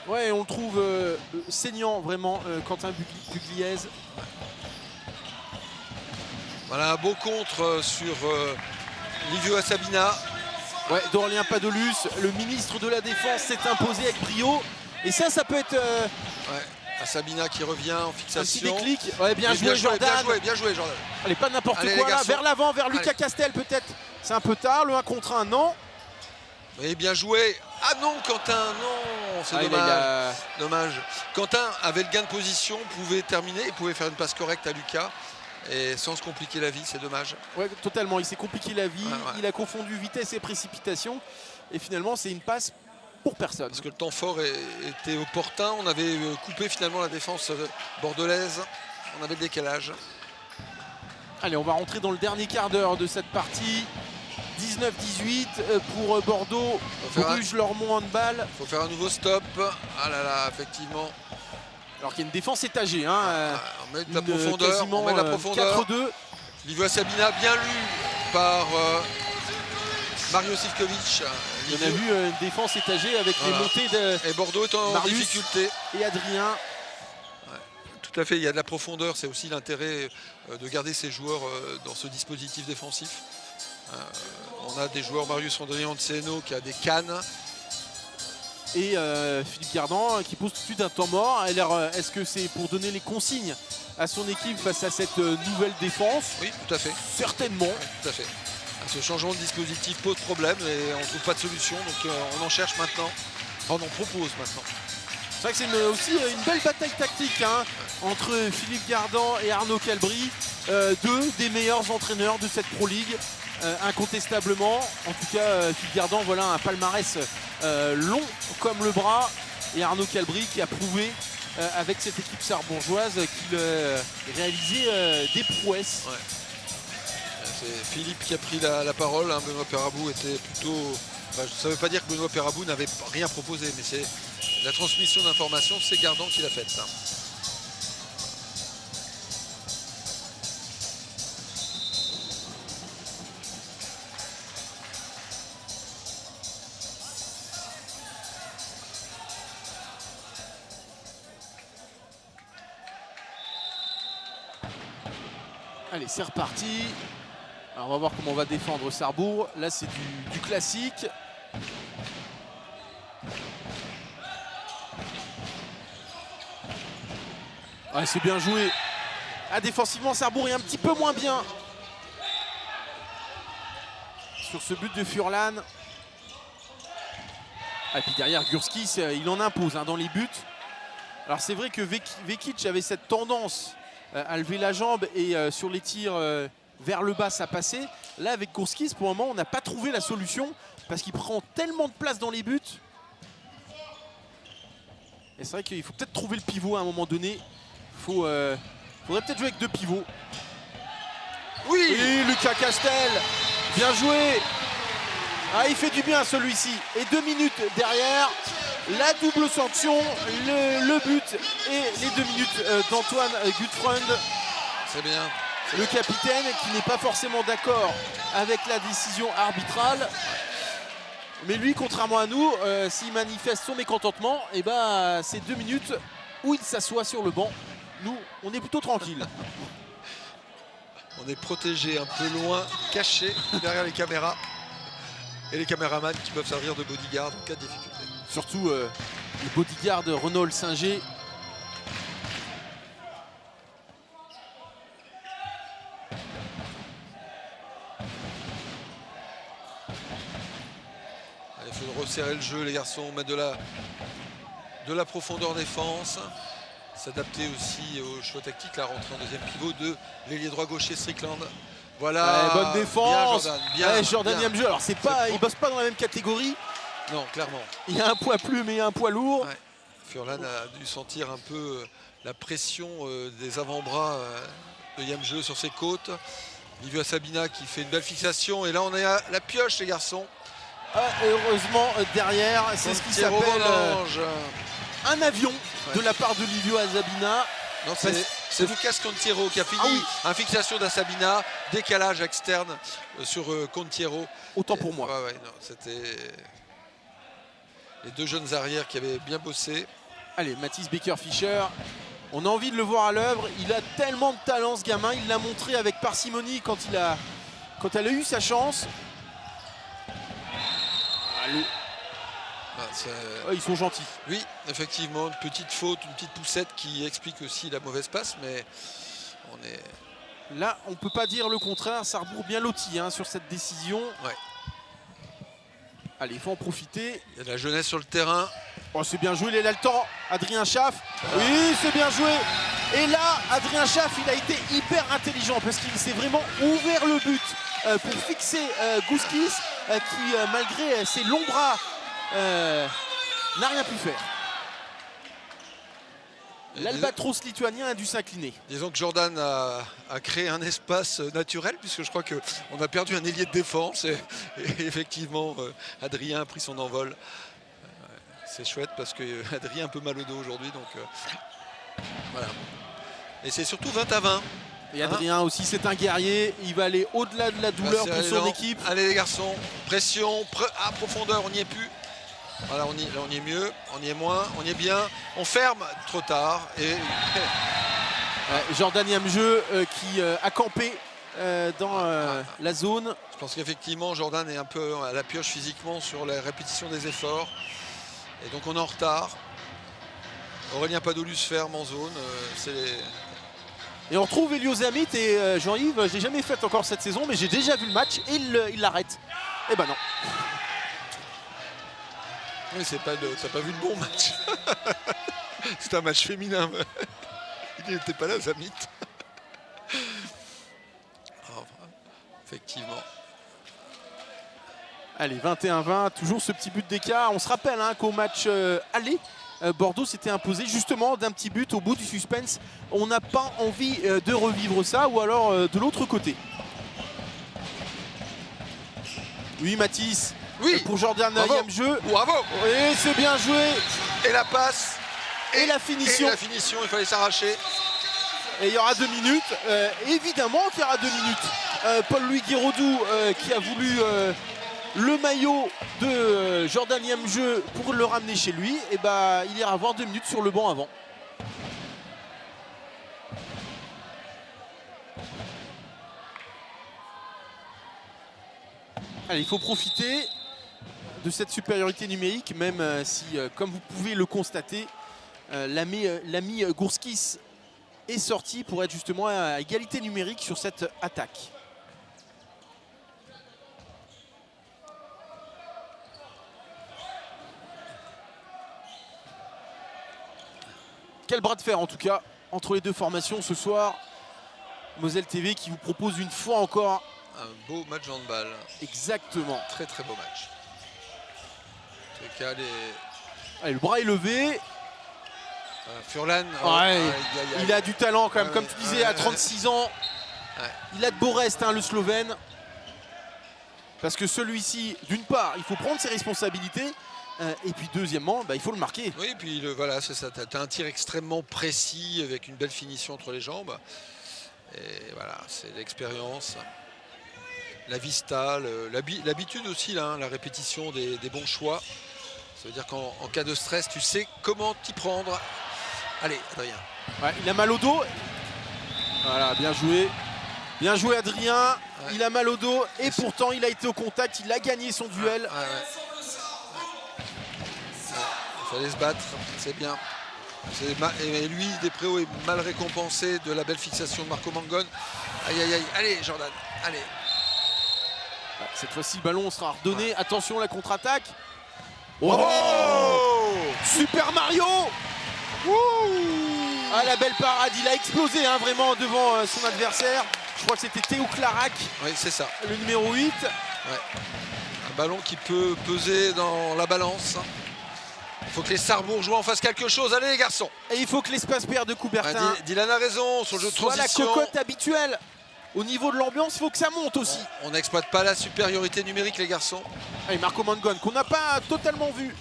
Ouais, on le trouve saignant, vraiment, Quentin Pugliese. Voilà, un beau contre sur Livio Assabina. Ouais, d'Aurélien Padolus, le ministre de la Défense, s'est imposé avec brio. Et ça peut être... Assabina qui revient en fixation. Un petit déclic. Ouais, bien joué, Jordan. Bien joué, Jordan. Allez, pas n'importe quoi là, vers l'avant, vers Lucas Castel peut-être. C'est un peu tard, le 1 contre 1, non. Oui, bien joué. Ah non, Quentin, non, c'est dommage. Dommage. Quentin avait le gain de position, pouvait terminer, il pouvait faire une passe correcte à Lucas. Et sans se compliquer la vie, c'est dommage. Ouais, totalement, il s'est compliqué la vie, il a confondu vitesse et précipitation. Et finalement, c'est une passe pour personne. Parce que le temps fort était opportun, on avait coupé finalement la défense bordelaise, on avait le décalage. Allez, on va rentrer dans le dernier quart d'heure de cette partie. 19-18 pour Bordeaux, Bruges-Lormont handball. Il faut faire un nouveau stop. Ah là là, effectivement. Alors qu'il y a une défense étagée. On met de la profondeur. On met de la profondeur. 4-2. Livio Assabina, bien lu par Mario Sivkovic. On a vu une défense étagée avec les montées de... Et Bordeaux est en difficulté. Et Adrien. Tout à fait, il y a de la profondeur. C'est aussi l'intérêt de garder ces joueurs dans ce dispositif défensif. On a des joueurs, Marius Randonnier-Anceno qui a des cannes. Et Philippe Gardan qui pose tout de suite un temps mort. Alors, est-ce que c'est pour donner les consignes à son équipe face à cette nouvelle défense? Oui, tout à fait. Certainement. Oui, tout à fait. Ce changement de dispositif pose problème et on ne trouve pas de solution. Donc on en cherche maintenant. Enfin, on en propose maintenant. C'est vrai que c'est aussi une belle bataille tactique entre Philippe Gardan et Arnaud Calbry. Deux des meilleurs entraîneurs de cette Pro League. incontestablement. En tout cas, Philippe Gardan, voilà un palmarès long comme le bras. Et Arnaud Calbry qui a prouvé avec cette équipe sarbourgeoise qu'il réalisait des prouesses. Ouais. C'est Philippe qui a pris la parole. Hein. Benoît Perabou était plutôt... Enfin, ça ne veut pas dire que Benoît Perabou n'avait rien proposé, mais c'est la transmission d'informations, c'est Gardan qui l'a faite. Ça. Allez, c'est reparti. Alors, on va voir comment on va défendre Sarrebourg. Là, c'est du classique. Ouais, c'est bien joué. Ah, défensivement, Sarrebourg est un petit peu moins bien sur ce but de Furlan. Ah, et puis derrière, Gurski, il en impose hein, dans les buts. Alors, c'est vrai que Vekic avait cette tendance à lever la jambe et sur les tirs vers le bas ça passait. Là avec Gurski pour le moment on n'a pas trouvé la solution parce qu'il prend tellement de place dans les buts. Et c'est vrai qu'il faut peut-être trouver le pivot à un moment donné. Faudrait peut-être jouer avec 2 pivots. Oui, et Lucas Castel, bien joué. Ah, il fait du bien celui-ci. Et 2 minutes derrière, la double sanction, le but et les 2 minutes d'Antoine Gutfreund. C'est bien. Le capitaine qui n'est pas forcément d'accord avec la décision arbitrale. Mais lui, contrairement à nous, s'il manifeste son mécontentement, et ben, c'est 2 minutes où il s'assoit sur le banc. Nous, on est plutôt tranquille. On est protégé un peu loin, caché derrière les caméras. Et les caméramans qui peuvent servir de bodyguard en cas de difficulté. Surtout le bodyguard Renaud Singer. Il faut resserrer le jeu les garçons, mettre de la profondeur en défense. S'adapter aussi au choix tactique, la rentrée en deuxième pivot de l'ailier droit gaucher Strickland. Voilà, bonne défense. Bien Jordan, bien, Jordan bien. Niamjeu. Alors c'est pas, il bosse pas dans la même catégorie. Non, clairement. Il y a un poids plume et un poids lourd. Ouais. Furlan a dû sentir un peu la pression des avant-bras de Niamjeu sur ses côtes. Livio Sabina qui fait une belle fixation. Et là on est à la pioche les garçons. Heureusement derrière, c'est ce qui s'appelle un avion de la part de Livio Sabina. Non, c'est Lucas Contiero qui a fini en fixation d'Asabina, décalage externe sur Contiero. Autant pour moi. Ouais, non, c'était les 2 jeunes arrières qui avaient bien bossé. Allez, Mathis Becker-Fischer, on a envie de le voir à l'œuvre. Il a tellement de talent ce gamin, il l'a montré avec parcimonie quand elle a eu sa chance. Allez. Ils sont gentils. Oui, effectivement, une petite faute, une petite poussette qui explique aussi la mauvaise passe, mais on est... Là, on ne peut pas dire le contraire. Sarrebourg bien loti hein, sur cette décision. Ouais. Allez, il faut en profiter. Il y a de la jeunesse sur le terrain. Oh, c'est bien joué, il a le temps. Adrien Schaff. Oui, c'est bien joué. Et là, Adrien Schaff, il a été hyper intelligent parce qu'il s'est vraiment ouvert le but pour fixer Gouskis qui, malgré ses longs bras, n'a rien pu faire. L'Albatros lituanien a dû s'incliner. Disons que Jordan a créé un espace naturel puisque je crois qu'on a perdu un ailier de défense et effectivement Adrien a pris son envol. C'est chouette parce que Adrien a un peu mal au dos aujourd'hui donc voilà. Et c'est surtout 20-20. Et Adrien aussi c'est un guerrier, il va aller au-delà de la douleur pour son équipe. Allez les garçons, pression, à profondeur, on n'y est plus. Voilà, là on y est mieux, on y est moins, on y est bien. On ferme trop tard. Et Jordan Niamjeu qui a campé dans la zone. Je pense qu'effectivement Jordan est un peu à la pioche physiquement sur la répétition des efforts. Et donc on est en retard. Aurélien Padolus ferme en zone. Et on retrouve Elio Zamit et Jean-Yves, je l'ai jamais fait encore cette saison, mais j'ai déjà vu le match et il l'arrête. Et ben non. Oui, t'as pas vu le bon match. C'est un match féminin. Il n'était pas là, Zamit. Oh, effectivement. Allez, 21-20, toujours ce petit but d'écart. On se rappelle hein, qu'au match aller, Bordeaux s'était imposé justement d'un petit but au bout du suspense. On n'a pas envie de revivre ça, ou alors de l'autre côté. Oui, Mathis. Oui. Pour Jordan, jeu. Bravo. Et c'est bien joué. Et la passe. Et la finition. Et la finition, il fallait s'arracher. Et il y aura 2 minutes. Évidemment qu'il y aura 2 minutes. Paul-Louis Guiraudou qui a voulu le maillot de Jordan Yamjeu pour le ramener chez lui. Et bah, il ira avoir 2 minutes sur le banc avant. Allez, il faut profiter de cette supériorité numérique, même si, comme vous pouvez le constater, l'ami Gourskis est sorti pour être justement à égalité numérique sur cette attaque. Quel bras de fer en tout cas entre les deux formations ce soir. Moselle TV qui vous propose une fois encore un beau match handball. Exactement. Très très beau match. En tout cas, allez, le bras est levé. Furlan, il a du talent quand même, comme tu disais, à 36 ans. Il a de beaux restes, hein, le Slovène. Parce que celui-ci, d'une part, il faut prendre ses responsabilités. Et puis deuxièmement, bah, il faut le marquer. Oui, puis voilà, c'est ça. Tu as un tir extrêmement précis avec une belle finition entre les jambes. Et voilà, c'est l'expérience. La vista, l'habitude aussi, là, hein, la répétition des bons choix. Ça veut dire qu'en cas de stress, tu sais comment t'y prendre. Allez, Adrien. Ouais, il a mal au dos. Voilà, bien joué. Bien joué, Adrien. Ouais. Il a mal au dos et pourtant il a été au contact. Il a gagné son duel. Il fallait se battre, c'est bien. Et lui, Despréaux est mal récompensé de la belle fixation de Marco Mangone. Aïe, aïe, aïe. Allez, Jordan, allez. Cette fois-ci, le ballon sera redonné. Attention, la contre-attaque. Oh, Super Mario. Ah, la belle parade. Il a explosé hein, vraiment devant son adversaire. Je crois que c'était Théo Clarac. Oui, c'est ça. Le numéro 8. Ouais. Un ballon qui peut peser dans la balance. Il faut que les Sarrebourgeois en fassent quelque chose. Allez les garçons. Et il faut que l'espace père de Coubertin. Dylan a raison, son jeu de transition. La cocotte habituelle. Au niveau de l'ambiance, il faut que ça monte aussi. On n'exploite pas la supériorité numérique, les garçons. Et Marco Mangone, qu'on n'a pas totalement vu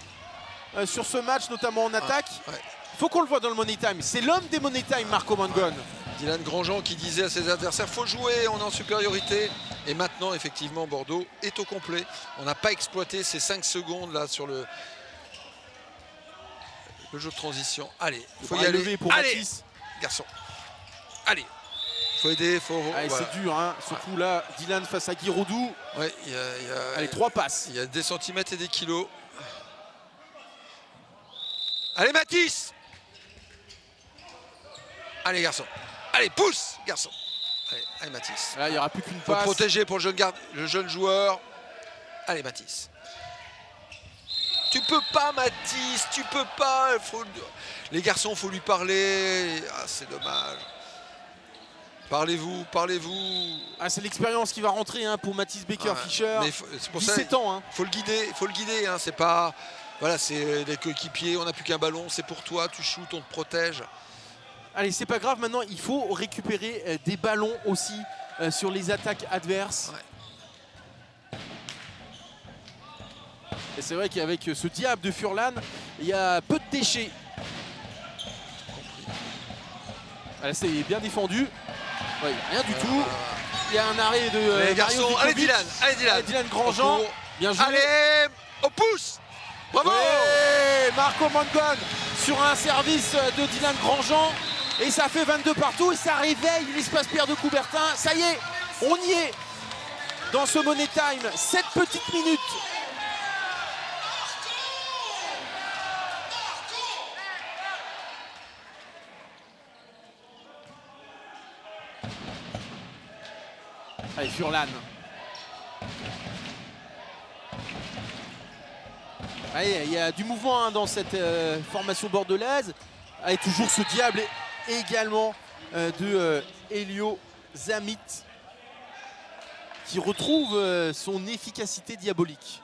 sur ce match, notamment en attaque. Il faut qu'on le voit dans le Money Time. C'est l'homme des Money Time, Marco Mangone. Dylan Grandjean qui disait à ses adversaires, faut jouer, on est en supériorité. Et maintenant, effectivement, Bordeaux est au complet. On n'a pas exploité ces 5 secondes là sur le jeu de transition. Allez, il faut y aller. Pour allez, Mathis. Garçon. Allez. Faut aider, faut. Allez, voilà. C'est dur, hein. Surtout là, Dylan face à Guiraudou. Ouais, allez, 3 passes. Il y a des centimètres et des kilos. Allez, Mathis. Allez, garçon. Allez, pousse, garçon. Allez, Mathis. Là, il n'y aura plus qu'une passe. Faut protéger pour le jeune joueur. Allez, Mathis. Tu peux pas, Mathis. Tu peux pas. Les garçons, il faut lui parler. Ah, c'est dommage. Parlez-vous, parlez-vous. Ah, c'est l'expérience qui va rentrer hein, pour Mathis Becker-Fischer. C'est pour 17 ans. Hein. Faut le guider. Hein. C'est pas. Voilà, c'est des coéquipiers. On n'a plus qu'un ballon. C'est pour toi. Tu shootes, on te protège. Allez, c'est pas grave. Maintenant, il faut récupérer des ballons aussi sur les attaques adverses. Ouais. Et c'est vrai qu'avec ce diable de Furlan, il y a peu de déchets. Allez, c'est bien défendu. Ouais, rien du tout. Il y a un arrêt de les garçons. Allez Dylan, Dylan Grandjean. Bien joué. Allez, au pouce. Bravo. Ouais, Marco Mangone sur un service de Dylan Grandjean. Et ça fait 22 partout et ça réveille l'espace Pierre de Coubertin. Ça y est, on y est dans ce Money Time. 7 petites minutes. Allez, Furlan. Allez, il y a du mouvement hein, dans cette formation bordelaise. Allez, toujours ce diable également de Elio Zamit qui retrouve son efficacité diabolique.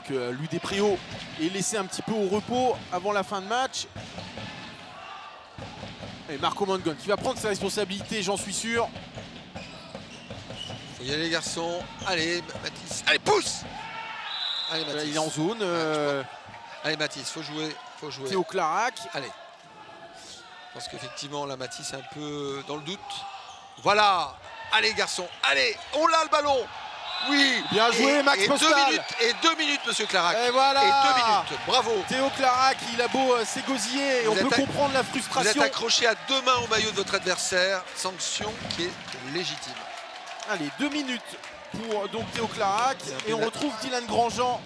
que Louis Despréaux est laissé un petit peu au repos avant la fin de match. Et Marco Mangon qui va prendre ses responsabilités, j'en suis sûr. Faut y aller les garçons. Allez Mathis. Allez pousse. Allez Mathis. Il est en zone. Allez Mathis, faut jouer. Théo Clarac. Allez. Je pense qu'effectivement la Mathis est un peu dans le doute. Voilà. Allez garçons. Allez. On l'a le ballon. Oui. Bien joué Max Postal. 2 minutes monsieur Clarac. Et voilà. Et 2 minutes. Bravo. Théo Clarac, il a beau s'égosiller et on peut comprendre la frustration. Vous êtes accroché à 2 mains au maillot de votre adversaire. Sanction qui est légitime. Allez, 2 minutes pour donc Théo Clarac et on retrouve Dylan Grandjean.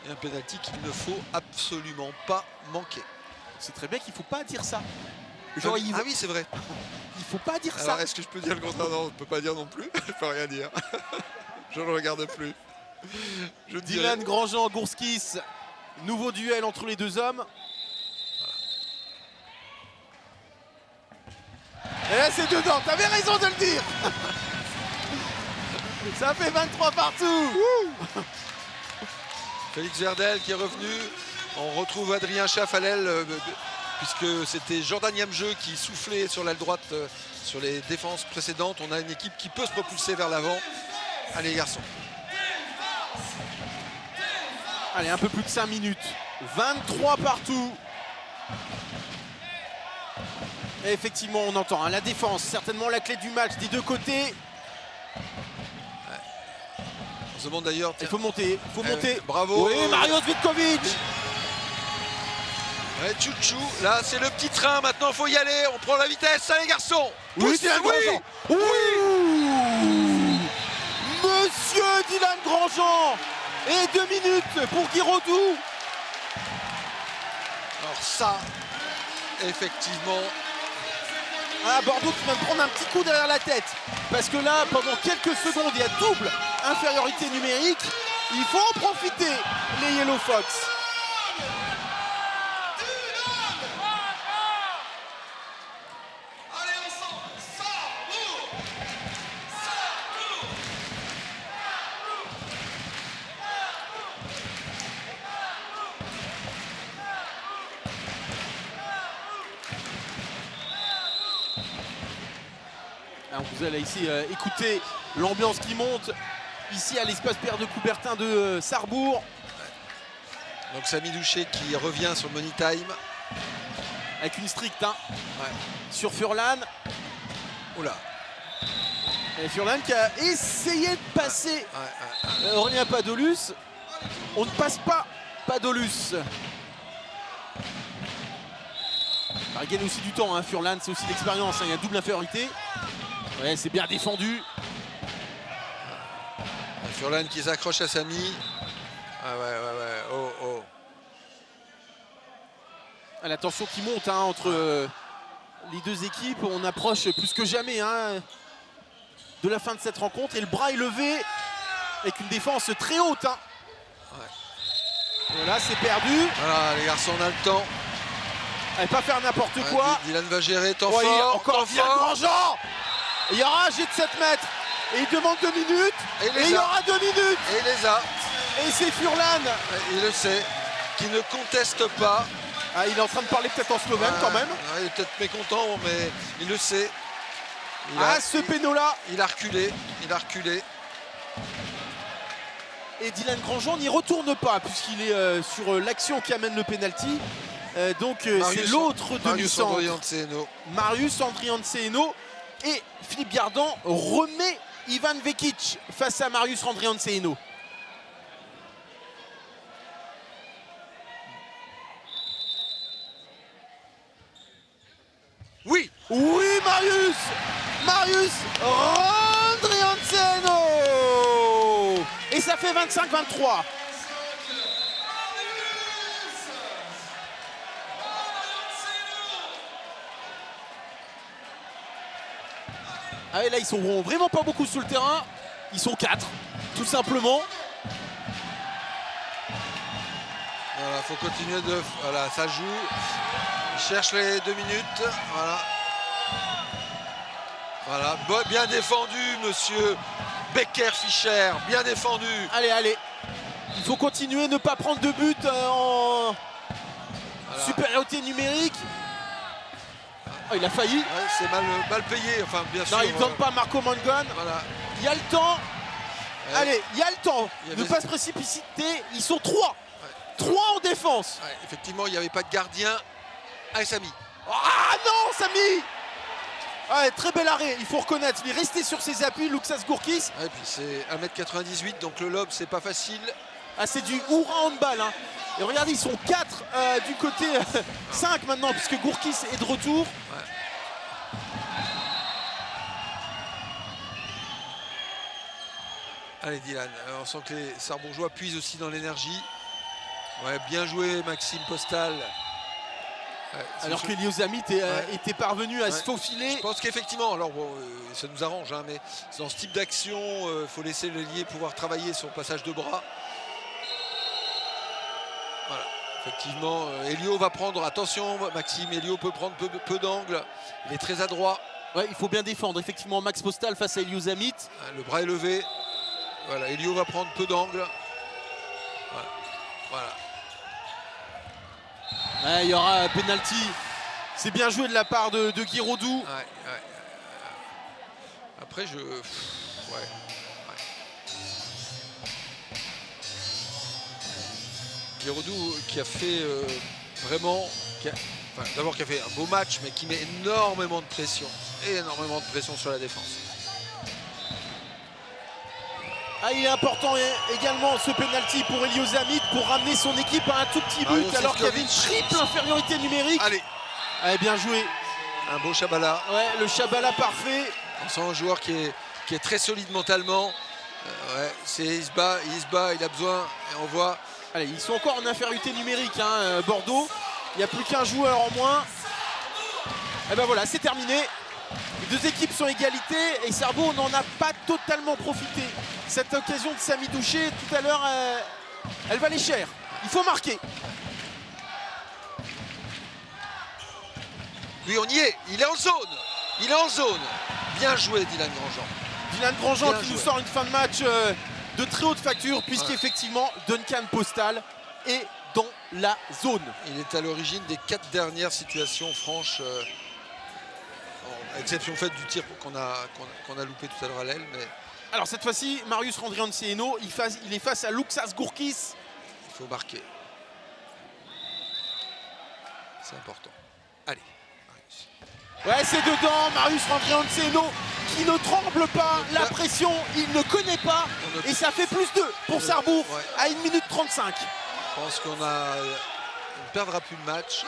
Et un pénalty qu'il ne faut absolument pas manquer. C'est très bien qu'il ne faut pas dire ça. Genre, ah oui, c'est vrai. Il faut pas dire ça. Alors, est-ce que je peux dire le contraire? Non, on ne peut pas dire non plus. Je peux rien dire. Je ne le regarde plus. Dylan Grandjean, Gourskis. Nouveau duel entre les deux hommes. Et là, c'est dedans. T'avais raison de le dire. Ça fait 23 partout. Félix Verdel qui est revenu. On retrouve Adrien Schaff à l'aile, puisque c'était Jordan Yamjeu qui soufflait sur l'aile droite sur les défenses précédentes. On a une équipe qui peut se propulser vers l'avant. Allez les garçons. Allez, un peu plus de 5 minutes. 23 partout. Et effectivement, on entend la défense, certainement la clé du match des deux côtés. On se demande d'ailleurs. Il faut monter, Bravo. Oui, Mario Zvitkovic. Ouais, Tchouchou, là c'est le petit train, maintenant il faut y aller, on prend la vitesse, allez garçons. Oui, Dylan Grandjean. Oui. Monsieur Dylan Grandjean. Et 2 minutes pour Guy Rodou. Alors ça, effectivement. Bordeaux qui vient de prendre un petit coup derrière la tête. Parce que là, pendant quelques secondes, il y a double infériorité numérique. Il faut en profiter, les Yellow Fox. Vous allez ici écouter l'ambiance qui monte ici à l'espace Pierre de Coubertin de Sarrebourg. Donc Samy Douché qui revient sur le money time. Avec une stricte sur Furlan. Oula. Et Furlan qui a essayé de passer Aurélien Padolus. On ne passe pas Padolus. Il gagne aussi du temps, Furlan, c'est aussi l'expérience, il y a double infériorité. Ouais, c'est bien défendu. Furlan qui s'accroche à Samy. Oh. La tension qui monte entre les deux équipes. On approche plus que jamais de la fin de cette rencontre. Et le bras est levé avec une défense très haute. Voilà, c'est perdu. Voilà, les garçons, on a le temps. Allez, pas faire n'importe quoi. Dylan va gérer, temps fort. Encore Dylan Grandjean. Il y aura un jet de 7 mètres. Et il demande 2 minutes. Et il y aura 2 minutes. Et il les a. Et c'est Furlan. Il le sait. Qui ne conteste pas. Il est en train de parler peut-être en slovène quand même. Il est peut-être mécontent, mais il le sait. Ce péno-là. Il a reculé. Et Dylan Grandjean n'y retourne pas puisqu'il est sur l'action qui amène le pénalty. Donc c'est l'autre demi-centre. Marius Andrianceno. Et Philippe Gardan remet Ivan Vekic face à Marius Andrianceno. Oui, Marius Andrianceno. Et ça fait 25-23. Et là, ils sont vraiment pas beaucoup sur le terrain. Ils sont 4, tout simplement. Voilà, faut continuer de... Voilà, ça joue. Il cherche les 2 minutes. Voilà, bien défendu, monsieur Becker-Fischer. Bien défendu. Allez. Il faut continuer, ne pas prendre de but en supériorité numérique. Oh, il a failli. Ouais, c'est mal payé, enfin bien sûr. Non, il ne tente pas Marco Mangan. Voilà. Il y a le temps. Ouais. Allez, il y a le temps. Il y Ne avait- pas se précipiter. Ils sont 3. 3 en défense. Ouais, effectivement, il n'y avait pas de gardien. Ah, Samy. Ah non, Samy. Ouais, très bel arrêt, il faut reconnaître. Il est resté sur ses appuis, Luxas Gourkis. Ouais, puis c'est 1m98, donc le lob, c'est pas facile. Ah, c'est du Oura handball. Hein. Et regardez, ils sont 4 du côté 5 maintenant, puisque Gourkis est de retour. Ouais. Allez, Dylan, on sent que les Sarbourgeois puisent aussi dans l'énergie. Ouais, bien joué, Maxime Postal. Ouais, Alors que Eliozamit était parvenu à se faufiler. Je pense qu'effectivement, alors bon, ça nous arrange, hein, mais dans ce type d'action, il faut laisser le lié pouvoir travailler son passage de bras. Voilà, effectivement, Elio va prendre, attention Maxime, Elio peut prendre peu d'angle, il est très adroit. Ouais, il faut bien défendre, effectivement, Max Postal face à Eliozamit. Le bras est levé, voilà, Elio va prendre peu d'angle. Voilà. Ouais, il y aura un penalty. C'est bien joué de la part de Guiraudou. Ouais. Après, Guiraudou qui a fait vraiment... D'abord qui a fait un beau match, mais qui met énormément de pression sur la défense. Ah, il est important également ce penalty pour Eliozamit pour ramener son équipe à un tout petit but alors qu'il y avait une triple infériorité numérique. Allez, bien joué. Un beau Chabala. Ouais, le Chabala parfait. On sent un joueur qui est très solide mentalement. Il se bat, il a besoin. Et on voit. Allez, ils sont encore en infériorité numérique, hein, Bordeaux. Il n'y a plus qu'un joueur en moins. Et ben voilà, c'est terminé. Les deux équipes sont égalité et Sarrebourg n'en a pas totalement profité. Cette occasion de Samy Douché tout à l'heure, elle valait cher. Il faut marquer. Oui, on y est. Il est en zone. Bien joué, Dylan Grandjean. Dylan Grandjean qui nous sort une fin de match de très haute facture puisqu'effectivement Duncan Postal est dans la zone. Il est à l'origine des 4 dernières situations franches. À exception faite du tir qu'on a loupé tout à l'heure à l'aile. Mais... Alors cette fois-ci, Marius Randriancieno, il est face à Luxas Gourkis. Il faut marquer. C'est important. Allez, Marius. Ouais, c'est dedans, Marius Randriancieno qui ne tremble pas, la pression, il ne connaît pas. Et ça fait +2 pour Sarrebourg à 1 minute 35. Je pense qu'on ne perdra plus le match.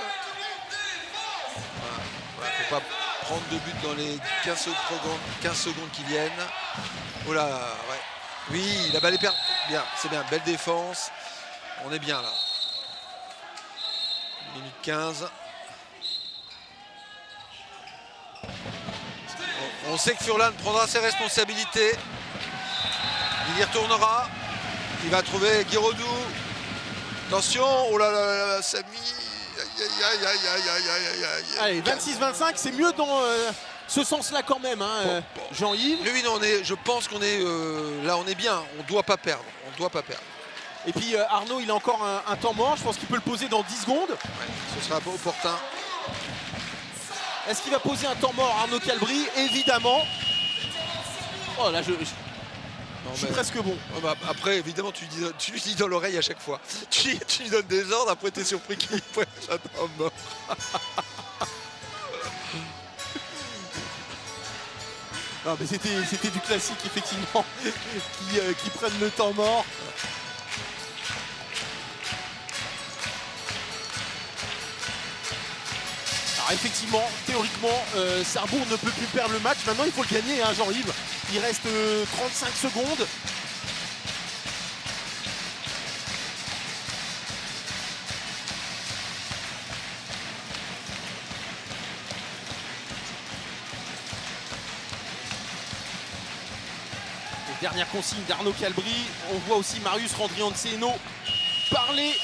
Voilà, faut pas prendre de but dans les 15 secondes qui viennent. Oh là, ouais. Oui, la balle est perdue. Bien, c'est bien, belle défense. On est bien là. 1 minute 15. On sait que Furlan prendra ses responsabilités. Il y retournera. Il va trouver Guiraudou. Attention, oh là là là, Samy. Allez, 26-25, c'est mieux dans ce sens-là quand même, hein, Jean-Yves. Lui, non, je pense qu'on est là, on est bien. On ne doit pas perdre. Et puis Arnaud, il a encore un temps mort. Je pense qu'il peut le poser dans 10 secondes. Ouais, ce sera opportun. Est-ce qu'il va poser un temps mort, Arnaud Calbry? Évidemment. Oh là, je suis presque bon. Après, évidemment, tu lui dis dans l'oreille à chaque fois. Tu lui donnes des ordres, après tu es surpris qu'il prenne un temps mort. Non, mais c'était du classique, effectivement, qui prennent le temps mort. Alors effectivement, théoriquement, Sarrebourg ne peut plus perdre le match. Maintenant, il faut le gagner, hein, Jean-Yves. Il reste 35 secondes. Et dernière consigne d'Arnaud Calbry. On voit aussi Marius Randriancieno parler.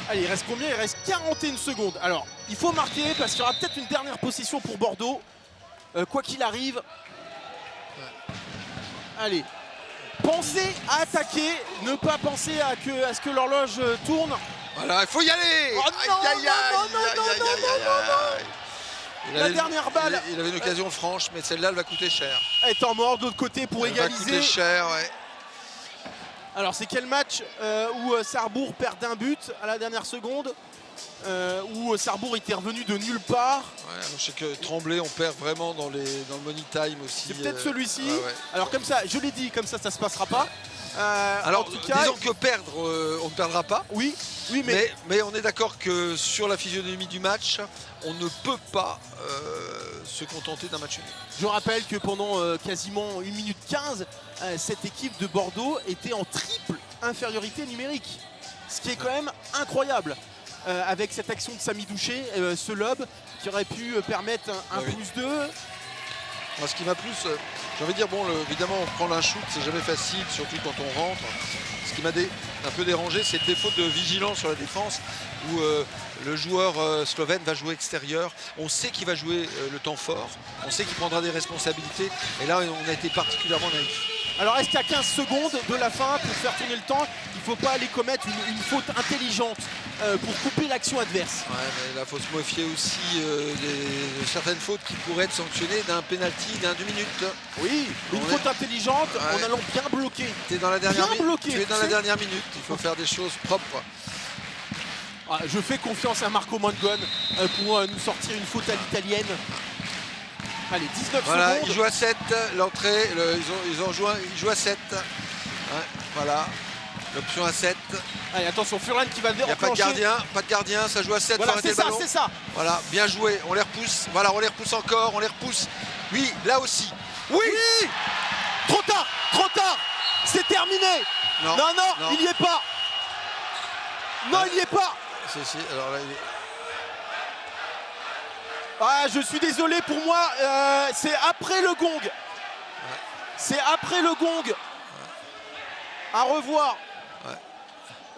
Allez, il reste combien? Il reste 41 secondes. Alors, il faut marquer parce qu'il y aura peut-être une dernière possession pour Bordeaux. Quoi qu'il arrive. Allez, pensez à attaquer, ne pas penser à ce que l'horloge tourne. Voilà, il faut y aller. Oh non, non, la dernière balle. Il avait une occasion franche, mais celle-là, elle va coûter cher. Étant mort de l'autre côté pour égaliser. Elle va coûter cher, ouais. Alors, c'est quel match où Sarrebourg perd d'un but à la dernière seconde, où Sarrebourg était revenu de nulle part. Ouais, je sais que Tremblay, on perd vraiment dans le money time aussi. C'est peut-être celui-ci. Ouais. Alors comme ça, je l'ai dit, comme ça se passera pas. Alors, en tout cas, disons que perdre, on ne perdra pas. Oui, mais on est d'accord que sur la physionomie du match, on ne peut pas se contenter d'un match nul. Je rappelle que pendant quasiment 1 minute 15, cette équipe de Bordeaux était en triple infériorité numérique. Ce qui est quand même incroyable. Avec cette action de Samy Douché, ce lob qui aurait pu permettre un +2. Moi, ce qui m'a plus, j'ai envie de dire, bon, évidemment, prendre un shoot, c'est jamais facile, surtout quand on rentre. Ce qui m'a un peu dérangé, c'est le défaut de vigilance sur la défense, où le joueur slovène va jouer extérieur. On sait qu'il va jouer le temps fort, on sait qu'il prendra des responsabilités, et là, on a été particulièrement naïf. Alors, est-ce qu'à 15 secondes de la fin, pour faire tourner le temps, il ne faut pas aller commettre une faute intelligente pour couper l'action adverse? Ouais, mais là, il faut se méfier aussi de certaines fautes qui pourraient être sanctionnées d'un penalty d'un 2 minutes. Oui, une faute intelligente en allant bien bloquer. Tu es dans la dernière minute. Tu es dans la dernière minute. Il faut faire des choses propres. Je fais confiance à Marco Mangon pour nous sortir une faute à l'italienne. Allez, 19 voilà, secondes. Il joue à 7, l'entrée, ils jouent à 7. Ouais, voilà, l'option à 7. Allez, attention, Furlan qui va Il déclencher. n'y a pas de gardien, ça joue à 7. Voilà, c'est ça, c'est ça. Voilà, bien joué, on les repousse. Voilà, on les repousse encore, on les repousse. Oui, là aussi. Oui, Trop tard, c'est terminé. Non, il n'y est pas. Non, il n'y est pas. Si, alors là, il est... Je suis désolé, pour moi, c'est après le gong. C'est après le gong. À revoir.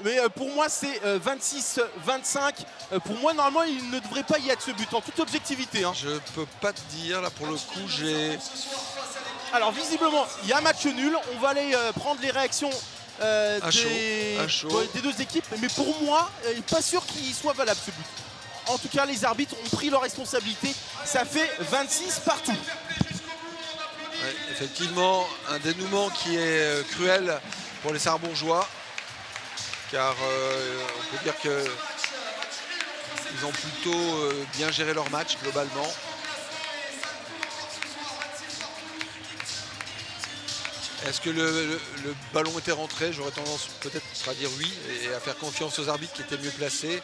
Mais pour moi, c'est 26-25. Pour moi, normalement, il ne devrait pas y être ce but, en toute objectivité. Je peux pas te dire, là, pour le coup, j'ai... Alors, visiblement, il y a un match nul. On va aller prendre les réactions des deux équipes. Mais pour moi, il n'est pas sûr qu'il soit valable, ce but. En tout cas, les arbitres ont pris leurs responsabilités. Ça fait 26 partout. Ouais, effectivement, un dénouement qui est cruel pour les Sarrebourgeois. Car on peut dire qu'ils ont plutôt bien géré leur match globalement. Est-ce que le ballon était rentré? J'aurais tendance peut-être à dire oui et à faire confiance aux arbitres qui étaient mieux placés.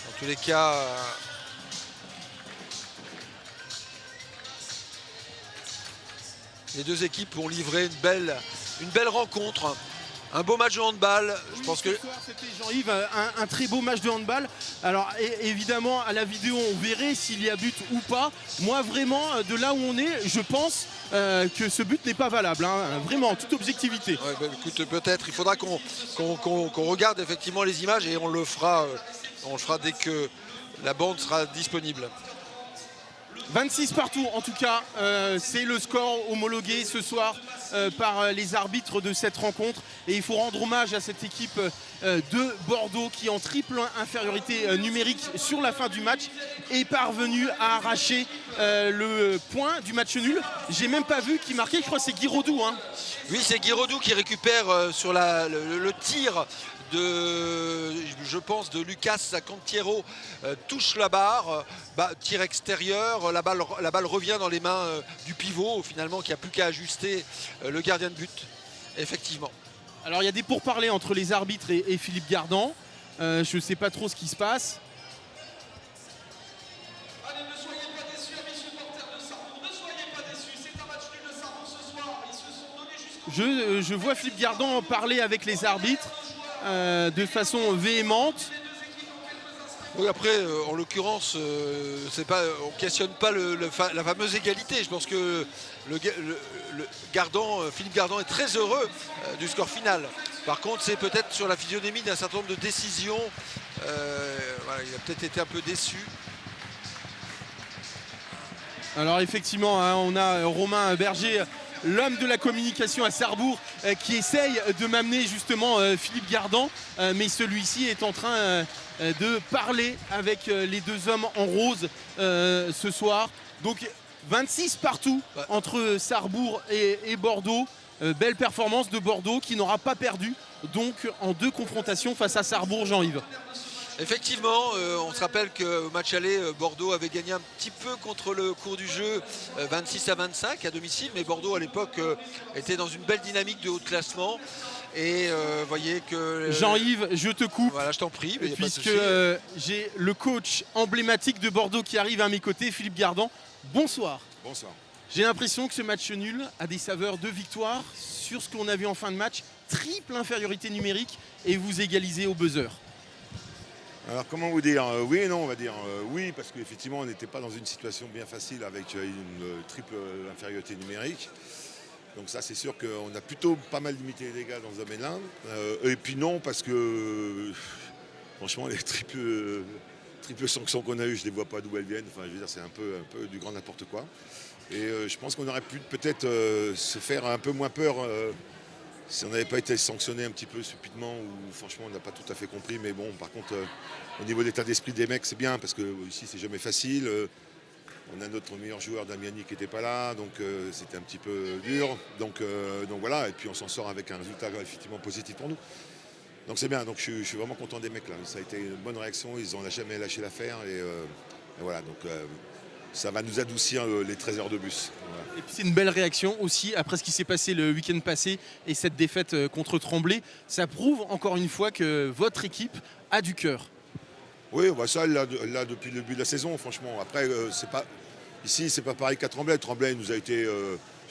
Dans tous les cas, les deux équipes ont livré une belle rencontre. Un beau match de handball. Je pense que c'était Jean-Yves, un très beau match de handball. Alors évidemment, à la vidéo, on verrait s'il y a but ou pas. Moi, vraiment, de là où on est, je pense que ce but n'est pas valable. Vraiment, en toute objectivité. Ouais, bah, écoute, peut-être. Il faudra qu'on regarde effectivement les images et on le fera dès que la bande sera disponible. 26 partout, en tout cas, c'est le score homologué ce soir par les arbitres de cette rencontre. Et il faut rendre hommage à cette équipe de Bordeaux qui, en triple infériorité numérique sur la fin du match, est parvenue à arracher le point du match nul. J'ai même pas vu qui marquait, je crois que c'est Guy Rodou. Oui, c'est Guy Rodou qui récupère sur le tir je pense de Lucas Cantiero, touche la barre, tir extérieur, la balle revient dans les mains du pivot finalement qui n'a plus qu'à ajuster le gardien de but, effectivement. Alors il y a des pourparlers entre les arbitres et Philippe Gardan, je ne sais pas trop ce qui se passe. Allez, ne soyez pas déçus, amis supporters de Sarrebourg, ne soyez pas déçus, c'est un match nul de Sarrebourg ce soir, ils se sont donnés jusqu'au... Je vois Philippe Gardan parler avec les arbitres de façon véhémente. Oui, après, en l'occurrence, on ne questionne pas la fameuse égalité. Je pense que Philippe Gardan est très heureux du score final. Par contre, c'est peut-être sur la physionomie d'un certain nombre de décisions. Voilà, il a peut-être été un peu déçu. Alors effectivement, hein, on a Romain Berger, l'homme de la communication à Sarrebourg, qui essaye de m'amener justement Philippe Gardan, mais celui-ci est en train de parler avec les deux hommes en rose ce soir. Donc 26 partout entre Sarrebourg et Bordeaux. Belle performance de Bordeaux qui n'aura pas perdu donc en 2 confrontations face à Sarrebourg, Jean-Yves. Effectivement, on se rappelle qu'au match aller, Bordeaux avait gagné un petit peu contre le cours du jeu, 26-25 à domicile, mais Bordeaux à l'époque était dans une belle dynamique de haut de classement. Et voyez que... Jean-Yves, je te coupe. Voilà, je t'en prie. Mais puisque j'ai le coach emblématique de Bordeaux qui arrive à mes côtés, Philippe Gardan. Bonsoir. Bonsoir. J'ai l'impression que ce match nul a des saveurs de victoire sur ce qu'on a vu en fin de match. Triple infériorité numérique et vous égalisez au buzzer. Alors comment vous dire, oui et non, on va dire oui, parce qu'effectivement on n'était pas dans une situation bien facile avec une triple infériorité numérique. Donc ça c'est sûr qu'on a plutôt pas mal limité les dégâts dans ce domaine-là. Et puis non, parce que franchement les triples sanctions qu'on a eues, je ne les vois pas d'où elles viennent. Enfin je veux dire c'est un peu du grand n'importe quoi. Et je pense qu'on aurait pu peut-être se faire un peu moins peur si on n'avait pas été sanctionné un petit peu stupidement, ou franchement on n'a pas tout à fait compris. Mais bon, par contre, au niveau de l'état d'esprit des mecs, c'est bien, parce que ici c'est jamais facile. On a notre meilleur joueur, Damiani, qui n'était pas là, donc c'était un petit peu dur. Donc voilà, et puis on s'en sort avec un résultat effectivement positif pour nous. Donc c'est bien, donc je suis vraiment content des mecs là. Ça a été une bonne réaction, ils n'ont jamais lâché l'affaire. Et voilà, donc ça va nous adoucir les 13 heures de bus. Voilà. Et puis c'est une belle réaction aussi après ce qui s'est passé le week-end passé et cette défaite contre Tremblay. Ça prouve encore une fois que votre équipe a du cœur. Oui, bah ça là depuis le début de la saison, franchement. Après, ici c'est pas pareil qu'à Tremblay. Tremblay nous a été,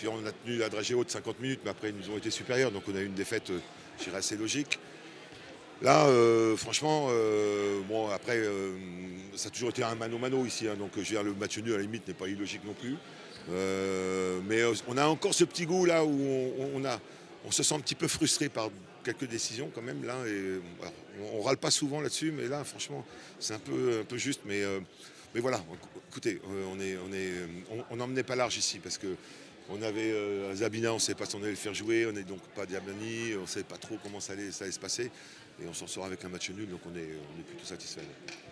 on a tenu la dragée haute 50 minutes, mais après ils nous ont été supérieurs, donc on a eu une défaite, je dirais, assez logique. Là, franchement, bon, après, ça a toujours été un mano-mano ici, hein, donc je veux dire, le match nul à la limite n'est pas illogique non plus. Mais on a encore ce petit goût là où on se sent un petit peu frustré par quelques décisions quand même là. Et, alors, on râle pas souvent là-dessus, mais là, franchement, c'est un peu juste. Mais voilà, écoutez, on n'emmenait pas large ici parce que on avait Zabina, on ne savait pas si on allait le faire jouer, on n'est donc pas Diablani, on ne savait pas trop comment ça allait se passer. Et on s'en sort avec un match nul, donc on est plutôt satisfait.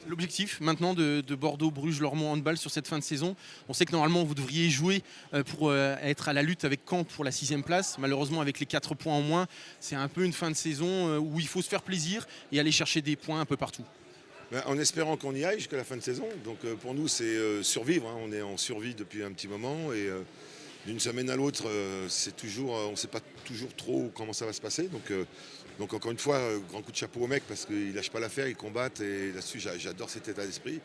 L'objectif maintenant de Bordeaux, Bruges, Lormont Handball sur cette fin de saison, on sait que normalement vous devriez jouer pour être à la lutte avec Caen pour la 6e place. Malheureusement avec les 4 points en moins, c'est un peu une fin de saison où il faut se faire plaisir et aller chercher des points un peu partout. En espérant qu'on y aille jusqu'à la fin de saison. Donc pour nous c'est survivre, hein. On est en survie depuis un petit moment et d'une semaine à l'autre, c'est toujours, on ne sait pas toujours trop comment ça va se passer. Donc encore une fois, grand coup de chapeau aux mecs parce qu'ils ne lâchent pas l'affaire, ils combattent et là-dessus j'adore cet état d'esprit.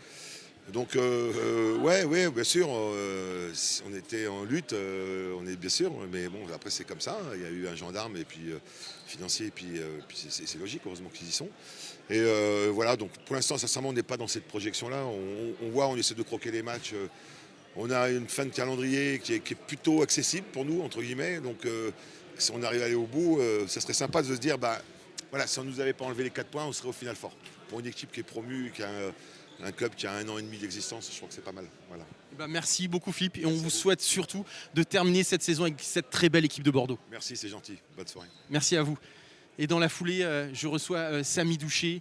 Donc ouais, bien sûr, on était en lutte, on est bien sûr, mais bon après c'est comme ça, il y a eu un gendarme et puis financier et puis c'est logique, heureusement qu'ils y sont. Et voilà, donc pour l'instant sincèrement on n'est pas dans cette projection-là, on voit, on essaie de croquer les matchs. On a une fin de calendrier qui est plutôt accessible pour nous, entre guillemets. Donc, si on arrive à aller au bout, ça serait sympa de se dire, voilà, si on ne nous avait pas enlevé les 4 points, on serait au final fort. Pour une équipe qui est promue, qui a un club qui a 1 an et demi d'existence, je crois que c'est pas mal. Voilà. Merci beaucoup Philippe et on vous souhaite surtout de terminer cette saison avec cette très belle équipe de Bordeaux. Merci, c'est gentil. Bonne soirée. Merci à vous. Et dans la foulée, je reçois Samy Doucher.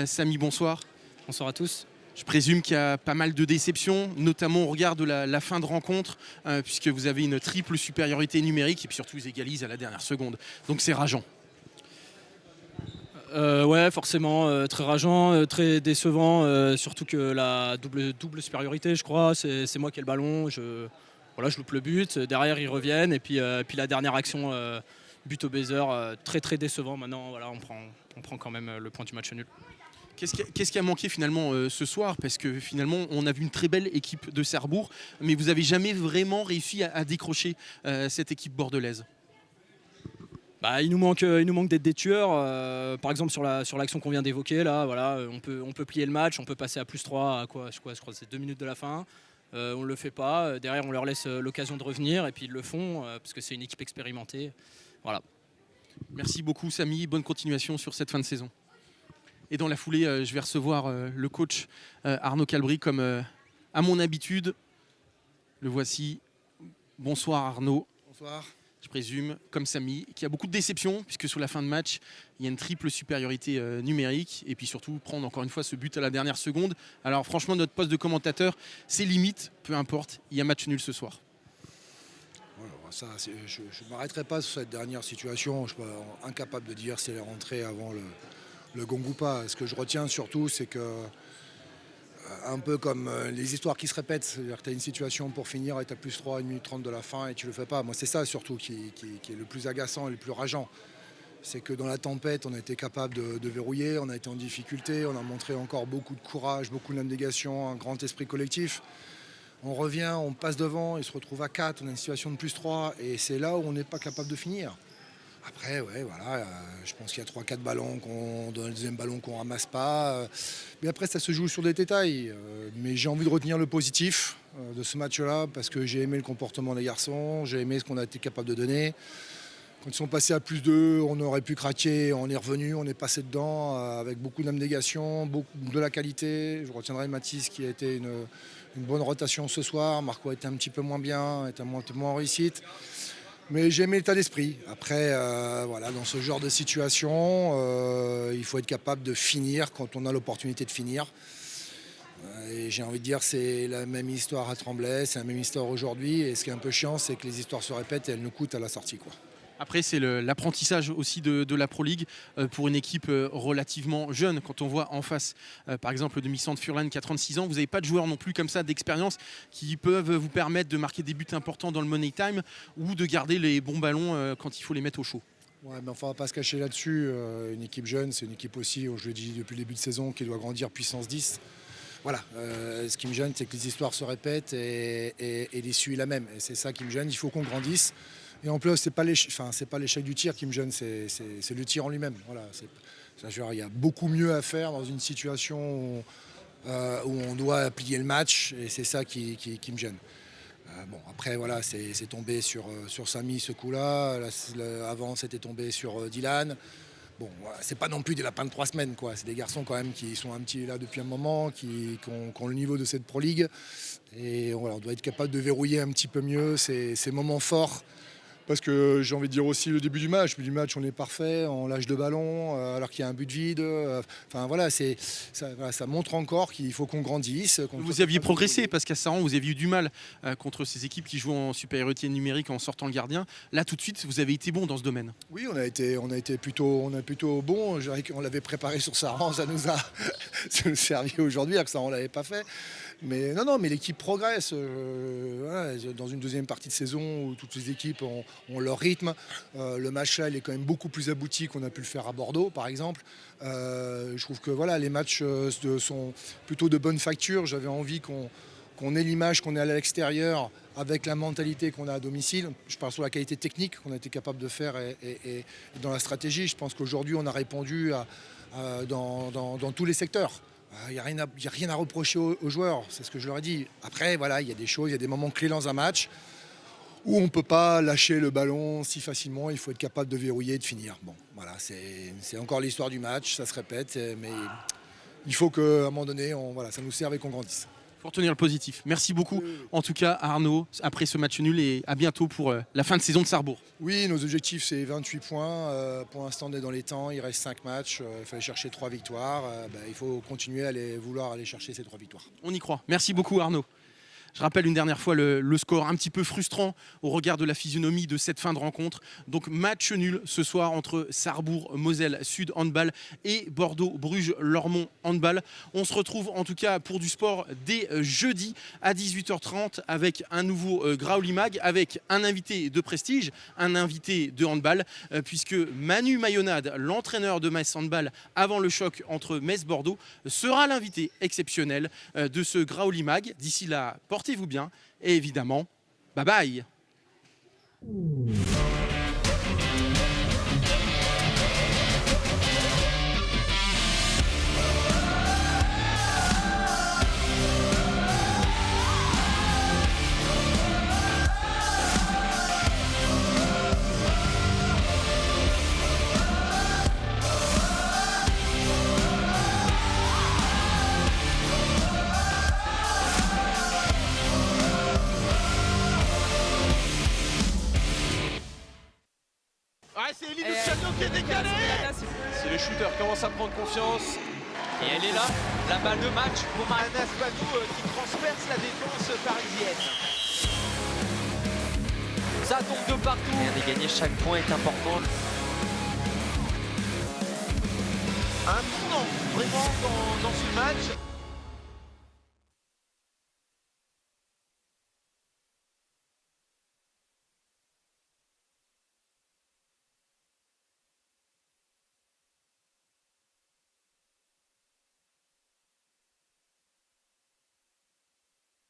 Samy, bonsoir. Bonsoir à tous. Je présume qu'il y a pas mal de déceptions, notamment au regard de la fin de rencontre, puisque vous avez une triple supériorité numérique et puis surtout vous égalisez à la dernière seconde. Donc c'est rageant. Ouais, forcément, très rageant, très décevant, surtout que la double supériorité, je crois, c'est moi qui ai le ballon. Je loupe le but, derrière ils reviennent et puis la dernière action, but au buzzer, très très décevant. Maintenant, voilà, on prend quand même le point du match nul. Qu'est-ce qui a manqué finalement ce soir? Parce que finalement, on a vu une très belle équipe de Sarrebourg, mais vous n'avez jamais vraiment réussi à décrocher cette équipe bordelaise. Il nous manque d'être des tueurs. Par exemple, sur l'action qu'on vient d'évoquer, là, voilà, on peut plier le match, on peut passer à +3 à quoi, je crois que c'est 2 minutes de la fin. On ne le fait pas. Derrière, on leur laisse l'occasion de revenir et puis ils le font parce que c'est une équipe expérimentée. Voilà. Merci beaucoup, Samy. Bonne continuation sur cette fin de saison. Et dans la foulée, je vais recevoir le coach Arnaud Calbry comme à mon habitude. Le voici. Bonsoir Arnaud. Bonsoir. Je présume, comme Samy, qui a beaucoup de déceptions, puisque sur la fin de match, il y a une triple supériorité numérique, et puis surtout prendre encore une fois ce but à la dernière seconde. Alors franchement, notre poste de commentateur, c'est limite, peu importe, il y a match nul ce soir. Ça, je ne m'arrêterai pas sur cette dernière situation, je suis incapable de dire si elle est rentrée avant le gong ou pas. Ce que je retiens surtout, c'est que un peu comme les histoires qui se répètent, c'est-à-dire que tu as une situation pour finir et tu as +3 à 1 minute 30 de la fin et tu le fais pas. Moi, c'est ça surtout qui est le plus agaçant et le plus rageant. C'est que dans la tempête, on a été capable de verrouiller, on a été en difficulté, on a montré encore beaucoup de courage, beaucoup d'abnégation, un grand esprit collectif. On revient, on passe devant, il se retrouve à 4, on a une situation de +3 et c'est là où on n'est pas capable de finir. Après, ouais, voilà, je pense qu'il y a 3-4 ballons, dans le deuxième ballon qu'on ne ramasse pas. Mais après, ça se joue sur des détails. Mais j'ai envie de retenir le positif de ce match-là parce que j'ai aimé le comportement des garçons, j'ai aimé ce qu'on a été capable de donner. Quand ils sont passés à +2, on aurait pu craquer, on est revenu, on est passé dedans avec beaucoup d'abnégation, de la qualité. Je retiendrai Mathis qui a été une bonne rotation ce soir. Marco a été un petit peu moins bien, était un peu moins en réussite. Mais j'ai aimé l'état d'esprit. Après, voilà, dans ce genre de situation, il faut être capable de finir quand on a l'opportunité de finir. Et j'ai envie de dire c'est la même histoire à Tremblay, c'est la même histoire aujourd'hui. Et ce qui est un peu chiant, c'est que les histoires se répètent et elles nous coûtent à la sortie, quoi. Après, c'est l'apprentissage aussi de la Pro League pour une équipe relativement jeune. Quand on voit en face, par exemple, le demi-centre Furlan qui a 36 ans, vous n'avez pas de joueurs non plus comme ça d'expérience qui peuvent vous permettre de marquer des buts importants dans le money time ou de garder les bons ballons quand il faut les mettre au chaud. Ouais, mais enfin, on ne va pas se cacher là-dessus. Une équipe jeune, c'est une équipe aussi, je le dis depuis le début de saison, qui doit grandir puissance 10. Voilà, ce qui me gêne, c'est que les histoires se répètent et l'issue est la même. Et c'est ça qui me gêne, il faut qu'on grandisse. Et en plus, c'est pas l'échec du tir qui me gêne, c'est le tir en lui-même. Voilà, il y a beaucoup mieux à faire dans une situation où on doit plier le match, et c'est ça qui me gêne. Bon, après, voilà, c'est tombé sur Samy ce coup-là. Avant, c'était tombé sur Dylan. Bon, voilà, c'est pas non plus des lapins de 3 semaines, quoi. C'est des garçons quand même qui sont un petit là depuis un moment, qui ont le niveau de cette Pro League. Et voilà, on doit être capable de verrouiller un petit peu mieux ces moments forts. Parce que j'ai envie de dire aussi le début du match. On est parfait, on lâche 2 ballons alors qu'il y a un but vide. Enfin voilà, ça montre encore qu'il faut qu'on grandisse. Vous aviez progressé parce qu'à Saran, vous aviez eu du mal contre ces équipes qui jouent en supériorité numérique en sortant le gardien. Là, tout de suite, vous avez été bon dans ce domaine. Oui, on a été plutôt bon. On l'avait préparé sur Saran, ça nous a servi aujourd'hui, alors que Saran ne l'avait pas fait. Mais non, mais l'équipe progresse. Voilà, dans une deuxième partie de saison où toutes les équipes ont leur rythme. Le match là, il est quand même beaucoup plus abouti qu'on a pu le faire à Bordeaux, par exemple. Je trouve que voilà, les matchs sont plutôt de bonne facture. J'avais envie qu'on ait l'image qu'on est à l'extérieur avec la mentalité qu'on a à domicile. Je parle sur la qualité technique qu'on a été capable de faire et dans la stratégie. Je pense qu'aujourd'hui, on a répondu dans tous les secteurs. Il n'y a rien à reprocher aux joueurs, c'est ce que je leur ai dit. Après, voilà, il y a des choses, il y a des moments clés dans un match où on ne peut pas lâcher le ballon si facilement, il faut être capable de verrouiller et de finir. Bon, voilà, c'est encore l'histoire du match, ça se répète, mais il faut qu'à un moment donné, ça nous serve et qu'on grandisse. Pour retenir le positif. Merci beaucoup, en tout cas, Arnaud, après ce match nul, et à bientôt pour la fin de saison de Sarrebourg. Oui, nos objectifs, c'est 28 points. Pour l'instant, on est dans les temps. Il reste 5 matchs. Il fallait chercher 3 victoires. Il faut continuer à vouloir aller chercher ces 3 victoires. On y croit. Merci beaucoup, Arnaud. Je rappelle une dernière fois le score un petit peu frustrant au regard de la physionomie de cette fin de rencontre. Donc match nul ce soir entre Sarrebourg Moselle Sud Handball et Bordeaux Bruges Lormont Handball. On se retrouve en tout cas pour du sport dès jeudi à 18h30 avec un nouveau Grauli Mag, avec un invité de prestige, un invité de handball, puisque Manu Mayonade, l'entraîneur de Metz Handball avant le choc entre Metz-Bordeaux, sera l'invité exceptionnel de ce Grauli Mag. D'ici là, portez-vous bien et évidemment, bye bye. shooters commence à prendre confiance. Et elle est là, la balle de match pour Anas Panou qui transperce la défense parisienne. Ça tombe de partout. Rien n'est gagné, chaque point est important. Un tournant vraiment dans ce match.